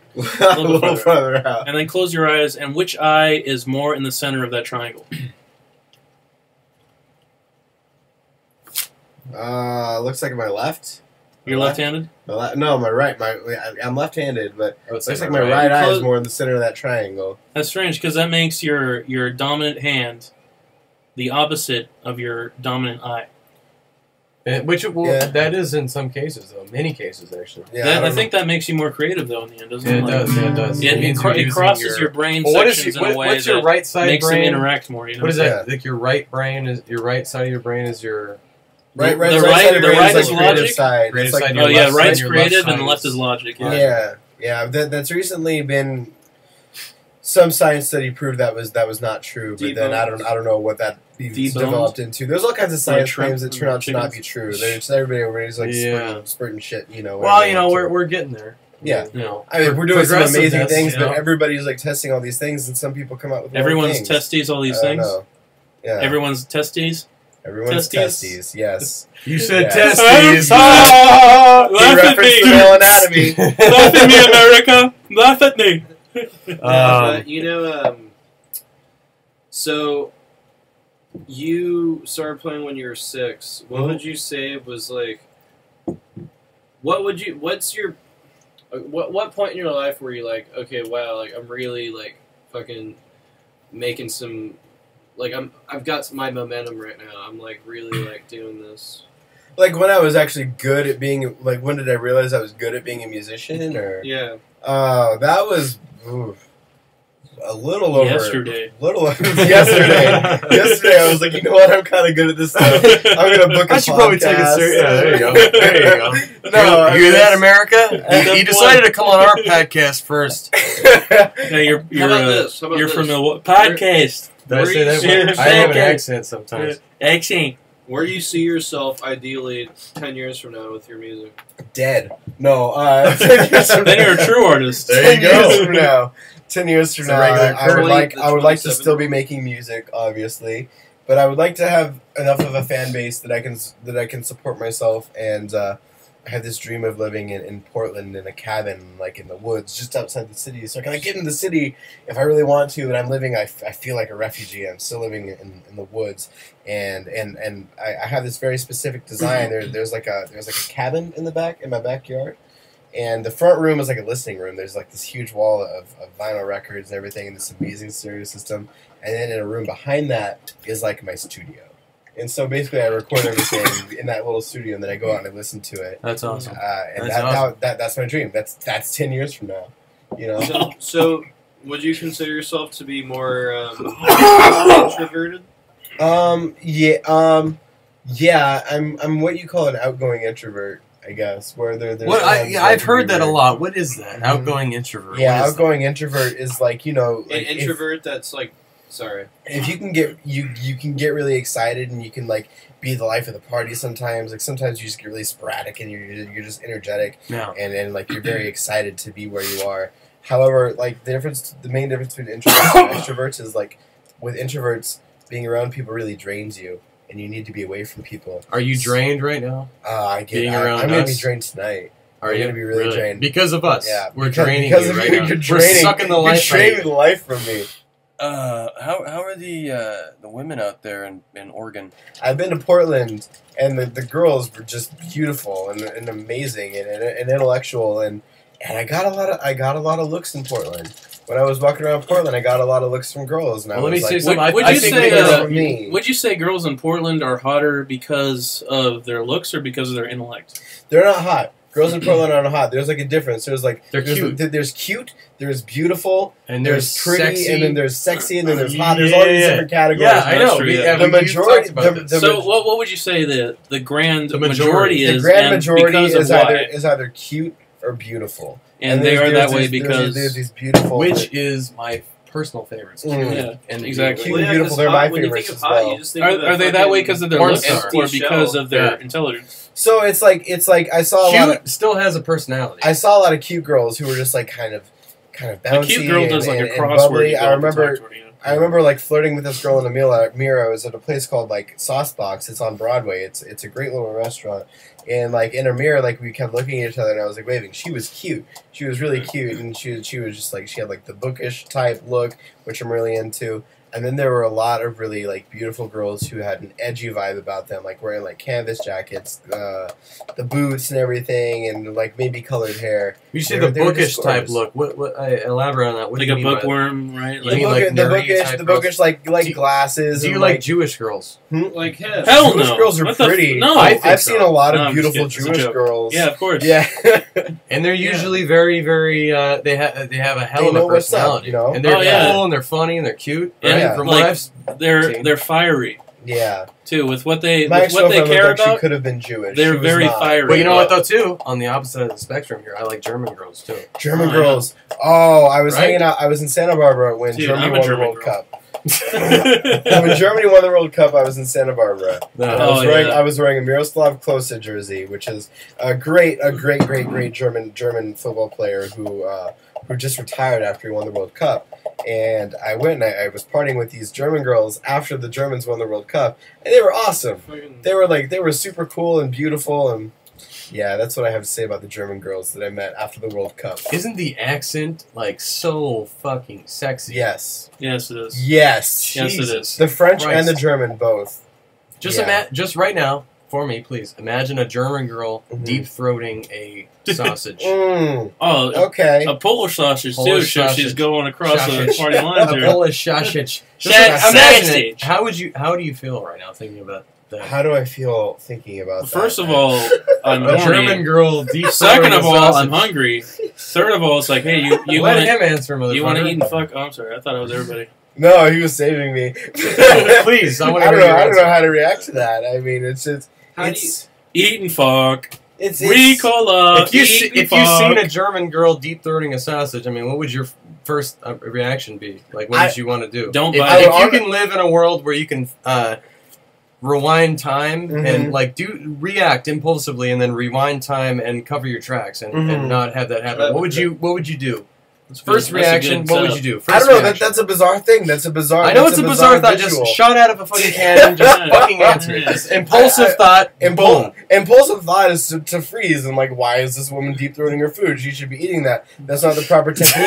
a little farther out. and then close your eyes. And which eye is more in the center of that triangle? Looks like my left. You're My left-handed. No, my right. I'm left-handed, but I would say looks like my right right. eye is Close- more in the center of that triangle. That's strange because that makes your dominant hand the opposite of your dominant eye. Which Yeah. that is in some cases though, many cases actually. Yeah, I think that makes you more creative though in the end, doesn't Yeah, it? it Like, does. Yeah, it does. It, means it you're using crosses your brain Well, what is sections your, in a way what's your that right side makes brain? them interact more. You know? What is that? Yeah. Like your right brain is your right side of your brain is your right. the Right right- side of the your brain right is is like creative logic? side. Creative It's like side, Oh your yeah, left side, right's your left creative side and left is- is logic. Yeah. Yeah. That's recently been some science study proved that was not true. But then I don't know what that Deboned? developed into. There's all kinds of science shrimp claims that turn out to not be chickens? true. There's everybody's like Yeah. spurting shit. You know. Well, whatever you know, they want we're getting there. Yeah. You know, I mean, we're doing some amazing progressiveness, things, you know? but everybody's like testing all these things, and some people come out with wrong Everyone's things. testes, all these I don't things. know. Yeah. Everyone's testes. Everyone's testes. testes. Yes. You said Yeah. testes. Laugh He at referenced me. the male anatomy. Laugh at me, America. Laugh at me. But you know, so you started playing when you were 6. What would you say was like? What's your? What point in your life were you like, okay, wow, like I'm really like fucking making some, like I've got my momentum right now. I'm like really like doing this. Like when I was actually good at being like, when did I realize I was good at being a musician? Or Yeah. that was. Oof. A little over. Yesterday. Yesterday, I was like, you know what? I'm kind of good at this stuff. I'm gonna book a podcast. I should probably take it serious. Yeah, there you go. There you go. No, you hear that, America? He decided to come on our podcast first. Now you're How about this? you're from the podcast. Did I say that? Where- I have an accent sometimes. Accent. Where do you see yourself ideally 10 years from now with your music? Dead. No. 10 years from then you're a true artist. There you 10 years go. from now. 10 years from It's a now, regular I would like to 27. still be making music, obviously, but I would like to have enough of a fan base that I can support myself, and I have this dream of living in Portland in a cabin, like in the woods, just outside the city. So I can get in the city if I really want to, and I'm living. I feel like a refugee. I'm still living in the woods, and I have this very specific design. There's like a cabin in my backyard. And the front room is like a listening room. There's like this huge wall of vinyl records and everything, and this amazing stereo system. And then in a room behind that is like my studio. And so basically I record everything in that little studio, and then I go out and I listen to it. That's awesome. And That's awesome. that's my dream. That's 10 years from now. You know? So would you consider yourself to be more introverted? Yeah, I'm what you call an outgoing introvert, I guess. Where there's I've heard that a lot. What is that? Outgoing introvert. Yeah, outgoing introvert is like, you know, An like introvert that's like, sorry. if you can get you can get really excited, and you can like be the life of the party sometimes. Like sometimes you just get really sporadic, and you're just energetic, Yeah. and like you're very excited to be where you are. However, like the main difference between introverts and extroverts is like with introverts, being around people really drains you, and you need to be away from people. Are you drained right now? I'm Being around going to be us? drained tonight. Are I'm you gonna be really drained. Because of us? Yeah, We're because- draining because you of right you, now. you're We're draining- sucking the You're life from draining you. the life from me. How are the women out there in Oregon? I've been to Portland, and the girls were just beautiful and amazing and intellectual, and I got a lot of looks in Portland. When I was walking around Portland, I got a lot of looks from girls, and I Well, let was me like, say something. Would I you think say because for me. would you say girls in Portland are hotter because of their looks or because of their intellect? They're not hot. Girls in Portland aren't hot. There's like a difference. There's They're cute. There's cute. There's beautiful. and There's pretty, sexy. and then there's sexy, and then there's hot. There's all these Yeah. different categories. Yeah, I know. true, We- yeah. we- The you've majority- talked about this. So what would you say the grand The majority majority. is? The grand and majority because of is why? either cute or beautiful, And they there's- are there's that way these- because there's these beautiful. Which is my personal favorites. Mm. yeah, And exactly. Cute and beautiful, 'cause they're hot, my when you think favorites of as hot, well. you just think of Are they that way because of their porn looks star. or because shell. of their Yeah. intelligence? So it's like I saw a lot of Cute still has a personality. I saw a lot of cute girls who were just like kind of bouncy A cute girl and, does like and, a and crossword. bubbly. you go I up and remember talk to her, you know? I remember like flirting with this girl in a mirror. I was at a place called like Saucebox. It's on Broadway. It's a great little restaurant. And like in her mirror, like we kept looking at each other, and I was like waving. She was cute. She was really cute, and she was just like she had like the bookish type look, which I'm really into. And then there were a lot of really like beautiful girls who had an edgy vibe about them, like wearing like canvas jackets, the boots and everything, and like maybe colored hair. You say They the were bookish just type gorgeous. look. What? Elaborate on that. What Like do a you mean by bookworm, right? You The, mean book, like the nerdy bookish, type the girls? bookish like Do you- glasses. Do you and, like Jewish girls? Like him. Hell Jewish no. girls are What the pretty. no, I think I've so. seen a lot No, of I'm just beautiful kidding. It's a Jewish joke. girls. Yeah, of course. Yeah. And they're usually very, very. They have a hell They of a know what's up, personality. you know? And they're Oh, yeah. cool and they're funny and they're cute. Yeah, Right? yeah. From Like, what I've seen. They're fiery Yeah. too with what they My care ex-girlfriend about. could have been Jewish. They're She was very not. fiery. But you know what though too? On the opposite of the spectrum here, I like German girls too. German Oh, girls. Oh, I was Right? hanging out. I was in Santa Barbara when Dude, Germany I'm a won the German World girl. Cup. When Germany won the World Cup, I was in Santa Barbara. No. And I was Oh, wearing yeah. I was wearing a Miroslav Klose jersey, which is a great German football player who just retired after he won the World Cup. And I went and I was partying with these German girls after the Germans won the World Cup, and they were awesome. They were super cool and beautiful, and yeah, that's what I have to say about the German girls that I met after the World Cup. Isn't the accent like so fucking sexy? Yes. Yes, it is. Yes. Yes, it Jesus. is. The French Christ. and the German both. Just Yeah. just right now, for me, please imagine a German girl Mhm. deep throating a sausage. Mm, Oh, okay. a Polish sausage too. Polish So she's sausage. going across the Sausage. party lines A here. Polish sausage. Just Shag- imagine sausage. it. How do you feel right now thinking about How do I feel thinking about that? First of all, I'm A horny. German girl deep. Second of all, I'm hungry. Third of all, it's like, hey, you Let want him answer, motherfucker. you want to eat and fuck? Oh, I'm sorry, I thought it was everybody. No, he was saving me. Please, I want to hear your I don't answer. know how to react to that. I mean, it's just Eat and fuck. it's Ricola. If you eat and if you've fuck. seen a German girl deep throating a sausage, I mean, what would your first reaction be? Like, what would you want to do? Don't If, buy if it. you can live in a world where you can rewind time and like react impulsively, and then rewind time and cover your tracks and not have that happen, what would you do? First reaction, what would you do? First I don't know. reaction. That's a bizarre thing. That's a bizarre. I know it's a bizarre thought. visual. Just shot out of a fucking cannon. Just fucking answer it. Just impulsive thought. Boom. Impulsive thought is to freeze and like, why is this woman deep throating her food? She should be eating that. That's not the proper technique.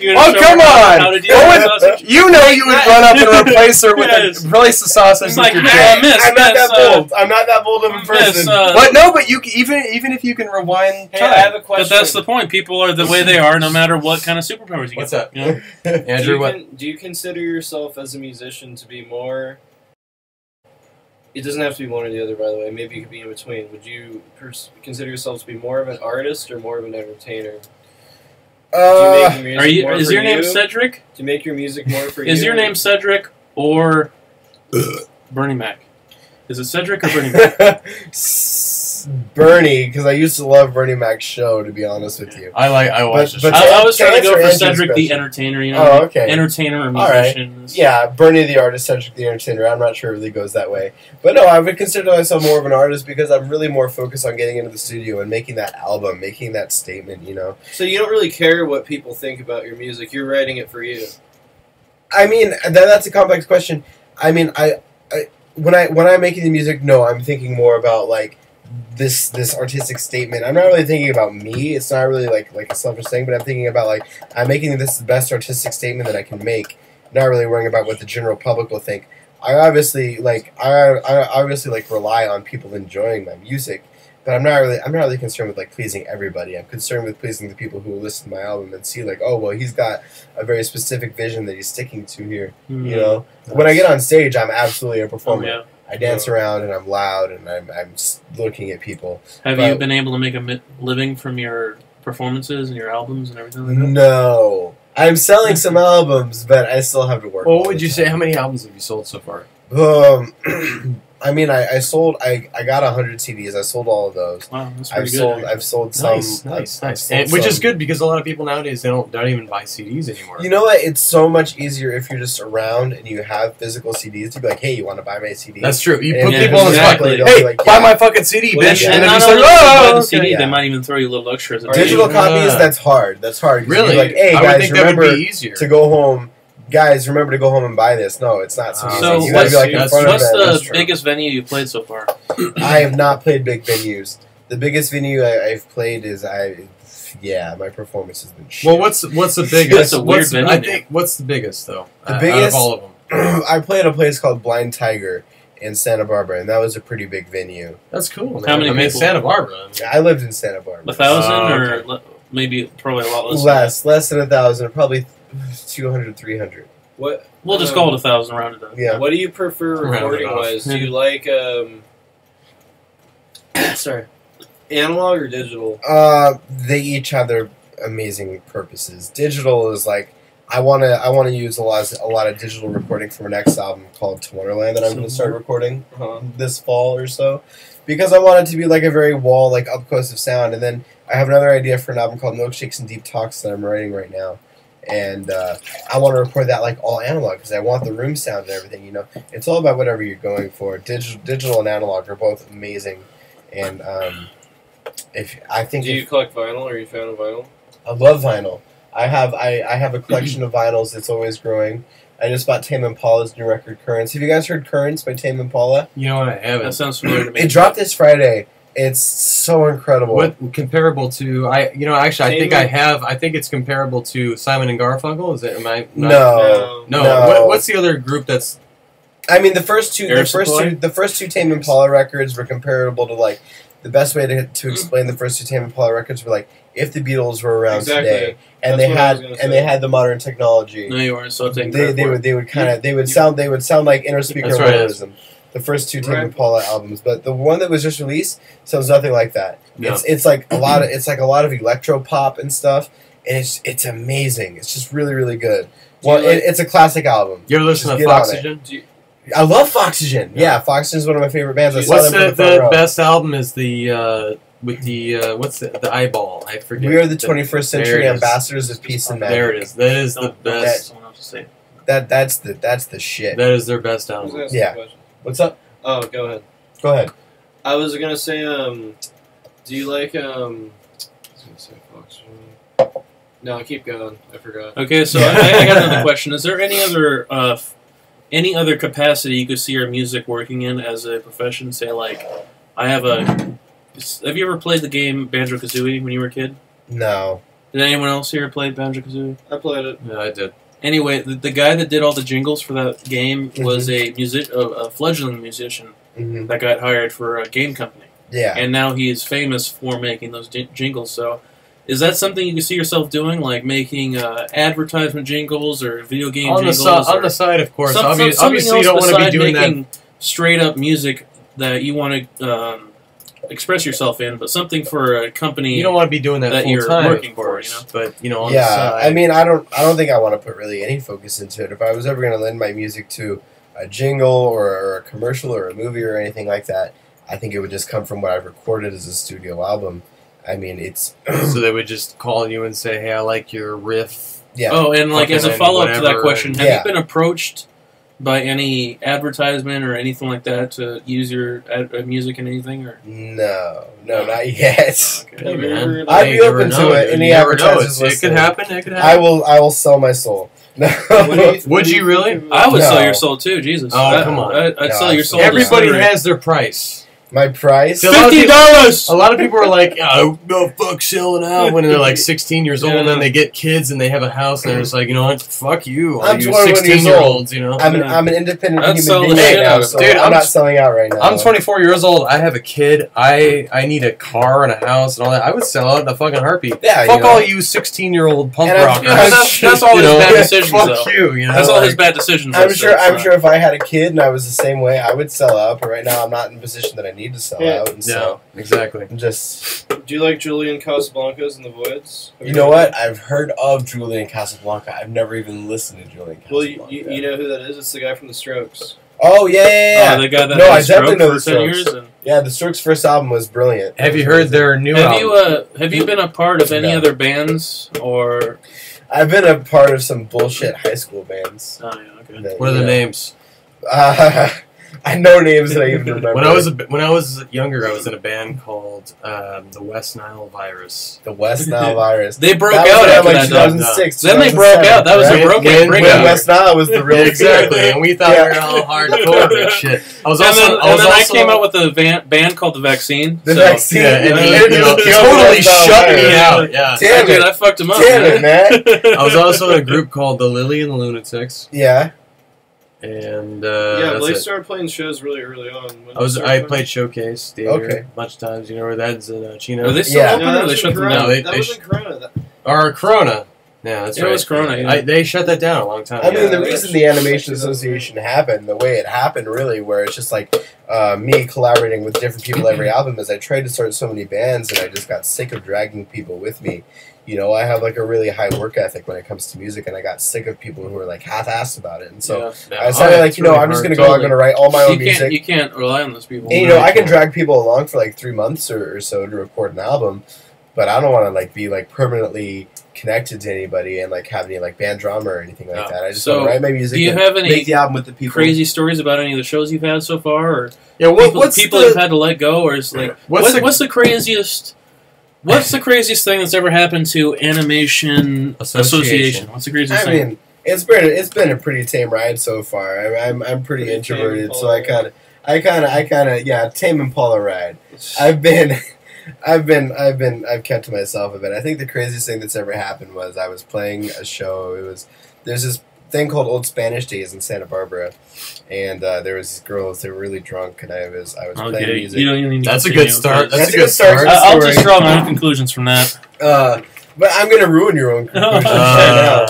You're gonna Oh, show come her on! how to do the sausage? You know you would run up and replace her with Yes. replace the sausage. It's with like, your man, dick. miss, I'm not miss, that bold. I'm not that bold of a person. miss, But no, but you even if you can rewind Hey, time. I have a but question. that's the point. People are the way they are, no matter what kind of superpowers you get. What's up? You know? Andrew, what? Do you consider yourself as a musician to be more? It doesn't have to be one or the other, by the way. Maybe it could be in between. Would you consider yourself to be more of an artist or more of an entertainer? Do you make your music Are you? more Is for your name you? Cedric? Do you make your music more for you? Is your name Cedric or Bernie Mac? Is it Cedric or Bernie Mac? Bernie, because I used to love Bernie Mac's show. To be honest with you. I watched But- the show. I was trying to go for Andrew's Cedric the question. entertainer. You know, Oh, okay. entertainer or All right. musician. Yeah, Bernie the artist, Cedric the entertainer. I'm not sure it really goes that way. But no, I would consider myself more of an artist because I'm really more focused on getting into the studio and making that album, making that statement, you know? So you don't really care what people think about your music. You're writing it for you. I mean, that's a complex question. I mean, when I'm making the music, no, I'm thinking more about, like, this artistic statement. I'm not really thinking about me. It's not really like a selfish thing, but I'm thinking about like I'm making this the best artistic statement that I can make. Not really worrying about what the general public will think. I obviously rely on people enjoying my music, but I'm not really concerned with like pleasing everybody. I'm concerned with pleasing the people who listen to my album and see like, oh well, he's got a very specific vision that he's sticking to here. Mm-hmm. You know, when I get on stage, I'm absolutely a performer. Oh, yeah. I dance around and I'm loud and I'm looking at people. Have But- you been able to make a living from your performances and your albums and everything like that? No. I'm selling some albums, but I still have to work. Well, all what would the you time. say? How many albums have you sold so far? I mean, I got 100 CDs. I sold all of those. Wow, that's pretty good. I've sold some. Nice. I've sold And, which is some. good because a lot of people nowadays they don't even buy CDs anymore. You know what? It's so much easier if you're just around and you have physical CDs to be like, hey, you want to buy my CD? That's true. You And put yeah, people on the spot. exactly. They'll Hey, be like, buy yeah. my fucking CD, Well, bitch! and And then not you say, only do they buy oh, the CD, yeah. they might even throw you little extras. At the Digital end. copies, that's hard. That's hard. 'Cause you'd be Really? like, hey, I would guys, think that would remember be easier. to go home. Guys, remember to go home and buy this. No, it's not so easy. So You gotta be like in front of what's it. the That's true. biggest venue you played so far? I have not played big venues. The biggest venue I've played is my performance has been shit. Well, what's the biggest? That's a weird venue I name. think what's the biggest though? The Out of biggest- all of them. I played a place called Blind Tiger in Santa Barbara, and that was a pretty big venue. That's cool. Man. How many I mean, people? Santa Barbara. I lived in Santa Barbara. 1,000 or okay. maybe probably a lot less. Less than 1,000, probably 200, 300. What? We'll just call it 1,000 rounded up. Yeah. What do you prefer Round it recording off. wise? Do you like sorry, analog or digital? They each have their amazing purposes. Digital is like I want to use a lot of digital recording for my next album called To Wonderland that I'm going to start recording this fall or so, because I want it to be like a very like up close of sound. And then I have another idea for an album called Milkshakes and Deep Talks that I'm writing right now. And I want to record that like all analog because I want the room sound and everything. You know, it's all about whatever you're going for. Digital and analog are both amazing, and Do you collect vinyl? Or are you a fan of vinyl? I love vinyl. I have a collection of vinyls that's always growing. I just bought Tame Impala's new record, Currents. Have you guys heard Currents by Tame Impala? You know what? I That haven't. sounds familiar to me. It dropped this Friday. It's so incredible. What comparable to? Actually, I think Tame- I have. I think it's comparable to Simon and Garfunkel. Is it? Am I? No. No. No. What's the other group that's? I mean, the first two Air Supply? Tame Impala records were comparable to like the best way to explain the first two Tame Impala records were like if the Beatles were around today and they had the modern technology. No, you weren't. So they would sound like Inner Speaker Modernism. The first two Tame Impala albums, but the one that was just released sounds nothing like that. Yeah. It's like a lot of electro pop and stuff, and it's amazing. It's just really really good. Well, it's a classic album. You ever listen to Foxygen? I love Foxygen. Yeah, Foxygen is one of my favorite bands. What's the best album? Is the with the what's the eyeball? I forget. We are the 21st century ambassadors of peace and magic. There it is. That is the best. That's the shit. That is their best album. Yeah. What's up? Oh, go ahead. Go ahead. I was gonna say, do you like I was gonna say Foxygen. No, keep going. I forgot. Okay, so I got another question. Is there any other capacity you could see your music working in as a profession? Say, like, have you ever played the game Banjo-Kazooie when you were a kid? No. Did anyone else here play Banjo-Kazooie? I played it. Yeah, I did. Anyway, the guy that did all the jingles for that game was a fledgling musician that got hired for a game company. Yeah. And now he is famous for making those jingles. So, is that something you can see yourself doing, like making advertisement jingles or video game jingles? On the side, of course. Obviously, you don't want to be doing making straight up music that you want to express yourself in, but something for a company. You don't want to be doing that full time, working of course. For, you know? But on the side, I mean, I don't think I want to put really any focus into it. If I was ever going to lend my music to a jingle or a commercial or a movie or anything like that, I think it would just come from what I've recorded as a studio album. I mean, it's so they would just call you and say, "Hey, I like your riff." Yeah. Oh, and like as a follow up to that question, have you been approached by any advertisement or anything like that to use your music in anything? Or no, not yet. Okay. Hey, man. I'd be open to it. Any advertisers it could happen. It could happen. I will sell my soul. Would you really? I would sell your soul too. Jesus. Oh, come on. I'd sell your soul. Everybody has their price. My price? $50! A lot of people are like, oh, no, fuck selling out when they're like 16 years old and then they get kids and they have a house and they're just like, you know what, fuck you. I'm 16-year-olds, you know. I'm an independent human being right now, so dude, I'm not selling out right now. I'm 24 years old. I have a kid. I need a car and a house and all that. I would sell out in a fucking heartbeat. Yeah, fuck all you 16-year-old punk rockers. That's all his bad decisions, fuck you, you know. That's all his bad decisions. I'm sure if I had a kid and I was the same way, I would sell out, but right now I'm not in a position that I need to sell out. And so exactly. I'm just. Do you like Julian Casablancas and the Voids? You know what? I've heard of Julian Casablanca. I've never even listened to Julian Casablanca. Well, you know who that is? It's the guy from the Strokes. Oh yeah. The guy that no, I definitely know the Strokes. Yeah, the Strokes' first album was brilliant. Have you heard their new album? Have you been a part of any other bands or? I've been a part of some bullshit high school bands. Oh yeah, okay. What are the names? I know names that I even remember. When I was younger, I was in a band called the West Nile Virus. The West Nile Virus. They broke out after that. 2006. Then they broke out. That was a broken breakout. West Nile was the real exactly, and we thought we were all hardcore and shit. I came out with a band called The Vaccine. The Vaccine. Yeah, and he totally shut me out. Yeah, damn it, I fucked him up. Damn it, man. I was also in a group called The Lily and the Lunatics. Yeah. And Blake started playing shows really early on. I played Showcase Theater a bunch of times. You know where that's in Chino. Are they still open or they shut them down? That was in Corona. Or Corona. Yeah, that's right. It was Corona. Yeah. They shut that down a long time ago. I mean, the reason the Animation Association happened, the way it happened, really, where it's just like me collaborating with different people every album, is I tried to start so many bands, and I just got sick of dragging people with me. You know, I have like a really high work ethic when it comes to music, and I got sick of people who were like half-assed about it. And so I decided, like, you know, I'm just going to go. I'm going to write all my own music. You can't rely on those people. And, you know, I can drag people along for like 3 months or so to record an album, but I don't want to like be like permanently connected to anybody and like have any like band drama or anything like that. I just want to write my music. Do you have any make the album with the people? Crazy stories about any of the shows you've had so far, or what's people you've had to let go, or is like what's the craziest? What's the craziest thing that's ever happened to Animation Association? What's the craziest thing? I mean, it's been a pretty tame ride so far. I'm pretty introverted, so I kind of tame Impala ride. I've kept to myself a bit. I think the craziest thing that's ever happened was I was playing a show. There's thing called Old Spanish Days in Santa Barbara, and there was these girls. They were really drunk, and I was playing music. You don't even need to That's a continue, good start. but- That's a good start. I'll just draw my own conclusions from that. But I'm gonna ruin your own conclusions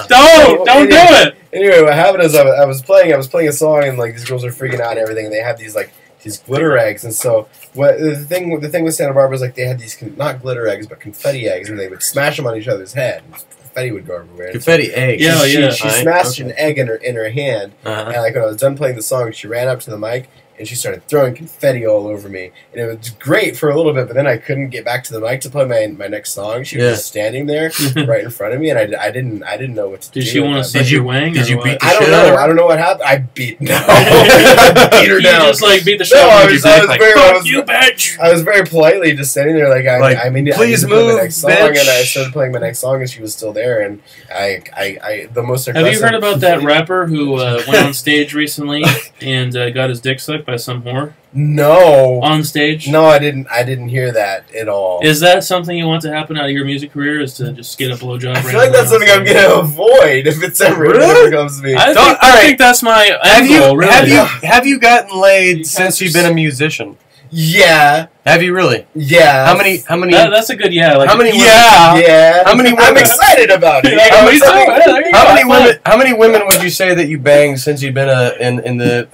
Don't do it. Anyway, what happened is I was playing a song, and like these girls are freaking out and everything, and they had these glitter eggs, and so the thing with Santa Barbara is like they had these not glitter eggs but confetti eggs, and they would smash them on each other's head. Confetti would go everywhere. Confetti eggs. Yeah, She smashed an egg in her hand, and like when I was done playing the song, she ran up to the mic and she started throwing confetti all over me, and it was great for a little bit. But then I couldn't get back to the mic to play my next song. She was just standing there right in front of me, and I didn't know what to do. Did she want to suck your wang? Did you beat the I don't shit know. out of her? I don't know what happened. I beat her down. You just like beat the shit No, out I of was your dick, very- like, I fuck was- you, bitch. I was very politely just sitting there, like I mean, please I need to play move, my next song, bitch. and I started playing my next song, and she was still there, and I the most. Have you heard about that rapper who went on stage recently and got his dick sucked by some whore No, on stage? no, I didn't hear that at all. Is that something you want to happen out of your music career? Is to just get a blowjob? I feel like that's something I'm gonna avoid if it's ever comes to me. I think that's my end goal. Really? Have you gotten laid since you've been a musician? Yeah, Have you really? yeah. How many? That's a good yeah. Like, How many? Yeah. How many I'm women? excited about it. Yeah, me too. How many women would you say that you banged since you've been in the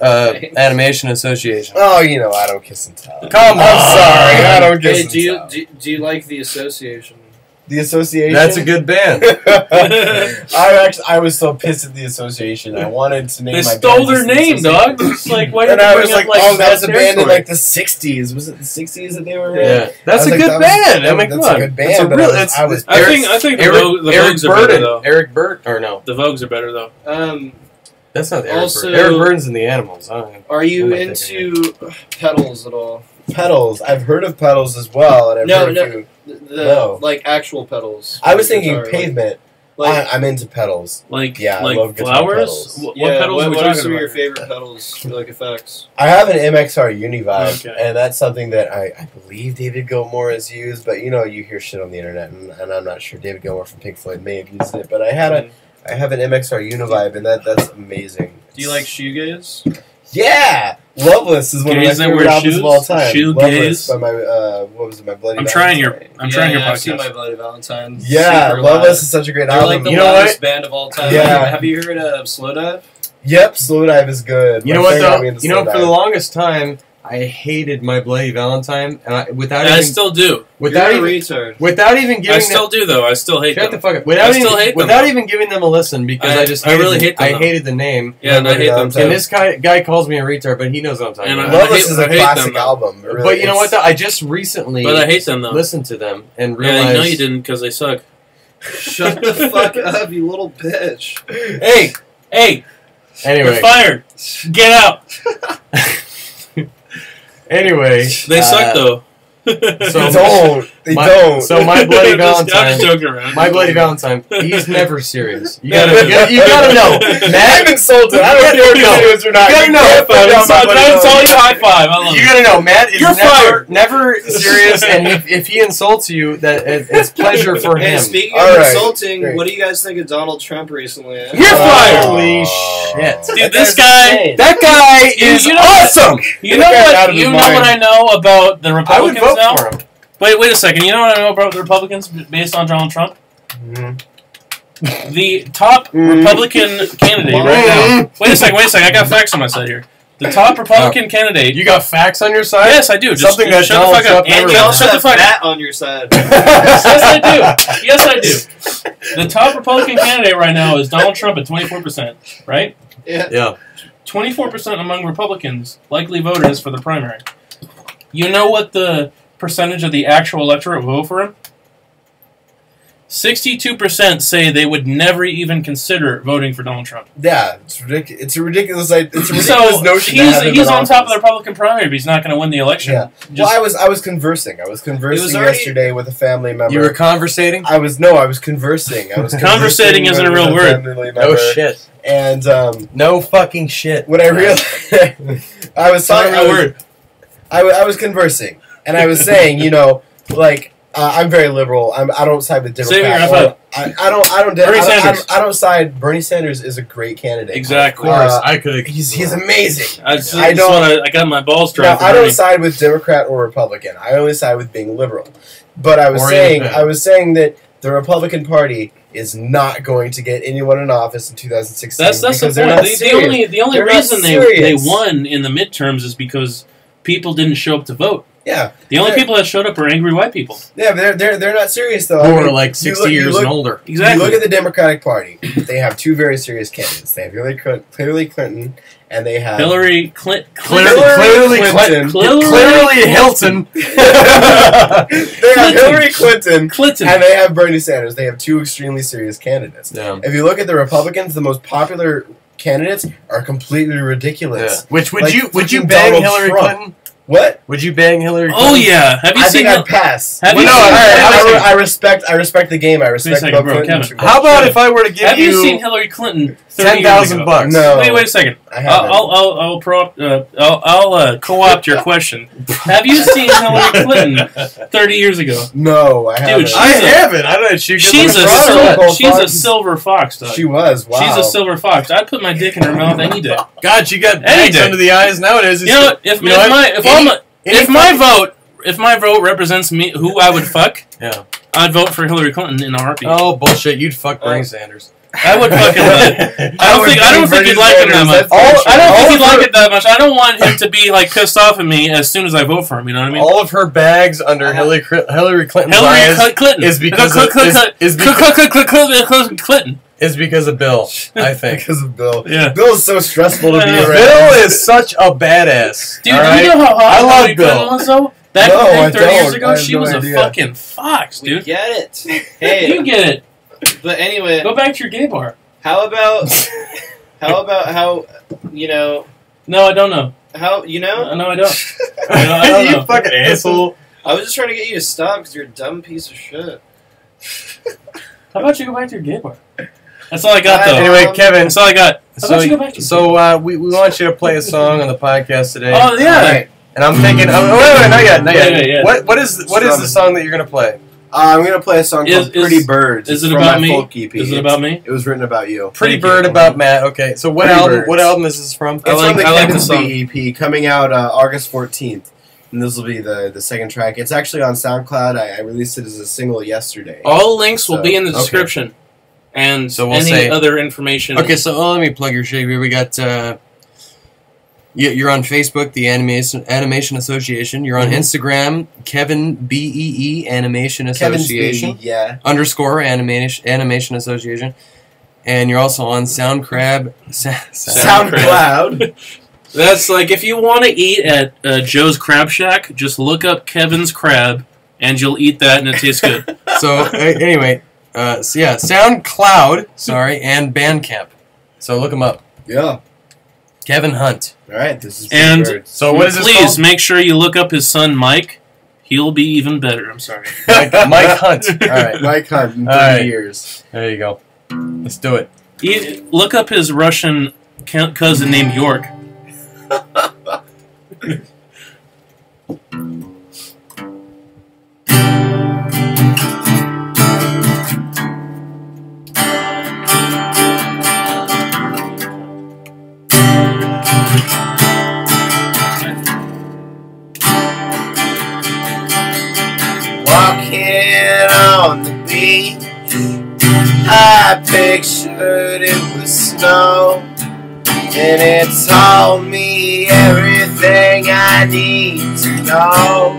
Animation Association? Oh, I don't kiss and tell. Come on. I'm sorry, I don't kiss Hey, and tell. do you like the association? The association. That's a good band. I was so pissed at the association. I wanted to name they my stole band their the name, Association. dog. It's like, why did And you I bring was up, like, like, oh, that was a bad band in territory? like the '60s. Was it the '60s that they were in? Yeah, that's a like, good band. I mean, that's come on. a good band. It's a but real. I was I think the Vogues are better though. Eric Burt or no? The Vogues are better though. That's not Eric Also- Burt. Eric Burton's in the Animals. I don't know. Are you What am I into pedals at all? pedals. I've heard of pedals as well, and I've No, heard no. a few. The like actual pedals. I was for thinking guitar, pavement. Like, I'm into pedals. Like, Yeah, I like love guitar flowers. pedals. What yeah, pedals are we what are talking some of about? your favorite pedals for like effects? I have an MXR Univibe, Okay. and that's something that I believe David Gilmour has used, but you hear shit on the internet, and I'm not sure David Gilmour from Pink Floyd may have used it, but I have an MXR Univibe, and that's amazing. Do you like shoegaze? Yeah! Loveless is one of my Gays that favorite wear albums shoes? of all time. Shoe Loveless gaze? by my, what was it, My Bloody I'm trying your Valentine. I've seen My podcast. Bloody Valentine. Yeah, Super Loveless loud. is such a great They're album. like the You know loudest band of all time. Yeah. Have you heard of Slow Dive? Yep, Slow Dive is good. You My know what friend got though? me into You know, Slow for the Dive. longest time, I hated My Bloody Valentine, and I I still do. without You're a even retard. without even giving I still do though. I still hate shut them. the fuck up. I still hate them. Without even giving them a listen because I- I just I hated really the- hate them, I though. hated the name. Yeah, and I hate them And too. And this guy calls me a retard, but he knows what I'm talking And about. Loveless hate- is a I hate classic them, though. album. It really But you know is. what though? I just recently But I hate them though. listened to them and Yeah, realized I know you didn't because they suck. Shut the fuck up, you little bitch. Hey, you're Anyway, fired. Get out. anyway, They suck though. so They don't. So My Bloody I'm just Valentine. joking around. My Bloody Valentine. He's never serious. You gotta know. I'm Matt, insulted. I don't care if No. you is or not. You gotta know. can't put down So My I'm Bloody trying to tell Valentine. you high five. I love you it. gotta know. Matt is You're fired. never serious, and if he insults you, that it's pleasure for him. And speaking All of right, insulting, great. what do you guys think of Donald Trump recently? You're fired. Holy shit! Dude, this guy. That guy is You know- awesome. You Get know that out what? of You his know mind. what I know about the I would Republicans vote now. for him. Wait a second. You know what I know about the Republicans based on Donald Trump? Mhm. The top Republican candidate right now. Wait a second. I got facts on my side here. The top Republican candidate. You got facts on your side? Yes, I do. Just Something that shut the Donald fuck up. Trump never And you also Shut the have fuck up. Matt on your side. Yes, I do. Yes, I do. The top Republican candidate right now is Donald Trump at 24%, right? Yeah. 24% among Republicans, likely voters for the primary. You know what the percentage of the actual electorate vote for him? 62% say they would never even consider voting for Donald Trump. Yeah, it's ridiculous. It's a ridiculous notion. So to have him he's in on top of office. the Republican primary, but he's not going to win the election. Yeah. Just- Well, I was conversing. I was conversing already- yesterday with a family member. You were conversating? I was conversing. I was Conversating isn't a real with word. family No member. shit. And No fucking shit. what I realized, I was It's not a talking. real word. I was conversing, and I was saying, like. I'm very liberal. I don't side with Save your Democrats. F up. I don't side. Bernie Sanders is a great candidate. Exactly. Of course, I could. He's amazing. I got my balls dry. No, I don't side with Democrat or Republican. I only side with being liberal. But I was saying that the Republican Party is not going to get anyone in office in 2016. That's the point. The only reason they won in the midterms is because people didn't show up to vote. Yeah. The only people that showed up are angry white people. Yeah, but they're not serious though. Who are like 60 years and older. Exactly. You look at the Democratic Party. They have two very serious candidates. They have Hillary Clinton, and they have Hillary Clinton. Clearly Hilton. They have Hillary Clinton, Clinton, and they have Bernie Sanders. They have two extremely serious candidates. Yeah. If you look at the Republicans, the most popular candidates are completely ridiculous. Yeah. Which would you bang Hillary Clinton? What? Would you bang Hillary Clinton? Oh yeah. Have you seen? I'd pass. I respect the game. I respect Bill Clinton. How about if I were to give you? Have you seen Hillary Clinton? $10,000. No. Wait a second. I haven't. I'll co-opt your question. Have you seen Hillary Clinton 30 years ago? No, I haven't. Dude, I haven't. I don't know. She's a silver fox, dog. She was. Wow. She's a silver fox. I'd put my dick in her mouth any day. God, you got bags under the eyes nowadays. You know, if my vote represents me, who I would fuck, yeah, I'd vote for Hillary Clinton in a heartbeat. Oh bullshit! You'd fuck Bernie Sanders. I would fucking. I don't think he'd like it that much. I don't think he'd like it that much. I don't want him to be like pissed off at me as soon as I vote for him. You know what I mean? All of her bags under Hillary Clinton's eyes is because Clinton. Is because of Bill, I think. Because of Bill. Yeah. Bill is so stressful to be around. Bill is such a badass. Dude, right? You know how hot Hillary Clinton was, though? Back 30 years ago, she was a fucking fox, dude. We get it. Hey. You get it. But anyway. Go back to your gay bar. How about how, you know... No, I don't know. How, you know? No, I don't. I don't you know. fucking asshole. I was just trying to get you to stop because you're a dumb piece of shit. How about you go back to your gay bar? That's all I got, though. Anyway, Kevin. That's all I got. How about you go back to your gay bar? we want you to play a song on the podcast today. Oh, yeah. Right. And I'm thinking... Oh, wait, not yet. Yeah. What is the song that you're going to play? I'm going to play a song called Pretty Birds. Is it about me? Is it about me? It was written about you. Pretty Bird about Matt. Okay, so what album is this from? It's from the Kevin's EP, coming out August 14th. And this will be the second track. It's actually on SoundCloud. I released it as a single yesterday. All links will be in the description. Okay. And so we'll any other information. Okay, so let me plug your shit here. We got... You're on Facebook, the Animation Association. You're on Instagram, Kevin BEE Animation Association. Kevin yeah. _ Animation Association. And you're also on SoundCloud. That's like if you want to eat at Joe's Crab Shack, just look up Kevin's Crab, and you'll eat that, and it tastes good. So anyway, SoundCloud, and Bandcamp. So look them up. Yeah. Kevin Hunt. All right, this is and birds. So what is this please called? Make sure you look up his son Mike. He'll be even better. I'm sorry, Mike Hunt. All right, Mike Hunt in 30 years. There you go. Let's do it. Look up his Russian cousin named York. Walking on the beach, I pictured it was snow, and it told me everything I need to know.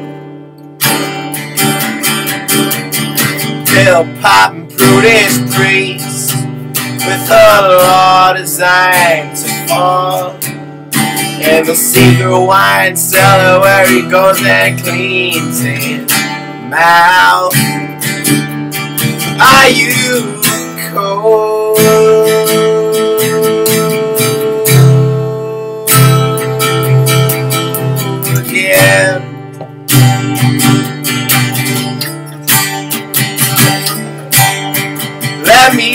Pill popping prudish priest with a law designed to fall, and the secret wine cellar where he goes and cleans his mouth. Are you cold again? Let me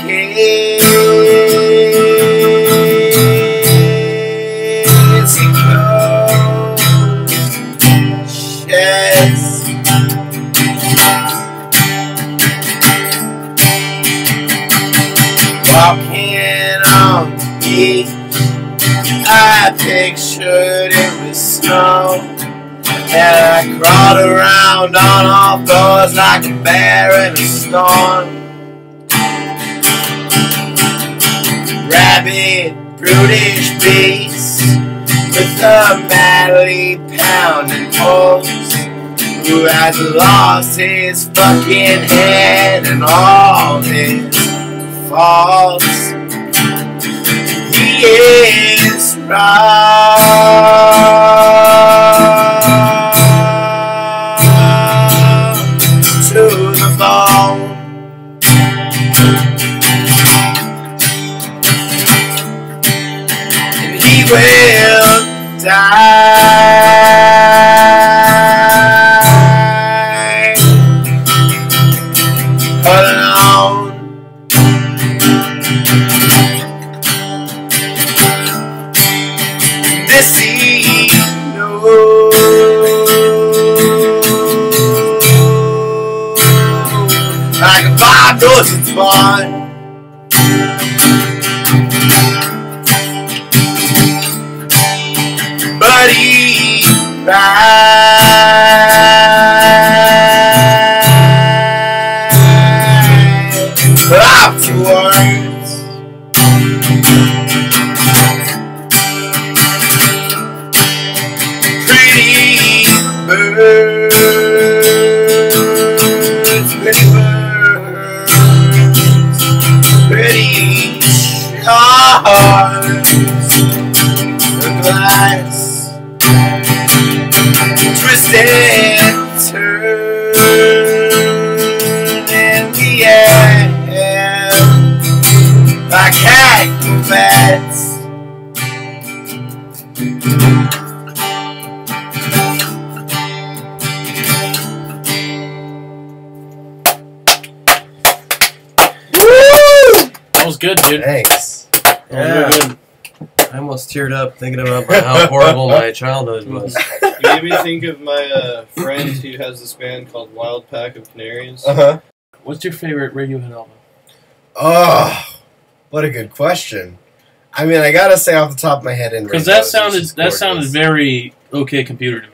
kiss your chest. should, it was snow. And I crawled around on all fours like a bear in a storm. Rabid, brutish beast with a madly pounding pulse, who has lost his fucking head and all his faults. He is raw to the bone. And he will die alone. This he knows, like a fire knows it's born. But he rides afterwards. Pretty birds, pretty stars, the glass, twisted, turn in the air, like acrobats. That was good, dude. Thanks. That was real good. I almost teared up thinking about how horrible my childhood was. You made me think of my friend who has this band called Wild Pack of Canaries. What's your favorite Radiohead album? Oh, what a good question. I mean, I gotta say off the top of my head, Because that sounded very OK Computer to me.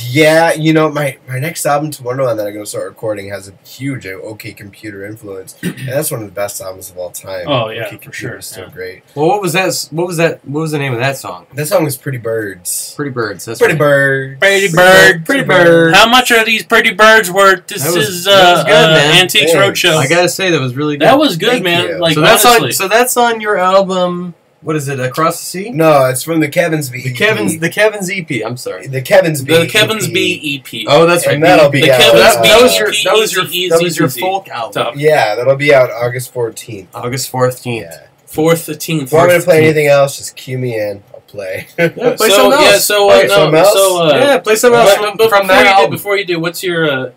Yeah, you know, my next album, To Wonderland, that I'm gonna start recording has a huge OK Computer influence, and that's one of the best albums of all time. Oh yeah, OK for sure. is so great. Well, what was that? What was the name of that song? That song was Pretty Birds. Pretty Birds. That's Pretty right. Birds. Pretty Bird. Pretty Bird. How much are these pretty birds worth? This That was is good, man. Antiques Thanks. Roadshow. I gotta say that was really good. That was good, Thank man. you. Like so that's honestly. on. So that's on your album. What is it? Across the Sea? No, it's from the Kevin's B. The Kevin's EP. I'm sorry. The Kevin's B. The Kevin's B EP. Oh, that's right. And that'll B.E.P. be The out. Kevin's that, B that was EP. your that was your easy. folk album. Top. Yeah, that'll be out August 14th. August 14th. Yeah. 4/15. If you want me to play anything else, just cue me in. I'll play. Yeah, play So something else. yeah, so Okay, no, something else? so Yeah, play something else but from that album. Before you do, what's your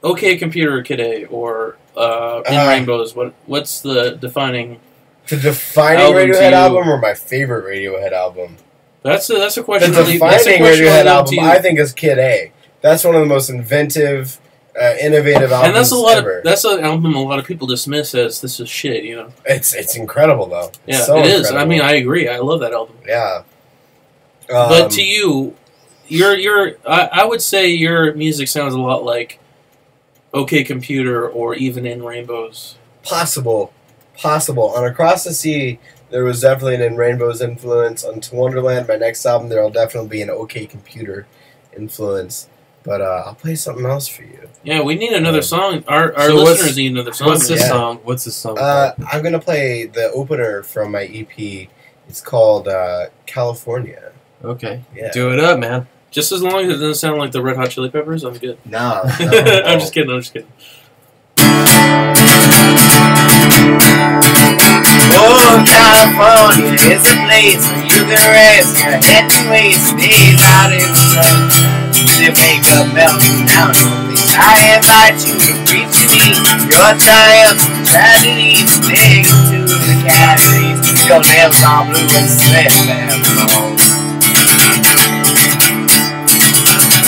OK Computer Kid A or In Rainbows? What's the defining? The defining Album to Radiohead you. album or my favorite Radiohead album? That's a The question. defining Radiohead album, I think, is Kid A. That's one of the most inventive, innovative albums And that's a lot ever. of that's an album a lot of people dismiss as this is shit. You know. It's incredible though. Yeah, It's so it is. incredible. I mean, I agree. I love that album. Yeah. But to you, I would say your music sounds a lot like OK Computer or even In Rainbows. Possible. On Across the Sea, there was definitely an In Rainbows influence. On To Wonderland, my next album, there'll definitely be an OK Computer influence. But I'll play something else for you. Yeah, we need another song. Our So listeners need another song. What's this Yeah. song? What's this song? I'm going to play the opener from my EP. It's called California. Okay. Yeah. Do it up, man. Just as long as it doesn't sound like the Red Hot Chili Peppers, I'm good. No. I'm just kidding. Oh, California is a place where you can rest your head and waste days out in the sunshine. They wake up melting down your face. I invite you to preach to me your triumphs and tragedies. Dig into the cavities. Your nails are blue and sweat them long.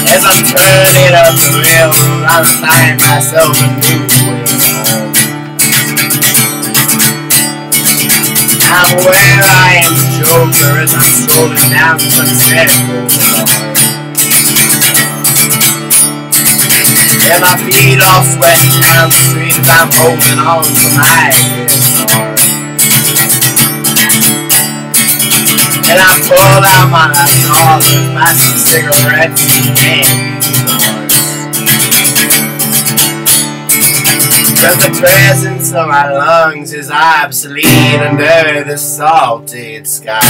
As I'm turning up the railroad, I'm finding myself a new way home. I'm aware I am the Joker as I'm strolling down Sunset Boulevard. And my feet all sweating down the street as I'm holding on to my guitar. And I pull out my dollars, buy some cigarettes and candy bars. Cause the presence of my lungs is obsolete under the salted sky.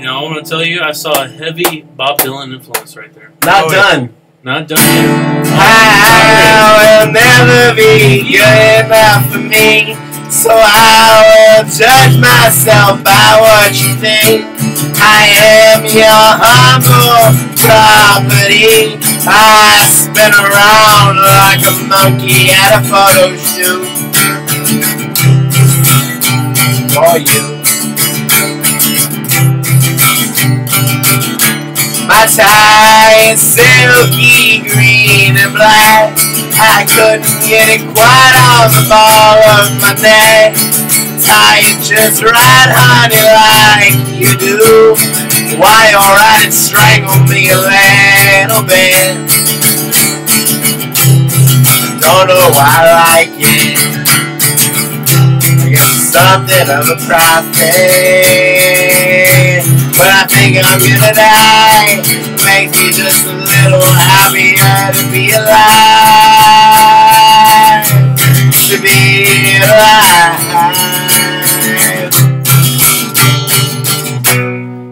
I'm going to tell you, I saw a heavy Bob Dylan influence right there. Not done. Not done yet. I will never be good enough for me, so I will judge myself by what you think. I am your humble property. I spin around like a monkey at a photo shoot for you. My tie is silky green and black. I couldn't get it quite on the ball of my neck. Tie it just right, honey, like you do. Why, alright, and strangle me a little bit. Don't know why I like it. I guess it's something of a prophet. But I think I'm gonna die. Makes me just a little happier to be alive. To be alive.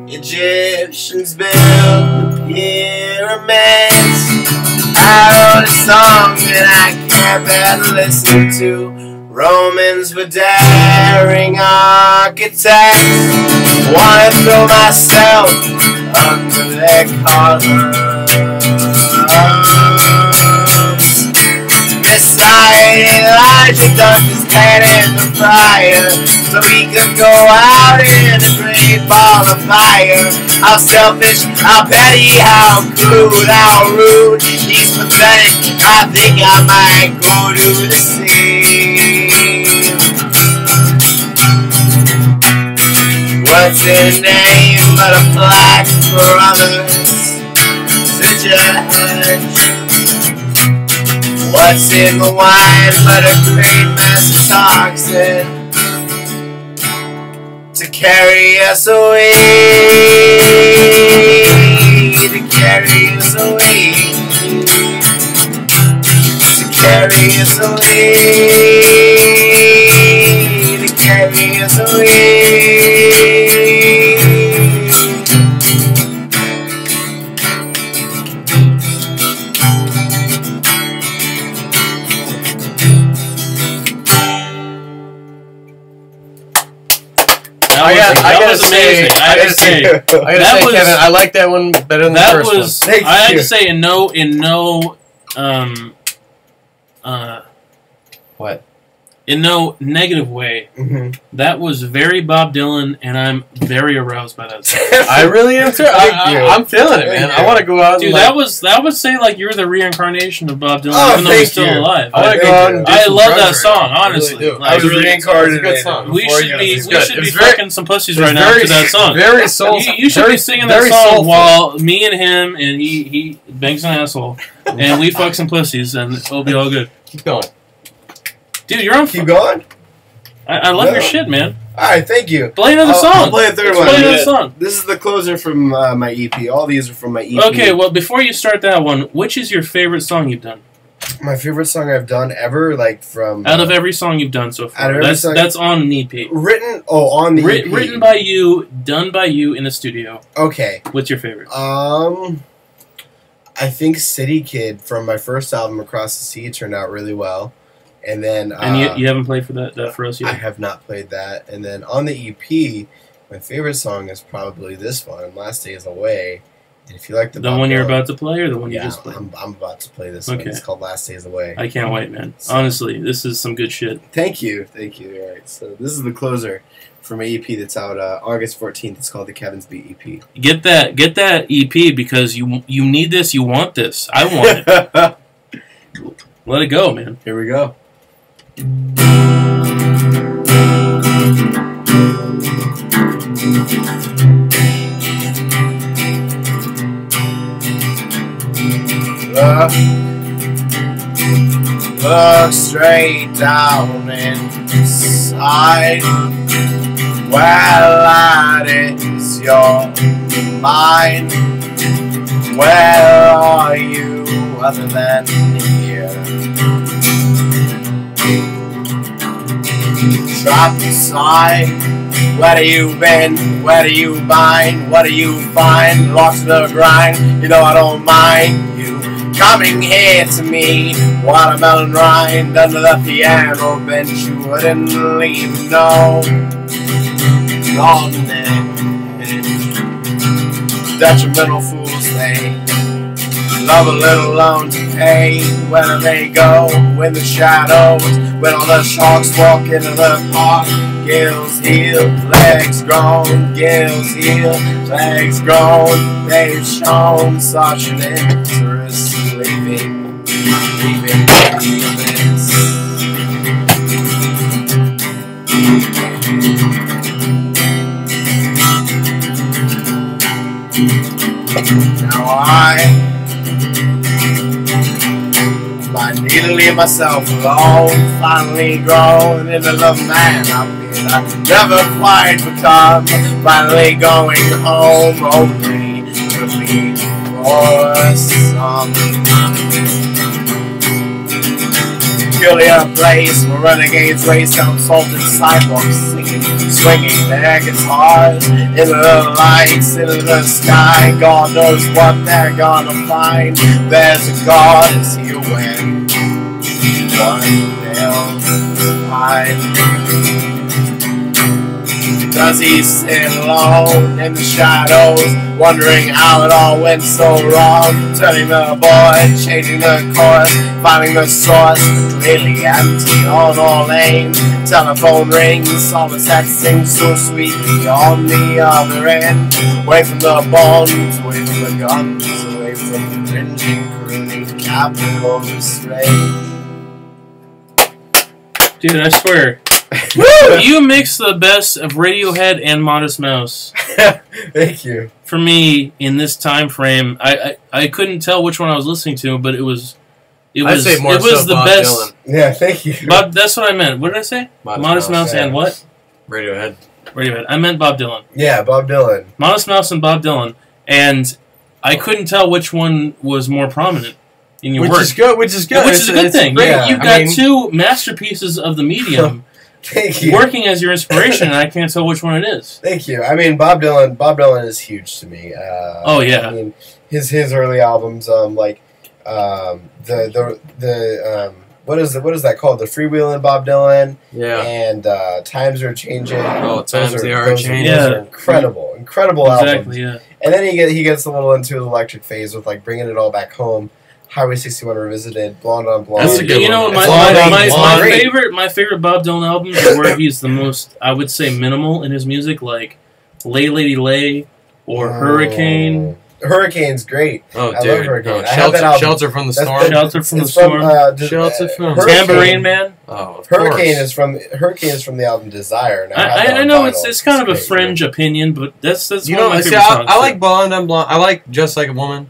Egyptians built the pyramids. I wrote a song that I can't bear to listen to. Romans were daring architects. Wanna throw myself under their colors. Messiah Elijah dumped his head in the fire so he could go out in a great ball of fire. How selfish, how petty, how crude, how rude. He's pathetic. I think I might go to the sea. What's in a name but a plaque for others to judge? What's in the wine but a great mass of toxin to carry us away? To carry us away. To carry us away. To carry us away. I gotta say, Kevin, I like that one better than the first one. I had to say, in no, what? In no negative way. Mm-hmm. That was very Bob Dylan, and I'm very aroused by that song. I really am too. I'm feeling it, man. I want to go out. Dude, and that would say like you're the reincarnation of Bob Dylan, even though he's still alive. I want to go out and do I some love drugs that song, honestly. I really do. Like, I was reincarnated. It's a good song. We should be fucking some pussies right now to that song. Very soulful. You should be singing that song while me and him and he bangs an asshole and we fuck some pussies and it'll be all good. Keep going, dude. You're on. Keep going. I love your shit, man. Alright, thank you. Play another song. I'll play a third one. Play another song. This is the closer from my EP. All these are from my EP. Okay, well, before you start that one, which is your favorite song you've done? My favorite song I've done ever, like from... Out of every song you've done so far. That's on an EP. Written... Oh, on the EP. Written by you, done by you in the studio. Okay. What's your favorite? I think City Kid from my first album, Across the Sea, turned out really well. And then... and you haven't played for that for us yet? I have not played that. And then on the EP, My favorite song is probably this one, Last Days Away. And if you like the one you're about to play, or the one you just played? I'm about to play this one. It's called Last Days Away. I can't wait, man. Honestly, this is some good shit. Thank you. All right, so this is the closer from an EP that's out August 14th. It's called the Kevin's Beat EP. Get that EP because you need this. You want this. I want it. Let it go, man. Here we go. Look straight down inside. Well, that is your mind. Where are you other than here? Trapped inside. Where have you been? Where do you bind? What do you find? Lost in the grind. You know I don't mind you coming here to me. Watermelon rind under the piano bench. You wouldn't leave, no. On detrimental fools, they love a little loan to pay. Where do they go? In the shadows. When all the sharks walk into the park. Gills healed, legs grown. Gills healed, legs grown. They've shown such an interest in leaving this. Now I need to leave myself alone. Finally grown into the man I never quite become. Finally going home, only to be for some peculiar place where renegades race down salted sidewalks, singing, swinging their guitars into the lights, into the sky. God knows what they're gonna find. There's a God is here when one they'll find. Does he sit alone in the shadows, wondering how it all went so wrong? Turning the board, changing the course, finding the source, completely empty on all aim. Telephone rings, all the texting so sweetly on the other end. Away from the bombs, away from the guns, away from the cringing, crooning capital restraint. Dude, I swear. You mix the best of Radiohead and Modest Mouse. Thank you. For me, in this time frame, I couldn't tell which one I was listening to, but it was I'd say more so the Bob best. Dylan. Yeah, thank you. Bob, that's what I meant. What did I say? Modest Mouse and what? Radiohead. Radiohead. I meant Bob Dylan. Yeah, Bob Dylan. Modest Mouse and Bob Dylan, and I couldn't tell which one was more prominent in your work. Which is good. Yeah, which is a good thing. Yeah, You've got two masterpieces of the medium. Thank you. Working as your inspiration, and I can't tell which one it is. Thank you. I mean, Bob Dylan is huge to me. Oh yeah. I mean, his early albums, what is that called? The Freewheelin' Bob Dylan. Yeah. And Times Are Changing. Oh, Times They Are Changing. Those are incredible albums. Exactly. Yeah. And then he gets a little into the electric phase with like Bringing It All Back Home. Highway 61 Revisited, Blonde on Blonde. That's a good You know, one. my favorite Bob Dylan albums are where he's the most, I would say, minimal in his music, like Lay Lady Lay or Hurricane. Hurricane's great. Oh, I dude. love Hurricane. Oh, I have that album. Shelter from the Storm. Shelter from the It's Storm. Shelter from Tambourine Man. Oh, of Hurricane course. is from the album Desire. And I know vinyl. it's kind of a great, fringe opinion, but that's You one know, of my see, favorite songs. I like Blonde on Blonde. I like Just Like a Woman.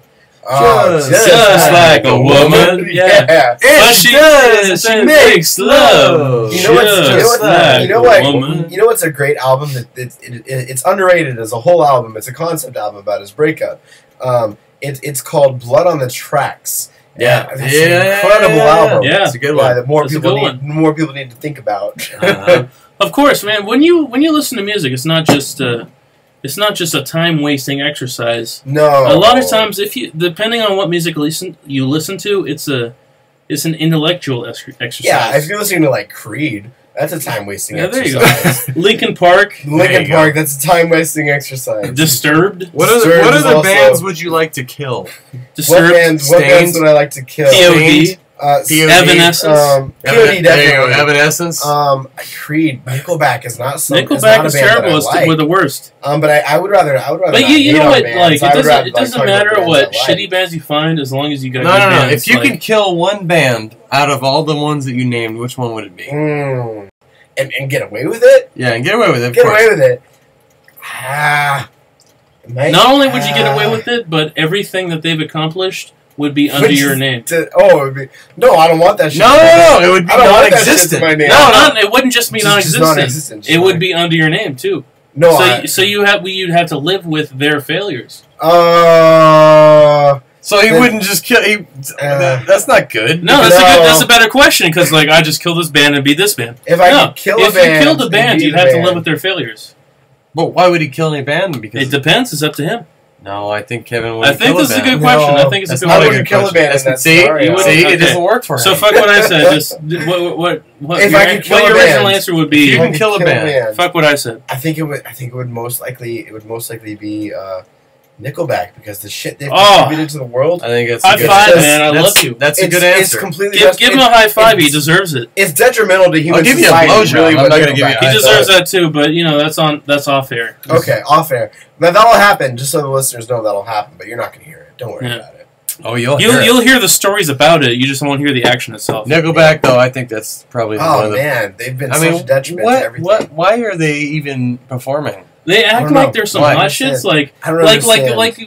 Oh, Just like a woman. Yeah. But she does. She makes love. You know what's woman. You know what's a great album that it's underrated as a whole album. It's a concept album about his breakup. It's called Blood on the Tracks. Yeah. It's an incredible album. Yeah. It's a good one. That more people need to think about. Of course, man. When you listen to music, it's not just a time wasting exercise. No. A lot of times, depending on what music you listen to, it's an intellectual exercise. Yeah, if you're listening to like Creed, That's a time-wasting Yeah, there exercise. you go. Linkin Park. Linkin Park, that's a time-wasting exercise. Disturbed. What other bands would you like to kill? Disturbed. What bands would I like to kill? POD. Evanescence. POD, definitely. Evanescence. Creed. Nickelback is not so. Nickelback is terrible. We're the worst. But I would rather. But you know what? Like it doesn't matter what shitty bands you find as long as you got. No. Bands, if you can kill one band out of all the ones that you named, which one would it be? And get away with it? Yeah, and get away with it. Get away with it. Not only would you get away with it, but everything that they've accomplished would be under your name. It would be. No, I don't want that shit. No, it would be non-existent. It wouldn't just be non-existent. It would be under your name too. No, you'd have to live with their failures. So he wouldn't just kill. That's not good. No, that's a better question because I just killed this band and beat this band. If I could kill a band, if you killed a band, you'd have to live with their failures. But why would he kill any band? Because it depends. It's up to him. No, I think Kevin would. I think this is a good question. I think it's a good question. I wouldn't kill a band. See, it doesn't work for him. So fuck what I said. Just what your original answer would be. You can kill a band. Fuck what I said. I think it would most likely be Nickelback because the shit they've contributed to the world. I think it's high five, man. I love you. That's a good answer. It's completely. Give him a high five. He deserves it. It's detrimental to human society. I'll give you a blowjob. I'm not gonna give you. He deserves that too, but that's off air. Okay, off air. But that'll happen. Just so the listeners know that'll happen. But you're not gonna hear it. Don't worry about it. Oh, you'll hear the stories about it. You just won't hear the action itself. Nickelback, though, I think that's probably. They've been such a detriment to everything. Why are they even performing? They act like there's some hot shits, like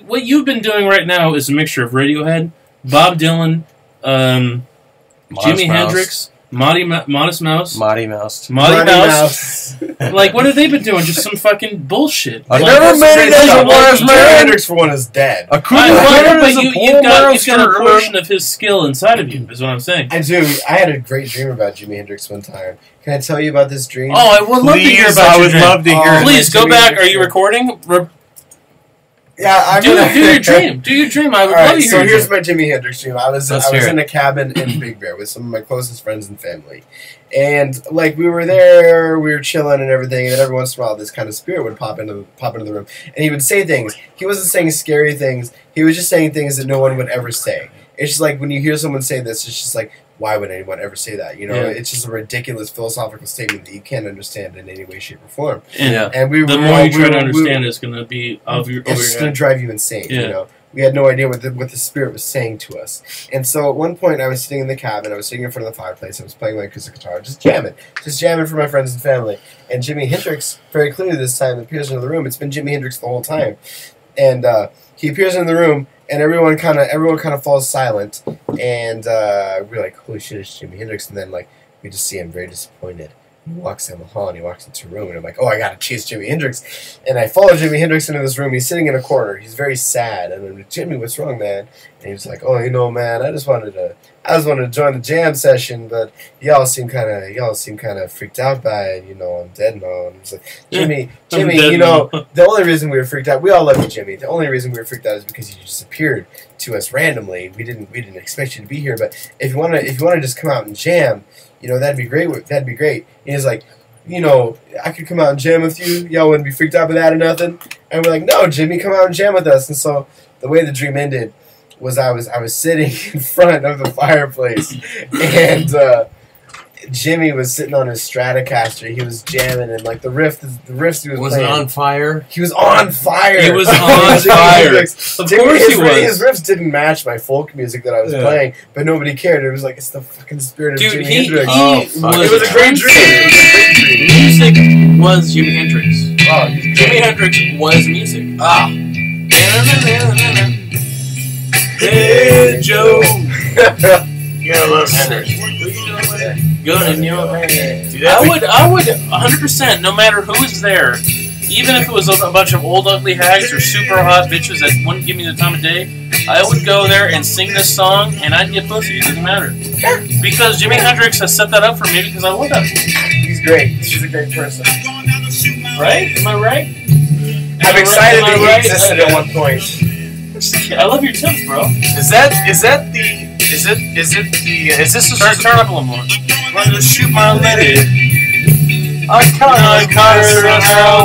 what you've been doing right now is a mixture of Radiohead, Bob Dylan, Jimi Hendrix, Modest Mouse. Like, what have they been doing? Just some fucking bullshit. I never made it as a wise man. Jimi Hendrix for one is dead. But you've got a portion of his skill inside of you, is what I'm saying. I do. I had a great dream about Jimi Hendrix one time. Can I tell you about this dream? Oh, I would love to hear about your dream. I would love to hear it. Please, go back. Are you recording? Yeah, do your dream. Do your dream. I would love to hear. So here's my Jimi Hendrix dream. I was in a cabin in Big Bear with some of my closest friends and family, and we were there, we were chilling and everything. And then every once in a while, this kind of spirit would pop into the room, and he would say things. He wasn't saying scary things. He was just saying things that no one would ever say. It's just like when you hear someone say this, it's just like, why would anyone ever say that? It's just a ridiculous philosophical statement that you can't understand in any way, shape, or form. And the more you try to understand, it's going to be over your head. It's going to drive you insane. We had no idea what the spirit was saying to us. And so at one point, I was sitting in the cabin. I was sitting in front of the fireplace. I was playing my acoustic guitar, just jamming for my friends and family. And Jimi Hendrix, very clearly this time, appears into the room. It's been Jimi Hendrix the whole time, and he appears in the room. And everyone kind of falls silent, and we're like, "Holy shit, it's Jimi Hendrix!" And then we just see him very disappointed. He walks down the hall and he walks into a room, and I'm like, "Oh, I gotta chase Jimi Hendrix!" And I follow Jimi Hendrix into this room. He's sitting in a corner. He's very sad, and I'm like, "Jimmy, what's wrong, man?" And he's like, "Oh, man, I just wanted to join the jam session, but y'all seem kind of freaked out by it. I'm dead now." And he's like, Jimmy, the only reason we were freaked out, we all love you, Jimmy. The only reason we were freaked out is because you just appeared to us randomly. We didn't expect you to be here, but if you want to just come out and jam, that'd be great. That'd be great. And he's like, I could come out and jam with you. Y'all wouldn't be freaked out by that or nothing. And we're like, no, Jimmy, come out and jam with us. And so the way the dream ended was I was sitting in front of the fireplace, and Jimmy was sitting on his Stratocaster. He was jamming, and the riffs he was playing. Was it on fire? He was on fire. He was on fire. Of course he was. His riffs didn't match my folk music that I was playing, but nobody cared. It was like, it's the fucking spirit of Jimi Hendrix. It was a great dream. Music was Jimi Hendrix. Jimi Hendrix was music. Hey, Joe. You gotta love Hendrix. Gun in your hand. I would 100%, no matter who is there, even if it was a bunch of old ugly hags or super hot bitches that wouldn't give me the time of day, I would go there and sing this song, and I'd get pussy. It doesn't matter. Because Jimi Hendrix has set that up for me because I love that. He's great. He's a great person. Right? Am I right? I'm excited that he existed at one point. I love your tips, bro. Is this turn up a little more. I'm gonna shoot my lady. I caught her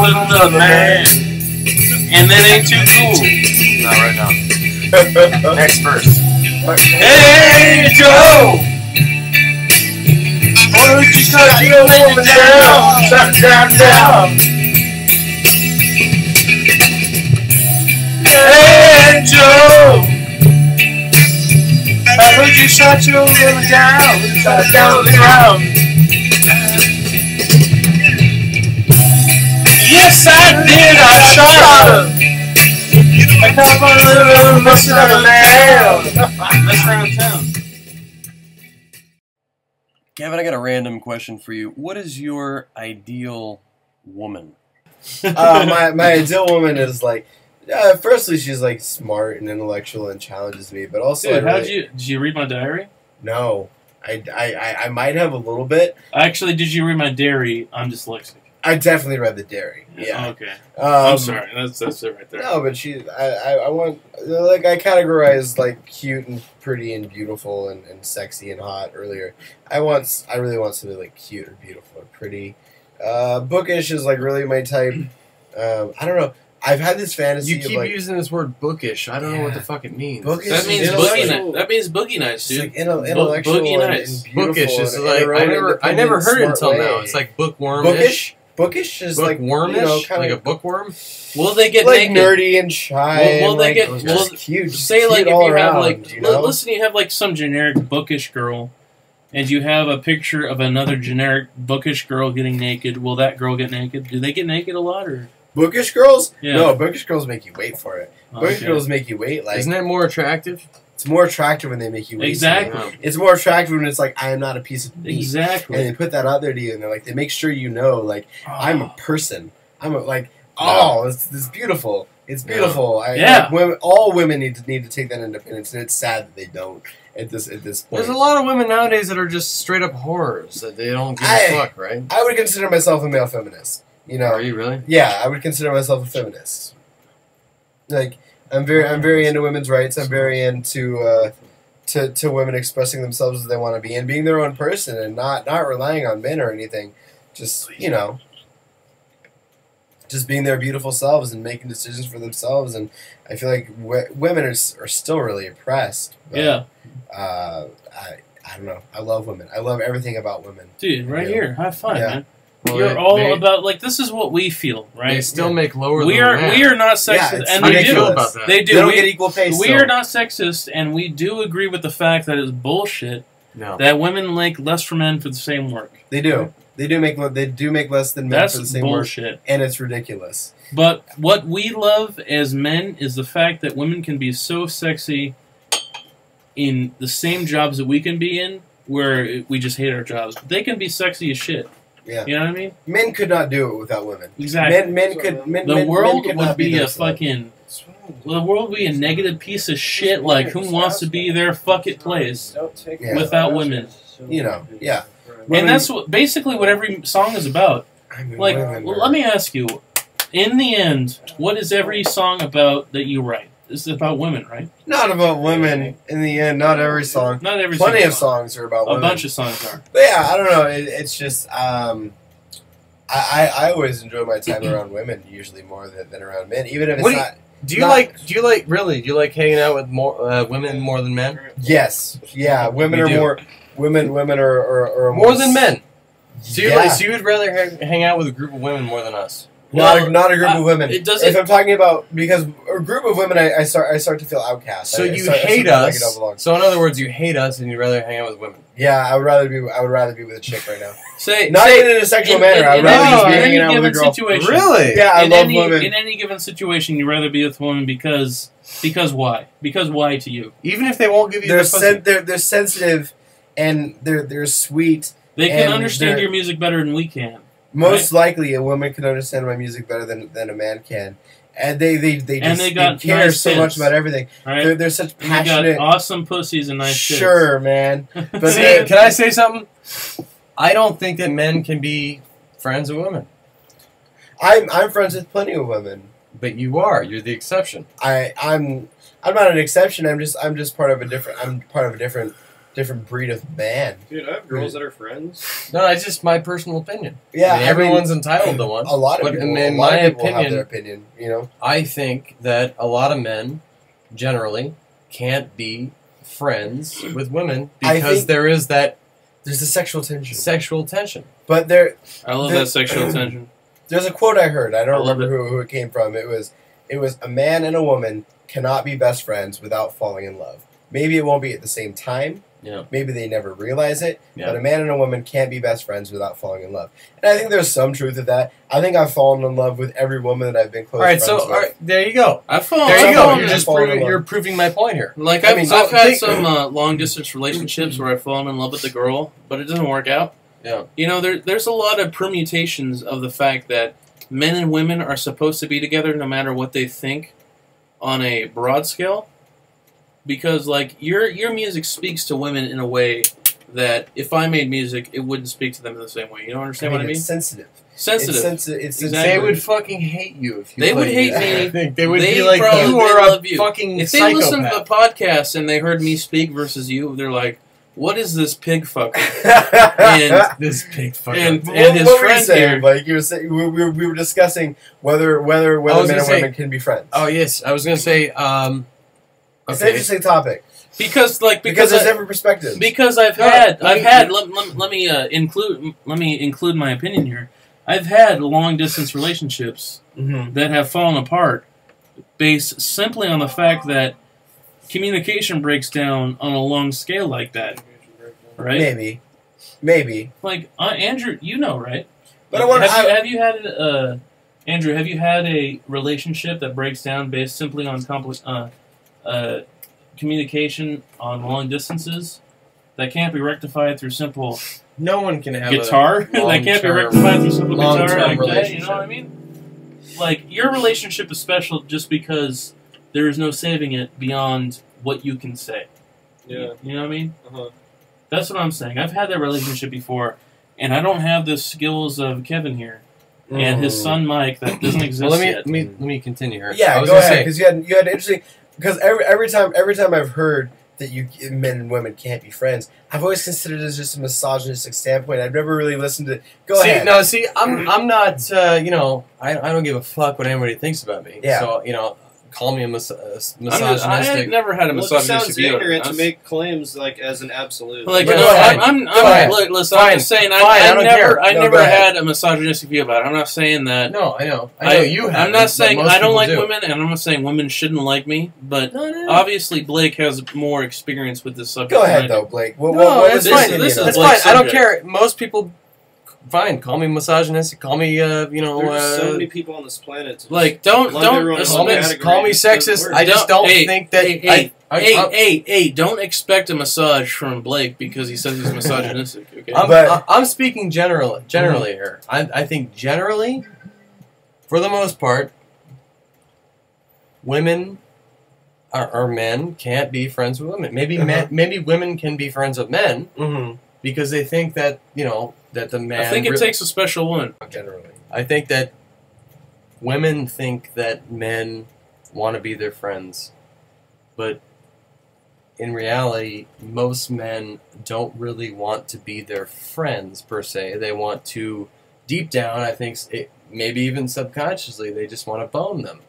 with the man, and that ain't too cool. Not right now. Next verse. Hey Joe, why don't you start your woman down? Hey Joe, I heard you shot your woman down the ground. Yes, I did. I shot her. I got my little messing up a man. That's around town. Kevin, I got a random question for you. What is your ideal woman? My ideal woman is like, firstly, she's like smart and intellectual and challenges me, but also, dude, did you read my diary? No, I might have a little bit. Actually, did you read my diary? I'm dyslexic. I definitely read the diary. Yeah. Okay. I'm sorry. That's it right there. No, but I want, like, I categorized like cute and pretty and beautiful and sexy and hot earlier. I really want something like cute or beautiful or pretty. Bookish is like really my type. I don't know. I've had this fantasy. You keep using this word bookish. I don't know what the fuck it means. Bookish. That means boogie. That means boogie nights, dude. It's like intellectual boogie nights. and Bookish is and like I never heard it until way. now. It's like bookwormish. Bookish is like bookwormish, kind like of a bookworm. Will they get like naked? nerdy and shy. Will they and, like, get? Will, cute? Say cute like if all you around, have like you know? listen, you have like some generic bookish girl, and you have a picture of another generic bookish girl getting naked. Will that girl get naked? Do they get naked a lot or? Bookish girls? Yeah. No, bookish girls make you wait for it. Bookish Okay. girls make you wait. Like, Isn't that more attractive? it's more attractive when they make you wait. Exactly. For it. It's more attractive when it's like, I am not a piece of meat. Exactly. And they put that out there to you, and they're like, they make sure you know, like, I'm a person. I'm a, like, it's beautiful. It's beautiful. Yeah. Like, all women need to take that independence, and it's sad that they don't at this point. There's a lot of women nowadays that are just straight up whores that they don't give a fuck, right? I would consider myself a male feminist. You know? Are you really? Yeah, I would consider myself a feminist. Like, I'm very into women's rights. I'm very into to women expressing themselves as they want to be and being their own person and not relying on men or anything. Just, you know, just being their beautiful selves and making decisions for themselves. And I feel like women are still really oppressed. But, Yeah. I don't know. I love women. I love everything about women. Dude, right here. High five, Yeah. man. Well, You're all about, like, this is what we feel, right? They still make lower we than are men. we are not sexist, Yeah, it's and How do they you do. feel about that? They do. They don't we get equal pay. we still. are not sexist, and we do agree with the fact that it's bullshit No. that women make less for men for the same work. They do. They do make less than men That's for the same work, bullshit. and it's ridiculous. But what we love as men is the fact that women can be so sexy in the same jobs that we can be in, where we just hate our jobs. They can be sexy as shit. Yeah. You know what I mean? Men could not do it without women. Exactly. Men The world could would not be a themselves. fucking... Well, the world would be a negative piece of shit, like, who wants to be their fuck it place Yeah. without women? You know, yeah. And that's basically what every song is about. I mean, Like, women well, are- let me ask you, in the end, what is every song about that you write? It's about women, right? Not about women in the end. Not every song. Not every Plenty single of songs are about A women. bunch of songs are. But yeah, I don't know. It's just I always enjoy my time around women usually more than around men, even if it's not. Do you like hanging out with more women more than men? Yes, yeah. Women You are do. more. Women are More than men. So you Yeah. so you would rather hang out with a group of women more than us? Not a group of women. It doesn't- If I'm talking about because a group of women, I start to feel outcast. So I you start hate to feel like I don't us. belong. So in other words, you hate us, and you'd rather hang out with women. Yeah, I would rather be with a chick right now. Say, Not even in a sexual manner. I'd rather just be in hanging any out with a given girl. situation. Yeah, I in love any, women. In any given situation, you'd rather be with a woman because why? Because why to you? Even if they won't give you They're the pussy. they're sensitive, and they're sweet. They can And understand they're- your music better than we can. Most likely, a woman can understand my music better than a man can, and they got care nice so tits, much about everything. Right? They're such And they passionate. got awesome pussies and nice Sure, man. But tits. See, can I say something? I don't think that men can be friends with women, I'm friends with plenty of women. but you are. You're the exception. I'm not an exception. I'm just part of a different. I'm part of a different different breed of man. Dude, I have girls that are friends. No, it's just my personal opinion. Yeah, I mean, everyone's entitled to one. A lot of but people, in a lot my of people opinion, have their opinion. You know, I think that a lot of men, generally, can't be friends with women because there is that there's a sexual tension. But I love that sexual tension. There's a quote I heard. I don't remember who it came from. It was a man and a woman cannot be best friends without falling in love. Maybe it won't be at the same time. Yeah. Maybe they never realize it. Yeah. But a man and a woman can't be best friends without falling in love. And I think there's some truth to that. I think I've fallen in love with every woman that I've been close friends with. All right, there you go. I've fallen. There you go. You're proving my point here. Like I've had some long distance relationships where I've fallen in love with the girl, but it doesn't work out. Yeah. You know, there's a lot of permutations of the fact that men and women are supposed to be together no matter what they think on a broad scale. Because, like, your music speaks to women in a way that if I made music, it wouldn't speak to them in the same way. You don't understand what I mean? It's sensitive. Sensitive. It's exactly. They would fucking hate you if you They would hate me. me. I think they would They be like, probably- you they are love a you. fucking If they psychopath. listen to the podcast and they heard me speak versus you, they're like, what is this pig fucker? And this pig fucker. And what his were you friend saying? here. Like you were saying, we were discussing whether men and women can be friends. Oh yes, I was gonna say. It's an Okay. interesting topic Because because there's every perspective. Because let me include my opinion here. I've had long distance relationships that have fallen apart based simply on the fact that communication breaks down on a long scale like that. Right? Maybe. Like Andrew, you know, right? But have you had Andrew? Have you had a relationship that breaks down based simply on communication on long distances that can't be rectified through simple No one can have guitar? That can't be rectified through simple guitar like that. relationship. You know what I mean? Like your relationship is special just because there is no saving it beyond what you can say. Yeah. You know what I mean? Uh-huh. That's what I'm saying. I've had that relationship before, and I don't have the skills of Kevin here and his son Mike that doesn't exist Well, yet. let me continue here. Yeah, go ahead, because you had interesting. Because every time I've heard that men and women can't be friends, I've always considered it as just a misogynistic standpoint. I've never really listened to. Go ahead. No, I'm not. I don't give a fuck what anybody thinks about me. Yeah. So call me a misogynistic. I never had a Well, it just misogynistic sounds view. ignorant to make claims like as an absolute. Like, Go no, ahead. listen, Fine. I'm just saying, Fine, I don't never care. No, never go ahead. had a misogynistic view about it. I'm not saying that. No, I know you have. I'm not saying I don't like do. women, and I'm not saying women shouldn't like me, but No. obviously Blake has more experience with this subject. Go than I ahead do. though, Blake. No, What that's was fine. your This opinion is on That's it? fine. I don't subject. care. Most people, fine. Call me misogynistic. Call me, There's so many people on this planet. To Like, lump everyone in call one me, category. call me It doesn't sexist. work. I just don't think that. Hey, don't expect a massage from Blake because he says he's misogynistic, okay? I'm speaking generally here. I think generally, for the most part, women or men can't be friends with women. Maybe women can be friends with men because they think that that the man. I think it takes a special woman. Generally, I think that women think that men want to be their friends, but in reality, most men don't really want to be their friends, per se. They want to, deep down, I think, maybe even subconsciously, they just want to bone them.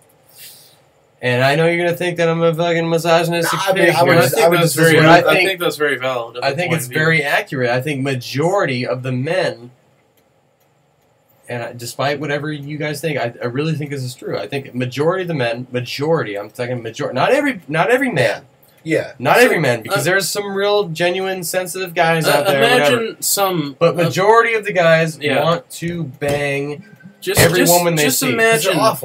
And I know you're going to think that I'm a fucking misogynistic pig here. I think that's very valid. I think it's very accurate. I think majority of the men, and despite whatever you guys think, I really think this is true. I think majority of the men, I'm talking majority, not every man. Yeah. Not every man, because there's some real genuine sensitive guys out there. Imagine some, but majority of the guys want to bang every woman they see.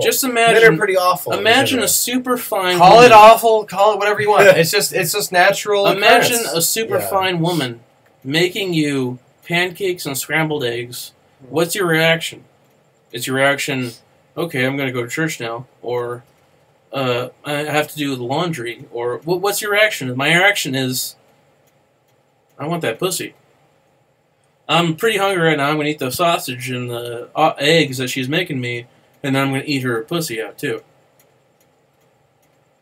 Just imagine. Men are pretty awful. Imagine a super fine. Call it awful. Call it whatever you want. It's just natural. Imagine a super fine woman making you pancakes and scrambled eggs. What's your reaction? Is your reaction, okay, I'm going to go to church now, or I have to do the laundry, or what's your reaction? My reaction is, I want that pussy. I'm pretty hungry right now. I'm going to eat the sausage and the eggs that she's making me, and then I'm going to eat her pussy out too.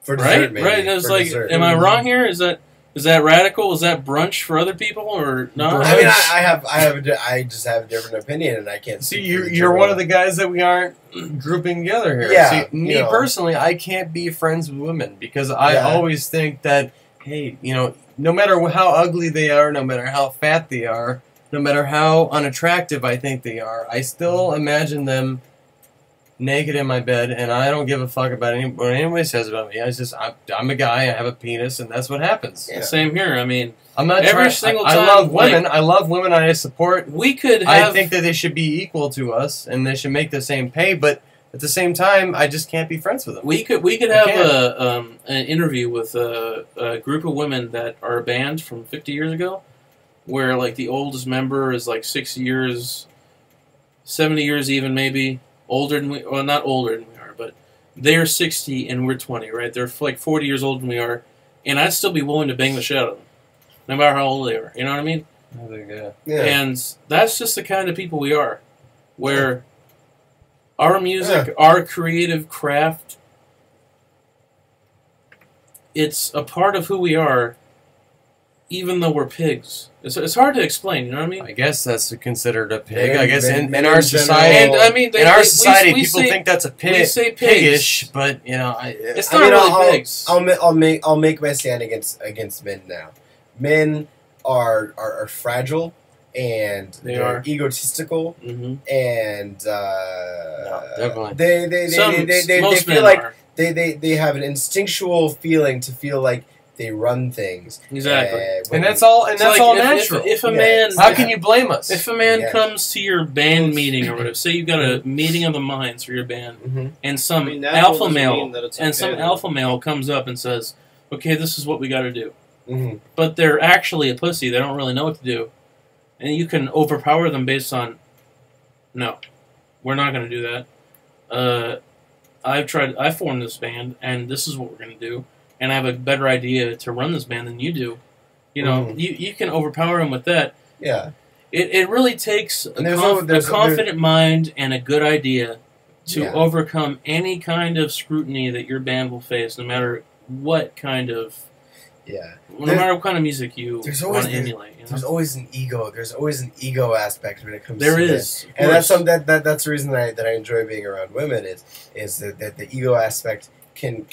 For dessert, maybe. Right? It's For like, dessert. am I wrong here? Is that Is that radical? Is that brunch for other people or not? I mean, I just have a different opinion, and I can't see. You're one of the guys that we aren't grouping together here. Yeah, see, me personally, I can't be friends with women because I always think that, hey, no matter how ugly they are, no matter how fat they are, no matter how unattractive I think they are, I still imagine them naked in my bed, and I don't give a fuck about what anybody says about me. I'm a guy, I have a penis, and that's what happens. Yeah. Same here. I mean, I'm not every single time. I love women. I love women. I support. We could. I think that they should be equal to us, and they should make the same pay. But at the same time, I just can't be friends with them. We could have an interview with a group of women that are a band from 50 years ago, where like the oldest member is like 60 years, 70 years even maybe. Older than we, well, not older than we are, but they're 60 and we're 20, right? They're like 40 years older than we are, and I'd still be willing to bang the shit out of them, no matter how old they are. You know what I mean? I think, yeah. And that's just the kind of people we are, where our music, our creative craft, it's a part of who we are, even though we're pigs. It's hard to explain, you know what I mean? I guess that's considered a pig. I guess in our society, and, I mean, in our society, people say, think that's a pig. We say piggish, but it's not really pigs. I'll make my stand against men now. Men are fragile and they're egotistical, and definitely they feel like they have an instinctual feeling to feel like they run things. Exactly. And that's all natural. If a man... How can you blame us? If a man comes to your band meeting or whatever, say you've got a meeting of the minds for your band, and some alpha male comes up and says, okay, this is what we got to do. But they're actually a pussy. They don't really know what to do. And you can overpower them based on, no, we're not going to do that. I formed this band, and this is what we're going to do. And I have a better idea to run this band than you do. You know, you can overpower them with that. Yeah. It really takes a confident mind and a good idea to overcome any kind of scrutiny that your band will face, no matter what kind of... No matter what kind of music you want to emulate. You know? There's always an ego. There's always an ego aspect when it comes to this. And that's something that's the reason that I enjoy being around women is that the ego aspect can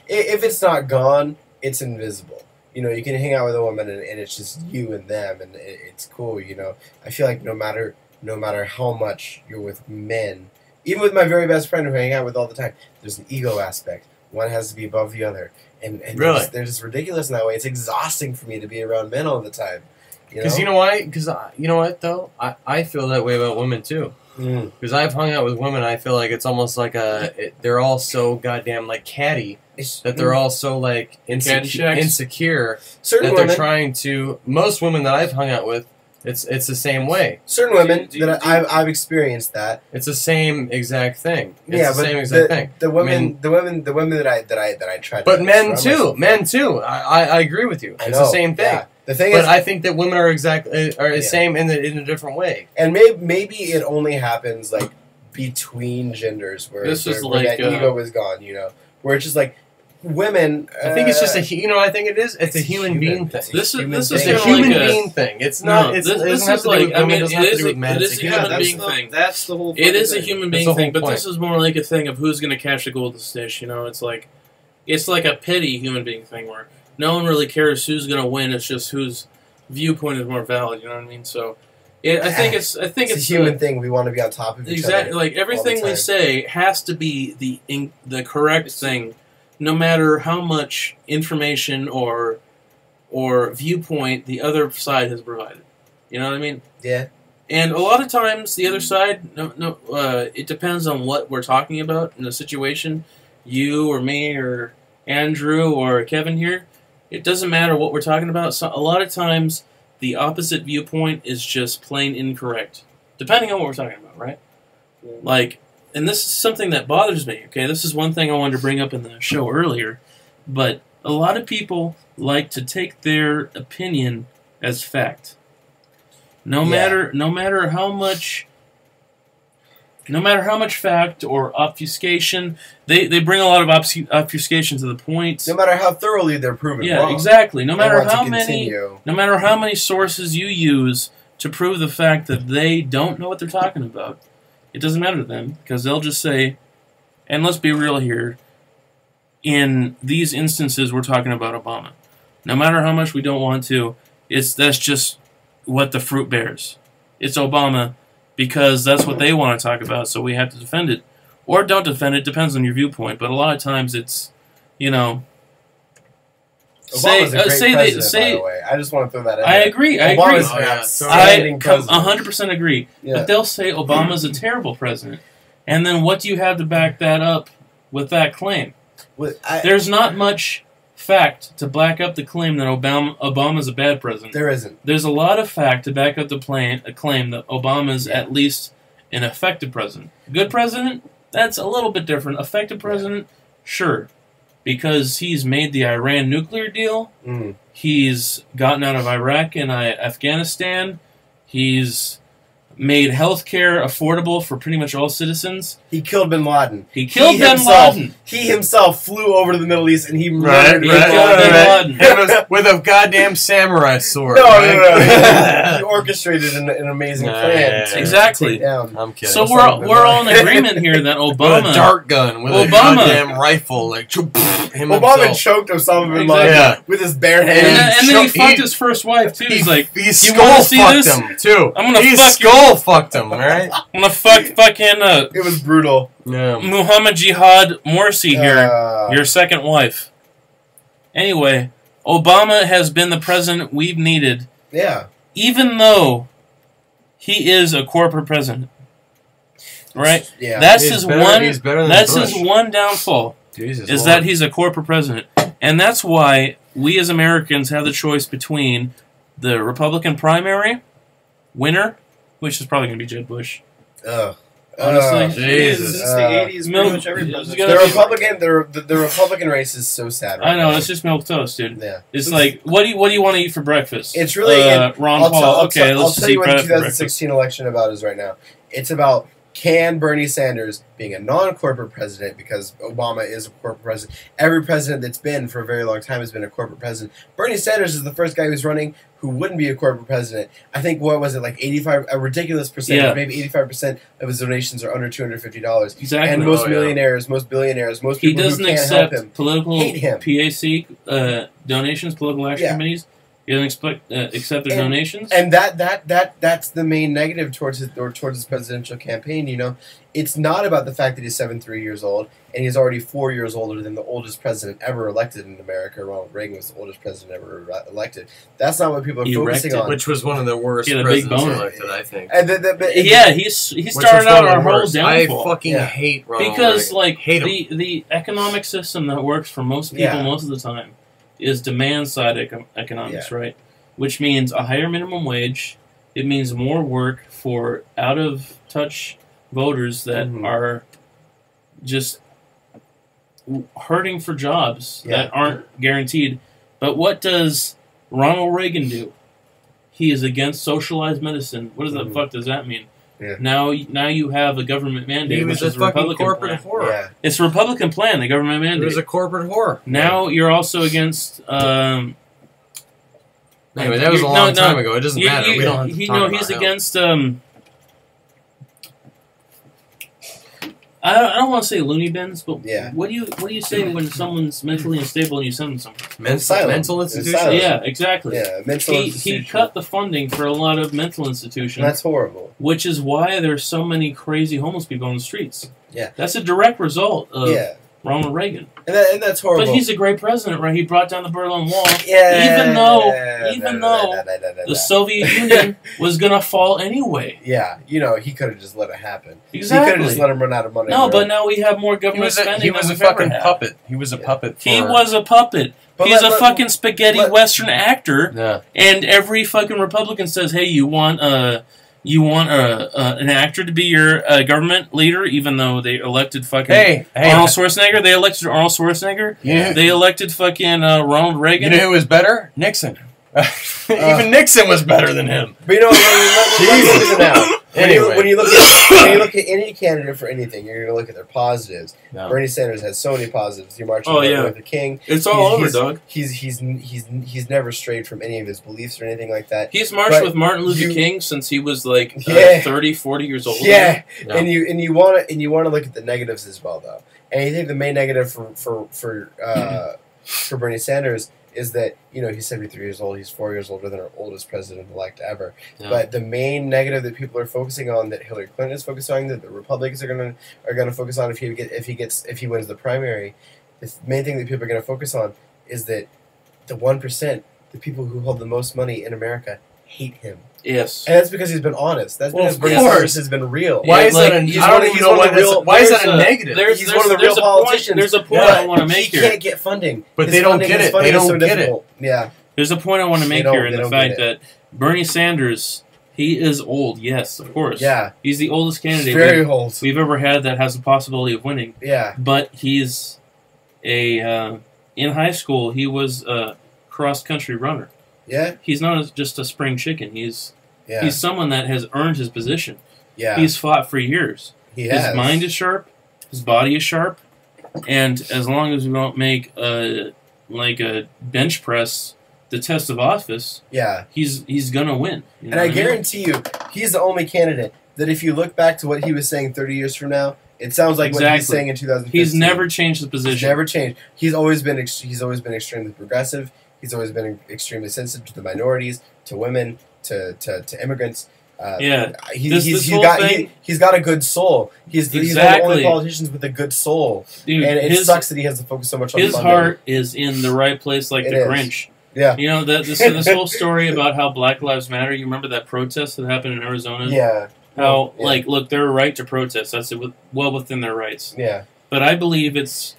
if it's not gone, it's invisible. You know, you can hang out with a woman and it's just you and them, and it's cool. You know, I feel like no matter how much you're with men, even with my very best friend who I hang out with all the time, there's an ego aspect. One has to be above the other, and really? they're just ridiculous in that way. It's exhausting for me to be around men all the time. Because you know why? Because you know what though, I feel that way about women too. Because I've hung out with women, I feel like it's almost like they're all so goddamn like catty that they're all so like insecure Certain that women, they're trying to. Most women that I've hung out with, it's the same way. Certain women I've experienced that. It's the same exact thing. It's the same exact thing. The women that I tried. But men too. I agree with you. It's the same thing. Yeah. The thing but I think that women are the same in a different way. And maybe it only happens like between genders where that ego is gone. You know, where it's just like women. I think it's just I think it is. It's a human being thing. This is a human being thing. It's not. This is like it is a human being thing. That's the whole. It is a human being thing, but this is more like a thing of who's going to catch the golden snitch. You know, it's like a petty human being thing where no one really cares who's going to win. It's just whose viewpoint is more valid. You know what I mean? So, I think it's a human thing. We want to be on top of each other. Exactly. Like everything we say has to be the correct thing, no matter how much information or viewpoint the other side has provided. You know what I mean? Yeah. And a lot of times the other side, it depends on what we're talking about in the situation. You or me or Andrew or Kevin here. It doesn't matter what we're talking about. So a lot of times, the opposite viewpoint is just plain incorrect, depending on what we're talking about, right? Yeah. Like, and this is something that bothers me, okay? This is one thing I wanted to bring up in the show earlier, but a lot of people like to take their opinion as fact. No matter how much no matter how much fact or obfuscation, they bring a lot of obfuscation to the point. No matter how thoroughly they're proven wrong. Yeah, exactly. No matter how many sources you use to prove the fact that they don't know what they're talking about, it doesn't matter to them, because they'll just say, and let's be real here, in these instances we're talking about Obama. No matter how much we don't want to, that's just what the fruit bears. It's Obama, because that's what they want to talk about, so we have to defend it. Or don't defend it, depends on your viewpoint, but a lot of times it's, you know... Obama's a great president, by the way. I just want to throw that in there. I agree. I 100% agree. Yeah. But they'll say Obama's a terrible president. And then what do you have to back that up with that claim? There's not much fact to back up the claim that Obama's a bad president. There isn't. There's a lot of fact to back up the claim that Obama's at least an effective president. Good president? That's a little bit different. Effective president? Sure. Because he's made the Iran nuclear deal. He's gotten out of Iraq and Afghanistan. He's made healthcare affordable for pretty much all citizens. He killed bin Laden. He himself flew over to the Middle East and he murdered bin Laden. With a goddamn samurai sword. No. He orchestrated an amazing plan. Exactly. I'm kidding. So we're all in agreement here that Obama... With a dart gun, with a goddamn rifle, like... Obama choked Osama bin Laden with his bare hands. And then he fucked his first wife, too. He's like, he skull fucked him, too. I'm gonna fucked him, alright? I'm gonna fucking it was brutal. Yeah. Muhammad Jihad Morsi here, your second wife. Anyway, Obama has been the president we've needed. Yeah. Even though he is a corporate president. Right? Yeah. That's his one downfall. Is that he's a corporate president. And that's why we as Americans have the choice between the Republican primary winner, which is probably going to be Jeb Bush. Honestly, Jesus. Since the 80s, pretty much every president. The Republican race is so sad. I know, it's just milk toast, dude. Yeah. It's like, what do you want to eat for breakfast? It's really Ron Paul. Okay, let's tell you what the 2016 election about is right now. It's about, can Bernie Sanders, being a non-corporate president, because Obama is a corporate president, every president that's been for a very long time has been a corporate president. Bernie Sanders is the first guy who's running who wouldn't be a corporate president. I think, what was it, like 85, a ridiculous percentage, maybe 85% of his donations are under $250. Exactly. And most millionaires, most billionaires, most people who can't help him, hate him. PAC donations, political action committees. He doesn't accept their donations, and that's the main negative towards his presidential campaign. You know, it's not about the fact that he's 73 years old and he's already 4 years older than the oldest president ever elected in America. Ronald Reagan was the oldest president ever elected. That's not what people are focusing on. Which was one of the worst presidents elected, I think. And he started out our whole downfall. I fucking hate Ronald because Reagan. like the economic system that works for most people most of the time is demand-side economics, right? Which means a higher minimum wage. It means more work for out-of-touch voters that are just hurting for jobs that aren't guaranteed. But what does Ronald Reagan do? He is against socialized medicine. What does the fuck does that mean? Yeah. Now you have a government mandate. He was a fucking corporate whore. Yeah. It's a Republican plan, the government mandate. He was a corporate whore. Now you're also against... anyway, that was a long time ago. It doesn't matter. We don't have to talk about he's against... I don't want to say loony bins, but what do you say when someone's mentally unstable and you send them somewhere? Mental institutions? Yeah, exactly. Yeah, mental institutions. He cut the funding for a lot of mental institutions. That's horrible. Which is why there's so many crazy homeless people on the streets. Yeah. That's a direct result of Ronald Reagan. And that's horrible. But he's a great president, right? He brought down the Berlin Wall. Even though the Soviet Union was going to fall anyway. Yeah. You know, he could have just let it happen. Exactly. He could have just let him run out of money. No, but now we have more government spending. He was a fucking puppet. He was a puppet. He was a puppet. He's a fucking spaghetti Western actor. Yeah. And every fucking Republican says, hey, you want an actor to be your government leader, even though they elected fucking Arnold Schwarzenegger. They elected Arnold Schwarzenegger. Yeah. They elected fucking Ronald Reagan. You know who was better? Nixon. Even Nixon was better than him. But you know, let's Anyway. When you look at any candidate for anything, you're going to look at their positives. No. Bernie Sanders has so many positives. He marched Oh, with yeah. Martin Luther King. It's all over, dog. He's never strayed from any of his beliefs or anything like that. He's marched with Martin Luther King since he was like 30, 40 years old. Yeah, No. and you want to look at the negatives as well, though. And I think the main negative for Bernie Sanders is that, you know, he's 73 years old. He's 4 years older than our oldest president-elect ever. Yeah. But the main negative that people are focusing on, that Hillary Clinton is focusing on, that the Republicans are gonna focus on if he wins the primary, the main thing that people are going to focus on is that the 1%, the people who hold the most money in America, hate him. Yes. And that's because he's been honest. That's because Bernie course. Sanders has been real. Why is that? he's I one don't of- even know he's one of the real- why is that there's a negative? He's one of the real politicians. There's a point I want to make he here. can't get funding. But His they don't funding- get his it. funding They is so don't get it. difficult. Yeah. There's a point I want to make don't- here in they the don't fact get it. that Bernie Sanders, he is old, yes, of course. Yeah. He's the oldest candidate Very old. we've ever had that has the possibility of winning. Yeah. But he's in high school, he was a cross-country runner. Yeah. He's not just a spring chicken. He's someone that has earned his position. Yeah. He's fought for years. He has. His mind is sharp. His body is sharp. And as long as we don't make a bench press the test of office, Yeah. he's gonna win. You know And I what mean? guarantee you, he's the only candidate that if you look back to what he was saying 30 years from now, it sounds like what he's Exactly. saying in 2015. He's never changed the position. He's never changed. He's always been extremely progressive. He's always been extremely sensitive to the minorities, to women, to immigrants. Yeah. He's whole got thing- he's got a good soul. He's one of the Exactly. only politicians with a good soul. Dude, And it his, sucks that he has to focus so much on his funding. heart is in the right place, like It the is. Grinch. Yeah. You know this whole story about how Black Lives Matter. You remember that protest that happened in Arizona? Yeah. How Yeah. look, they're right to protest. That's well within their rights. Yeah. But I believe it's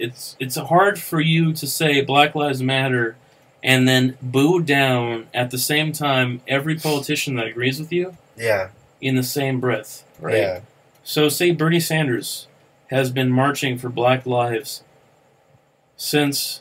hard for you to say Black Lives Matter and then boo down at the same time every politician that agrees with you Yeah. in the same breath, right? Yeah. So say Bernie Sanders has been marching for Black lives since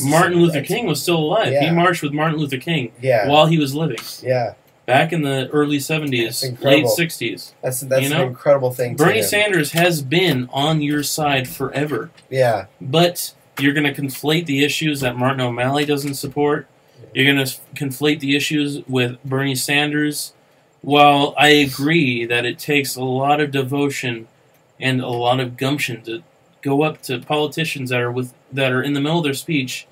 Martin Luther King was still alive. Yeah. He marched with Martin Luther King Yeah. while he was living. Yeah. Back in the early That's 70s, incredible. late 60s. That's You know, an incredible thing. Bernie to him. Sanders has been on your side forever. Yeah. But you're going to conflate the issues that Martin O'Malley doesn't support. You're going to conflate the issues with Bernie Sanders. While I agree that it takes a lot of devotion and a lot of gumption to go up to politicians that are in the middle of their speech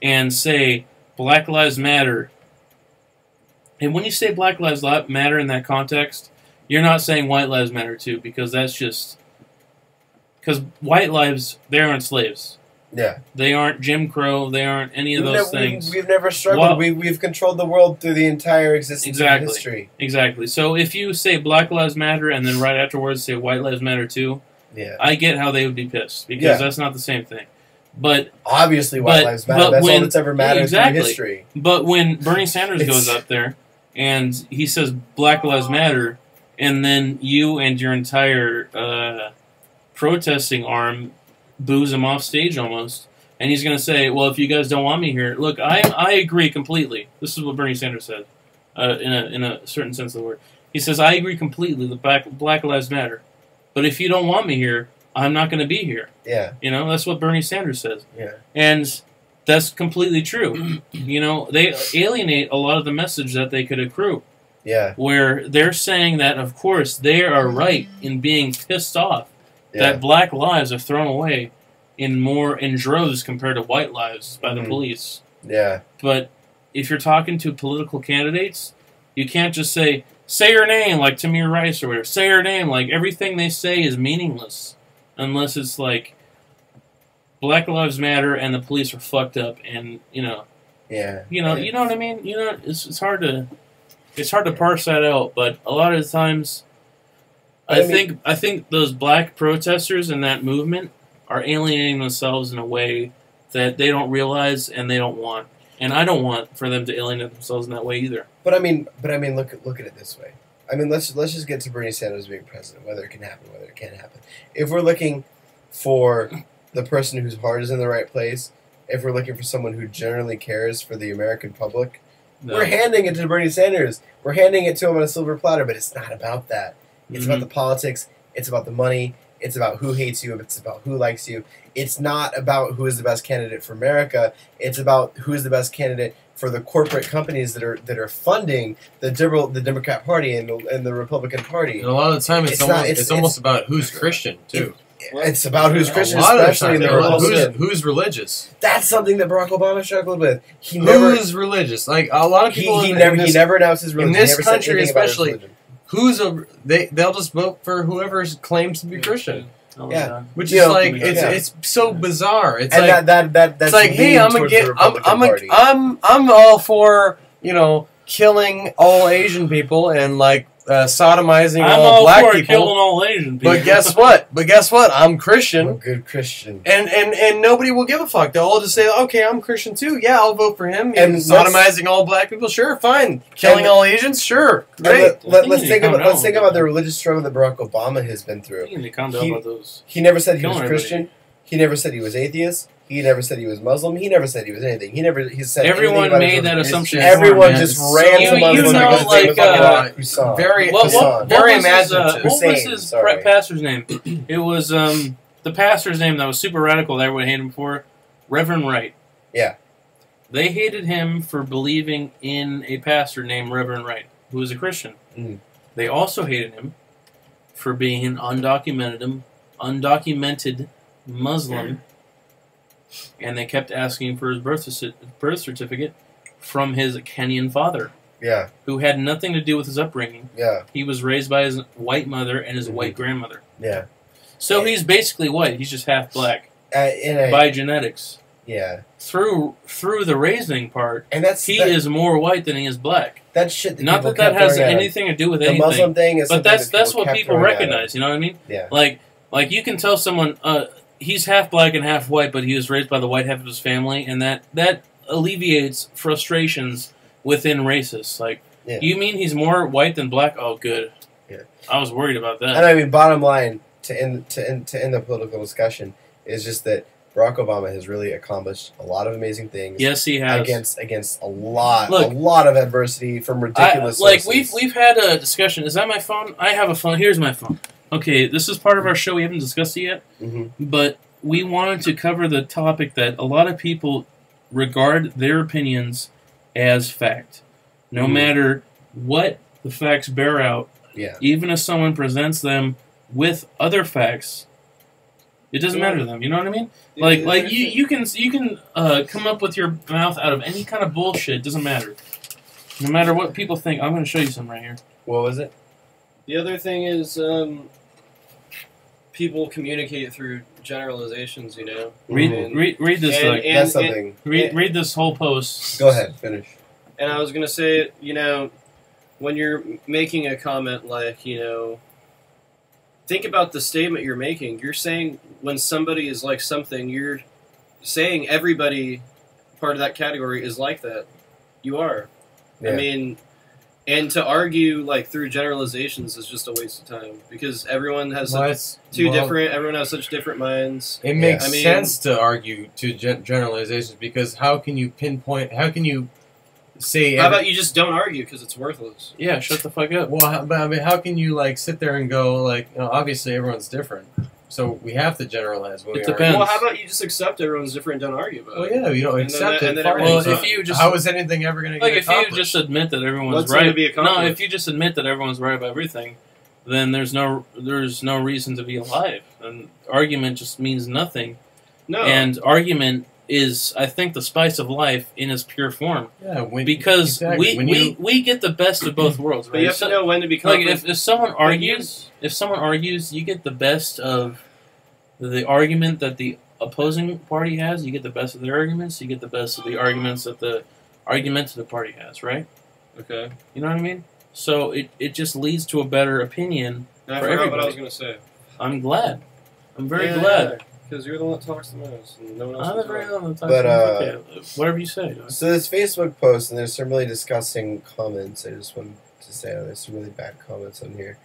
and say Black Lives Matter. And when you say Black Lives Matter in that context, you're not saying White Lives Matter too, because that's just because white lives, they aren't slaves. Yeah. They aren't Jim Crow. They aren't any of those things. We've never struggled. Well- We've controlled the world through the entire existence Exactly. of history. Exactly. So if you say Black Lives Matter and then right afterwards say White Lives Matter too, Yeah. I get how they would be pissed because Yeah. that's not the same thing. But Obviously, white but- lives matter. but That's all when- that's ever mattered exactly. through history. when Bernie Sanders It's- goes up there and he says Black Lives Matter, and then you and your entire protesting arm boos him off stage almost, and he's going to say, "Well, if you guys don't want me here, look, I agree completely." This is what Bernie Sanders said, in a certain sense of the word. He says, "I agree completely that Black Lives Matter, but if you don't want me here, I'm not going to be here." Yeah. You know, that's what Bernie Sanders says. Yeah. And that's completely true. You know, they alienate a lot of the message that they could accrue, Yeah. where they're saying that, of course, they are right in being pissed off Yeah. that black lives are thrown away in droves compared to white lives by the Mhm. police. Yeah. But if you're talking to political candidates, you can't just say your name, like Tamir Rice or whatever. Say your name, like everything they say is meaningless. Unless it's like Black Lives Matter and the police are fucked up, and Yeah. you know what I mean. You know, it's hard to parse that out. But a lot of the times, I think those black protesters in that movement are alienating themselves in a way that they don't realize and they don't want, and I don't want for them to alienate themselves in that way either. But I mean, look at it this way. I mean, let's just get to Bernie Sanders being president, whether it can happen, whether it can't happen. If we're looking for the person whose heart is in the right place, if we're looking for someone who generally cares for the American public, No. we're handing it to Bernie Sanders. We're handing it to him on a silver platter, but it's not about that. It's about the politics. It's about the money. It's about who hates you. It's about who likes you. It's not about who is the best candidate for America. It's about who is the best candidate for the corporate companies that are funding the Democrat Party and the Republican Party. And a lot of the time, it's almost about who's Christian too. It's about who's Christian, a lot especially in the Republican. Who's religious. That's something that Barack Obama struggled with. Who's religious? Like a lot of people, he never announced his religion. In this country, especially, they'll just vote for whoever claims to be Christian. Yeah, which is like it's so bizarre. It's and like that's like, hey, I'm all for killing all Asian people and like sodomizing all black people. Killing all Asian people. But guess what? I'm Christian. I'm a good Christian. And nobody will give a fuck. They'll all just say, okay, I'm Christian too. Yeah, I'll vote for him. And sodomizing all black people, sure, fine. Killing all Asians, sure, great. Let's think about the religious struggle that Barack Obama has been through. He never said he was Christian. He never said he was atheist. He never said he was Muslim. He never said he was anything. He said everyone made that assumption. Everyone just ran to Muslim. Very imaginative. What was his pastor's name? It was the pastor's name that was super radical that everyone hated him for, Reverend Wright. Yeah. They hated him for believing in a pastor named Reverend Wright, who was a Christian. Mm. They also hated him for being an undocumented Muslim. And they kept asking for his birth certificate from his Kenyan father. Yeah. Who had nothing to do with his upbringing. Yeah. He was raised by his white mother and his white grandmother. Yeah. So he's basically white. He's just half black. By genetics. Yeah. Through the raising part, and he is more white than he is black. That shit. Not that has anything to do with anything. The Muslim thing is but that's what people recognize. You know what I mean? Yeah. Like you can tell someone. He's half black and half white, but he was raised by the white half of his family, and that alleviates frustrations within racists. Like, you mean he's more white than black? Oh, good. Yeah. I was worried about that. And I mean, bottom line, to end the political discussion, is just that Barack Obama has really accomplished a lot of amazing things. Yes, he has. Against a lot of adversity from ridiculous sources. Like we've had a discussion. Is that my phone? I have a phone. Here's my phone. Okay, this is part of our show. We haven't discussed it yet, but we wanted to cover the topic that a lot of people regard their opinions as fact. No matter what the facts bear out, even if someone presents them with other facts, it doesn't matter to them. You know what I mean? Like you can come up with your mouth out of any kind of bullshit. It doesn't matter. No matter what people think. I'm going to show you some right here. What was it? The other thing is people communicate through generalizations, you know. Read this. That's something. Read this whole post. Go ahead, finish. And I was gonna say, you know, when you're making a comment like, you know, think about the statement you're making. You're saying when somebody is like something, you're saying everybody part of that category is like that. You are. Yeah. I mean. And to argue like through generalizations is just a waste of time because everyone has everyone has such different minds. It makes sense to argue to generalizations because how can you pinpoint? How can you say? How about you just don't argue because it's worthless? Yeah, shut the fuck up. Well, but I mean, how can you like sit there and go like, you know, obviously everyone's different. So we have to generalize. It depends. Well, how about you just accept everyone's different and don't argue about it? Well, yeah, you don't accept it. Well, if you just how is anything ever going to get accomplished? If you just admit that everyone's right, if you just admit that everyone's right about everything, then there's no reason to be alive. And argument just means nothing. No. And argument is, I think, the spice of life in its pure form. Yeah, because we get the best of both worlds. Right? But you have to know when to be confident. Like if someone argues, you get the best of the argument that the opposing party has. You get the best of their arguments. You get the best of the arguments that the argumentative party has. Right? Okay. You know what I mean? So it just leads to a better opinion for everybody. What I was going to say. I'm glad. I'm very glad. Because you're the one that talks the most, and no one else. I'm the very one that talks the most. Okay, whatever you say. So this Facebook post, and there's some really disgusting comments. I just wanted to say there's some really bad comments on here.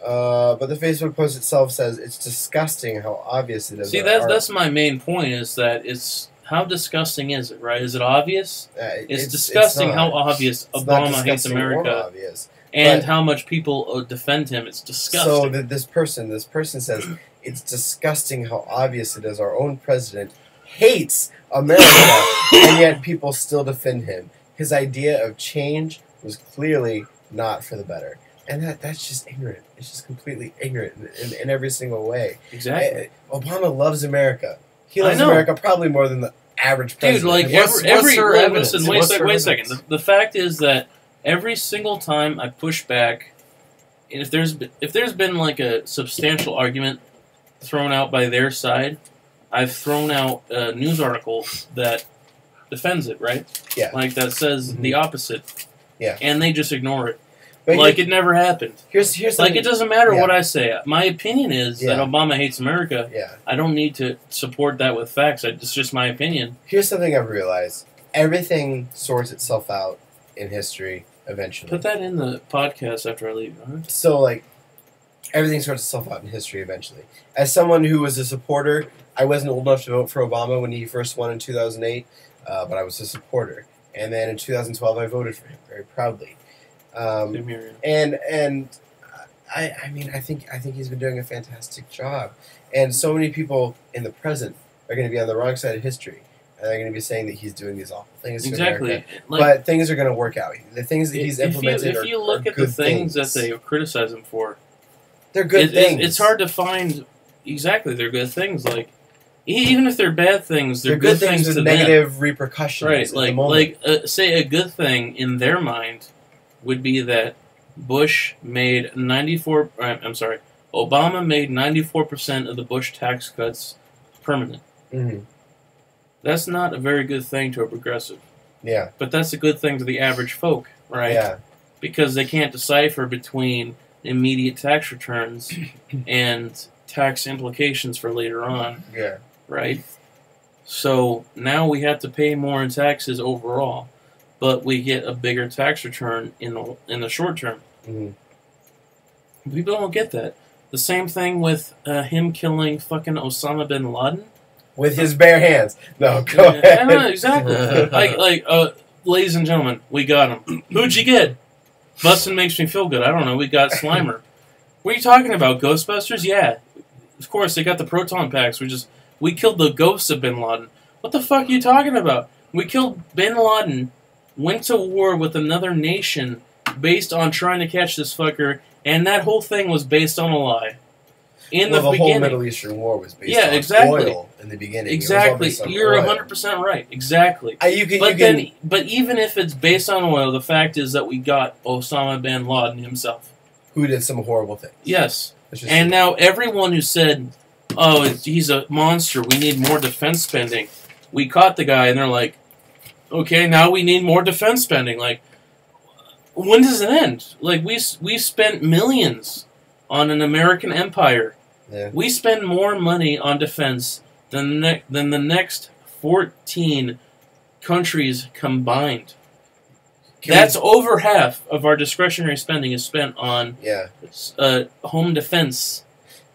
But the Facebook post itself says it's disgusting how obvious it is. See, that's my main point. Is that it's how disgusting is it? Right? Is it obvious? It's disgusting how obvious Obama hates America. Obvious. and how much people defend him. It's disgusting. So this person says it's disgusting how obvious it is. Our own president hates America, and yet people still defend him. His idea of change was clearly not for the better. And that's just ignorant. It's just completely ignorant in every single way. Exactly. Obama loves America. He loves America probably more than the average president. Dude, like listen, wait a second. The fact is that every single time I push back, and if there's been like a substantial argument thrown out by their side, I've thrown out a news article that defends it, right? Yeah. Like that says the opposite. Yeah. And they just ignore it. But like it never happened. Here's like it doesn't matter what I say. My opinion is that Obama hates America. Yeah. I don't need to support that with facts. It's just my opinion. Here's something I've realized. Everything sorts itself out in history eventually. Put that in the podcast after I leave. Huh? So, like, everything sorts itself out in history eventually. As someone who was a supporter, I wasn't old enough to vote for Obama when he first won in 2008, but I was a supporter. And then in 2012, I voted for him very proudly. And I mean, I think he's been doing a fantastic job. And so many people in the present are going to be on the wrong side of history. And they're going to be saying that he's doing these awful things to America. But things are going to work out. The things that he's implemented if you look at the things that they criticize him for, they're good things. It's hard to find exactly they're good things. Like even if they're bad things, they're good things with to negative them. repercussions. Right, say a good thing in their mind would be that Bush made Obama made 94% of the Bush tax cuts permanent. Mm-hmm. That's not a very good thing to a progressive. Yeah. But that's a good thing to the average folk, right? Yeah. Because they can't decipher between immediate tax returns and tax implications for later on. Yeah. Right? So now we have to pay more in taxes overall, but we get a bigger tax return in the short term. Mm-hmm. People don't get that. The same thing with him killing fucking Osama bin Laden. With his bare hands. No, go ahead. No, exactly. Ladies and gentlemen, we got him. Who'd you get? Bustin' makes me feel good. I don't know. We got Slimer. What are you talking about? Ghostbusters? Yeah. Of course, they got the proton packs. We killed the ghosts of bin Laden. What the fuck are you talking about? We killed bin Laden, went to war with another nation based on trying to catch this fucker, and that whole thing was based on a lie. The whole Middle Eastern War was based on oil in the beginning. Exactly. You're 100% right. Exactly. But even if it's based on oil, the fact is that we got Osama bin Laden himself. Who did some horrible things. Yes. And now everyone who said, oh, he's a monster, we need more defense spending. We caught the guy, and they're like, okay, now we need more defense spending. Like, when does it end? Like, we spent millions on an American empire. Yeah. We spend more money on defense than the next 14 countries combined. That's over half of our discretionary spending is spent on home defense.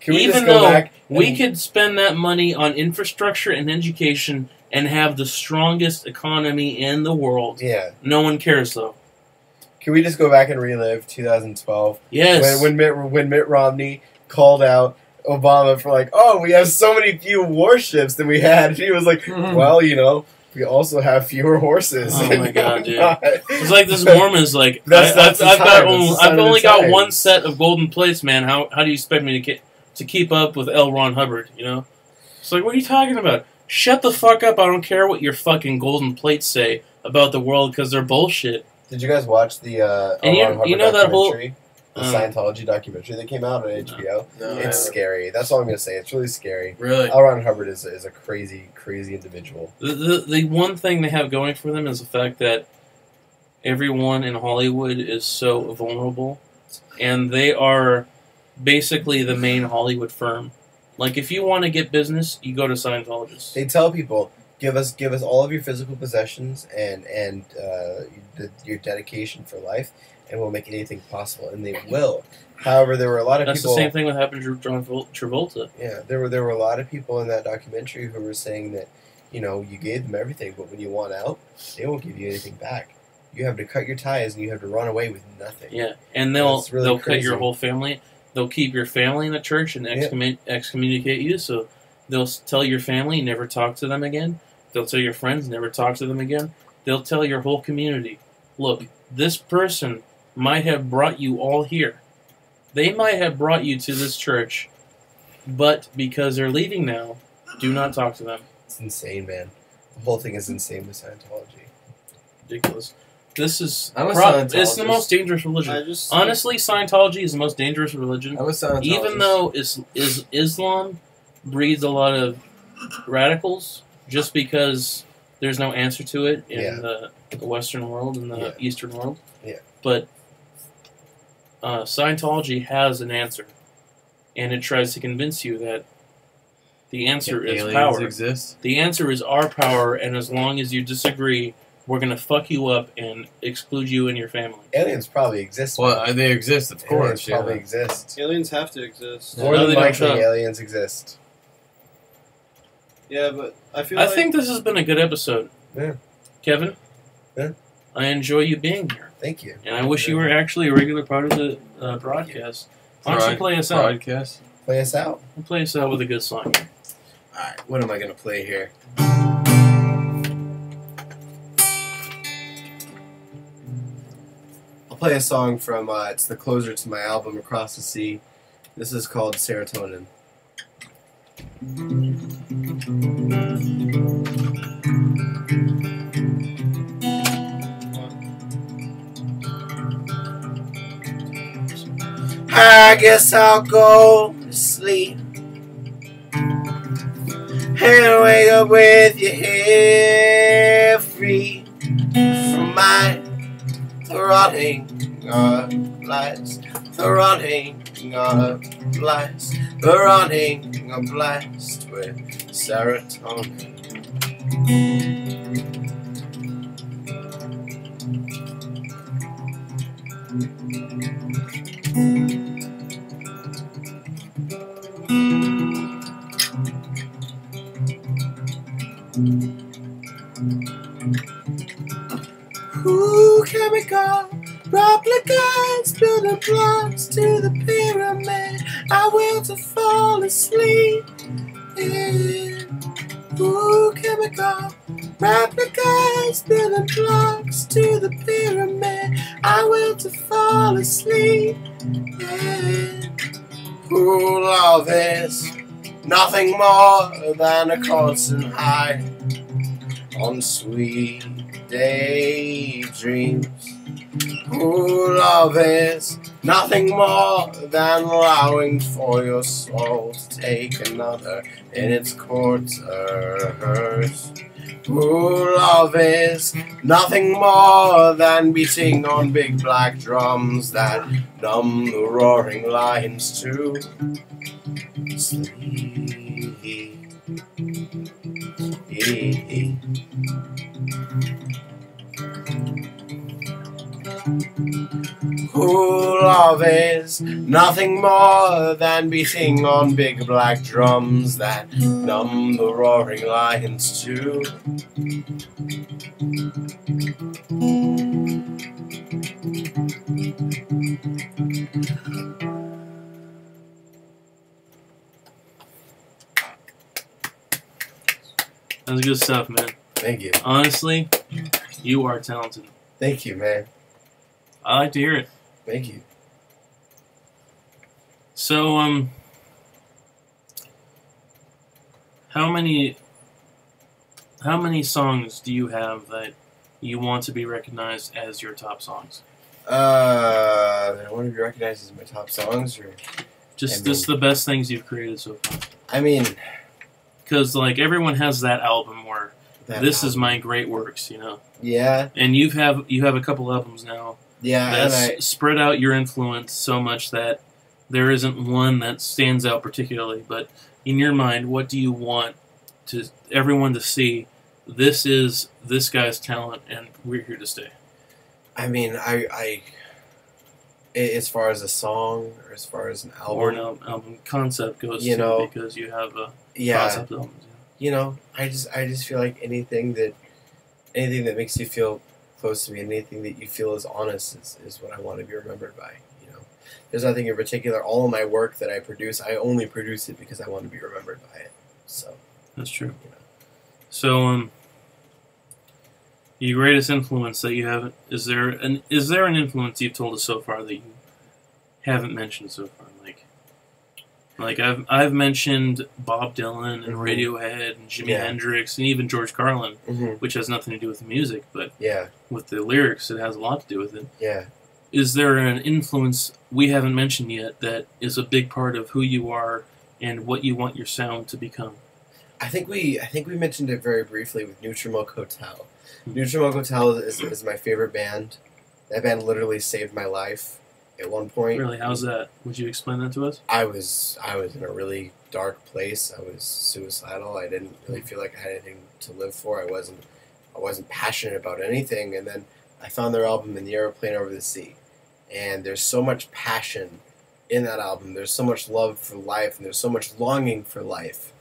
Even though we could spend that money on infrastructure and education and have the strongest economy in the world. Yeah. No one cares, though. Can we just go back and relive 2012? Yes. When Mitt Romney called out Obama for like, oh, we have so many fewer warships than we had. And he was like, well, we also have fewer horses. Oh my god, dude! It's like this Mormon's like, I've only got one set of golden plates, man. How do you expect me to keep up with L. Ron Hubbard? It's like, what are you talking about? Shut the fuck up! I don't care what your fucking golden plates say about the world because they're bullshit. Did you guys watch the L. Ron Hubbard documentary? The Scientology documentary that came out on HBO. No, it's scary. That's all I'm going to say. It's really scary. Really? L. Ron Hubbard is a crazy, crazy individual. The one thing they have going for them is the fact that everyone in Hollywood is so vulnerable, and they are basically the main Hollywood firm. Like, if you want to get business, you go to Scientologists. They tell people, give us all of your physical possessions and your dedication for life, and we'll make anything possible, and they will. However, there were a lot of people... That's the same thing that happened to John Travolta. Yeah, there were a lot of people in that documentary who were saying that, you gave them everything, but when you want out, they won't give you anything back. you have to cut your ties and you have to run away with nothing. Yeah, and they'll really cut your whole family. They'll keep your family in the church and excommunicate you. So they'll tell your family never talk to them again. They'll tell your friends never talk to them again. They'll tell your whole community, look, this person might have brought you all here. They might have brought you to this church, but because they're leaving now, do not talk to them. It's insane, man. The whole thing is insane with Scientology. Ridiculous. This is it's the most dangerous religion. Honestly, Scientology is the most dangerous religion. I'm a Scientologist. Even though Islam breeds a lot of radicals, just because there's no answer to it in the Western world and the Eastern world. Yeah. But Scientology has an answer, and it tries to convince you that the answer is power. Exist? The answer is our power, and as long as you disagree, we're going to fuck you up and exclude you and your family. Aliens probably exist. Well, they exist, of course. Aliens probably exist. Aliens have to exist. More than likely, aliens exist. Yeah, but I think this has been a good episode. Yeah. Kevin? Yeah. I enjoy you being here. Thank you. And I wish you were actually a regular part of the broadcast. Why don't you play us out? Broadcast. Play us out. Play us out with a good song. Alright, what am I going to play here? I'll play a song from, it's the closer to my album, Across the Sea. This is called Serotonin. I guess I'll go to sleep and wake up with your hair free from my throttling lights, throttling lights, running a blast with serotonin. Ooh, chemical replicas, building blocks to the pyramid. I will to fall asleep in. Ooh, chemical replicas, building blocks to the pyramid. I will to fall asleep in. Ooh, love is nothing more than a constant high on sweet daydreams. Ooh, love is nothing more than allowing for your soul to take another in its quarters. Ooh, love is nothing more than beating on big black drums that numb the roaring lions to sleep. Ooh, love is nothing more than beating on big black drums that numb the roaring lions too. That was good stuff, man. Thank you. Honestly, you are talented. Thank you, man. I like to hear it. Thank you. So, how many songs do you have that you want to be recognized as your top songs? I want to be recognized as my top songs, or just the best things you've created so far. I mean, because like everyone has that album where this is my great works, you know. Yeah. And you have a couple albums now. Yeah, that's spread out your influence so much that there isn't one that stands out particularly. But in your mind, what do you want to everyone to see? This is this guy's talent, and we're here to stay. I mean, I as far as a song or as far as an album, or an album concept goes, you know, because you have a concept albums. You know, I just feel like anything that makes you feel close to me, and anything that you feel is honest is what I want to be remembered by. You know, there's nothing in particular. All of my work that I produce, I only produce it because I want to be remembered by it. So that's true. You know. So, your greatest influence that you haven't, is there an influence you've told us so far that you haven't mentioned so far? Like I've mentioned Bob Dylan and Radiohead and Jimi Hendrix and even George Carlin, which has nothing to do with the music, but with the lyrics, it has a lot to do with it. Yeah. Is there an influence we haven't mentioned yet that is a big part of who you are and what you want your sound to become? I think we mentioned it very briefly with Nutrimilk Hotel. Nutrimilk Hotel is my favorite band. That band literally saved my life at one point. Really? How's that? Would you explain that to us? I was in a really dark place. I was suicidal. I didn't really feel like I had anything to live for. I wasn't passionate about anything. And then I found their album, In the Aeroplane Over the Sea. And there's so much passion in that album. There's so much love for life, and there's so much longing for life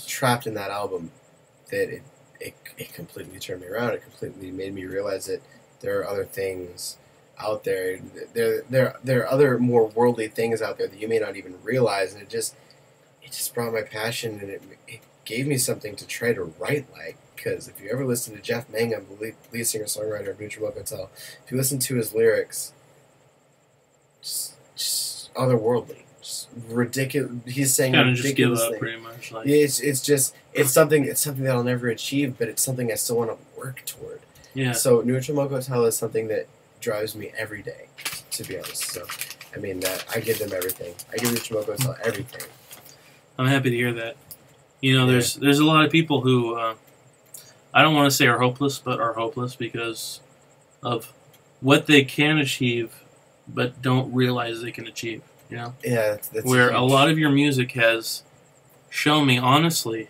trapped in that album that it completely turned me around. It completely made me realize that there are other things out there. There are other more worldly things out there that you may not even realize, and it just brought my passion, and it gave me something to try to write like. Because if you ever listen to Jeff Mangum, the lead singer-songwriter of Nutrimilk Hotel, if you listen to his lyrics, just otherworldly, just ridiculous. He's saying ridiculous things. Pretty much. Like. It's something that I'll never achieve, but it's something I still want to work toward. Yeah. So Nutrimilk Hotel is something that drives me every day, to be honest. So, I mean, I give them everything. I give Nutrimilk Hotel everything. I'm happy to hear that. You know, there's a lot of people who I don't want to say are hopeless, but are hopeless because of what they can achieve, but don't realize they can achieve. You know? Yeah, that's where huge. A lot of your music has shown me honestly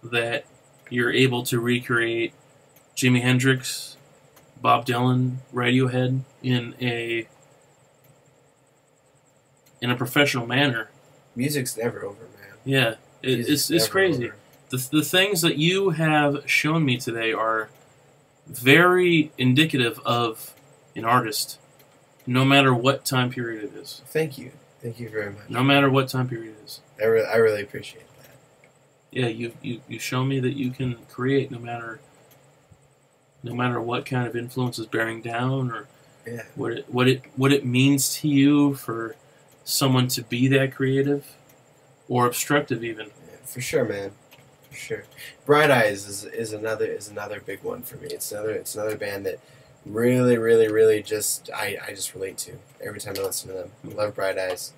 that you're able to recreate Jimi Hendrix, Bob Dylan, Radiohead in a professional manner. Music's never over, man. Yeah, it's crazy. The things that you have shown me today are very indicative of an artist, no matter what time period it is. Thank you. Thank you very much. No matter what time period it is. I really appreciate that. Yeah, you show me that you can create no matter what kind of influence is bearing down or what it means to you for someone to be that creative or obstructive even. Yeah, for sure, man. For sure. Bright Eyes is another big one for me. It's another band that really just I just relate to every time I listen to them. I love Bright Eyes,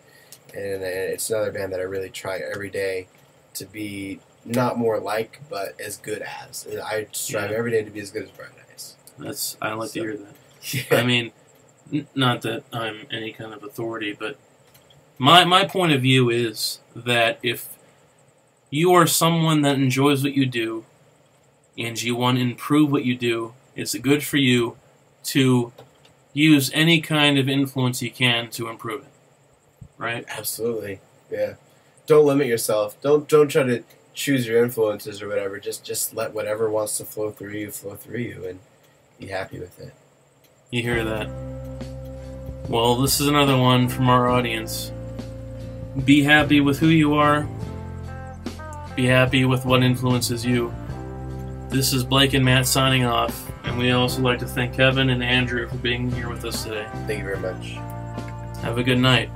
and it's another band that I really try every day to be not more like, but as good as. I strive every day to be as good as Bright Eyes. I like to hear that. Yeah. I mean, not that I'm any kind of authority, but my point of view is that if you are someone that enjoys what you do and you want to improve what you do, it's good for you to use any kind of influence you can to improve it. Right? Absolutely. Yeah. Don't limit yourself. Don't try to choose your influences or whatever. Just let whatever wants to flow through you and be happy with it. You hear that? Well, this is another one from our audience. Be happy with who you are. Be happy with what influences you. This is Blake and Matt signing off, and we also like to thank Kevin and Andrew for being here with us today. Thank you very much. Have a good night.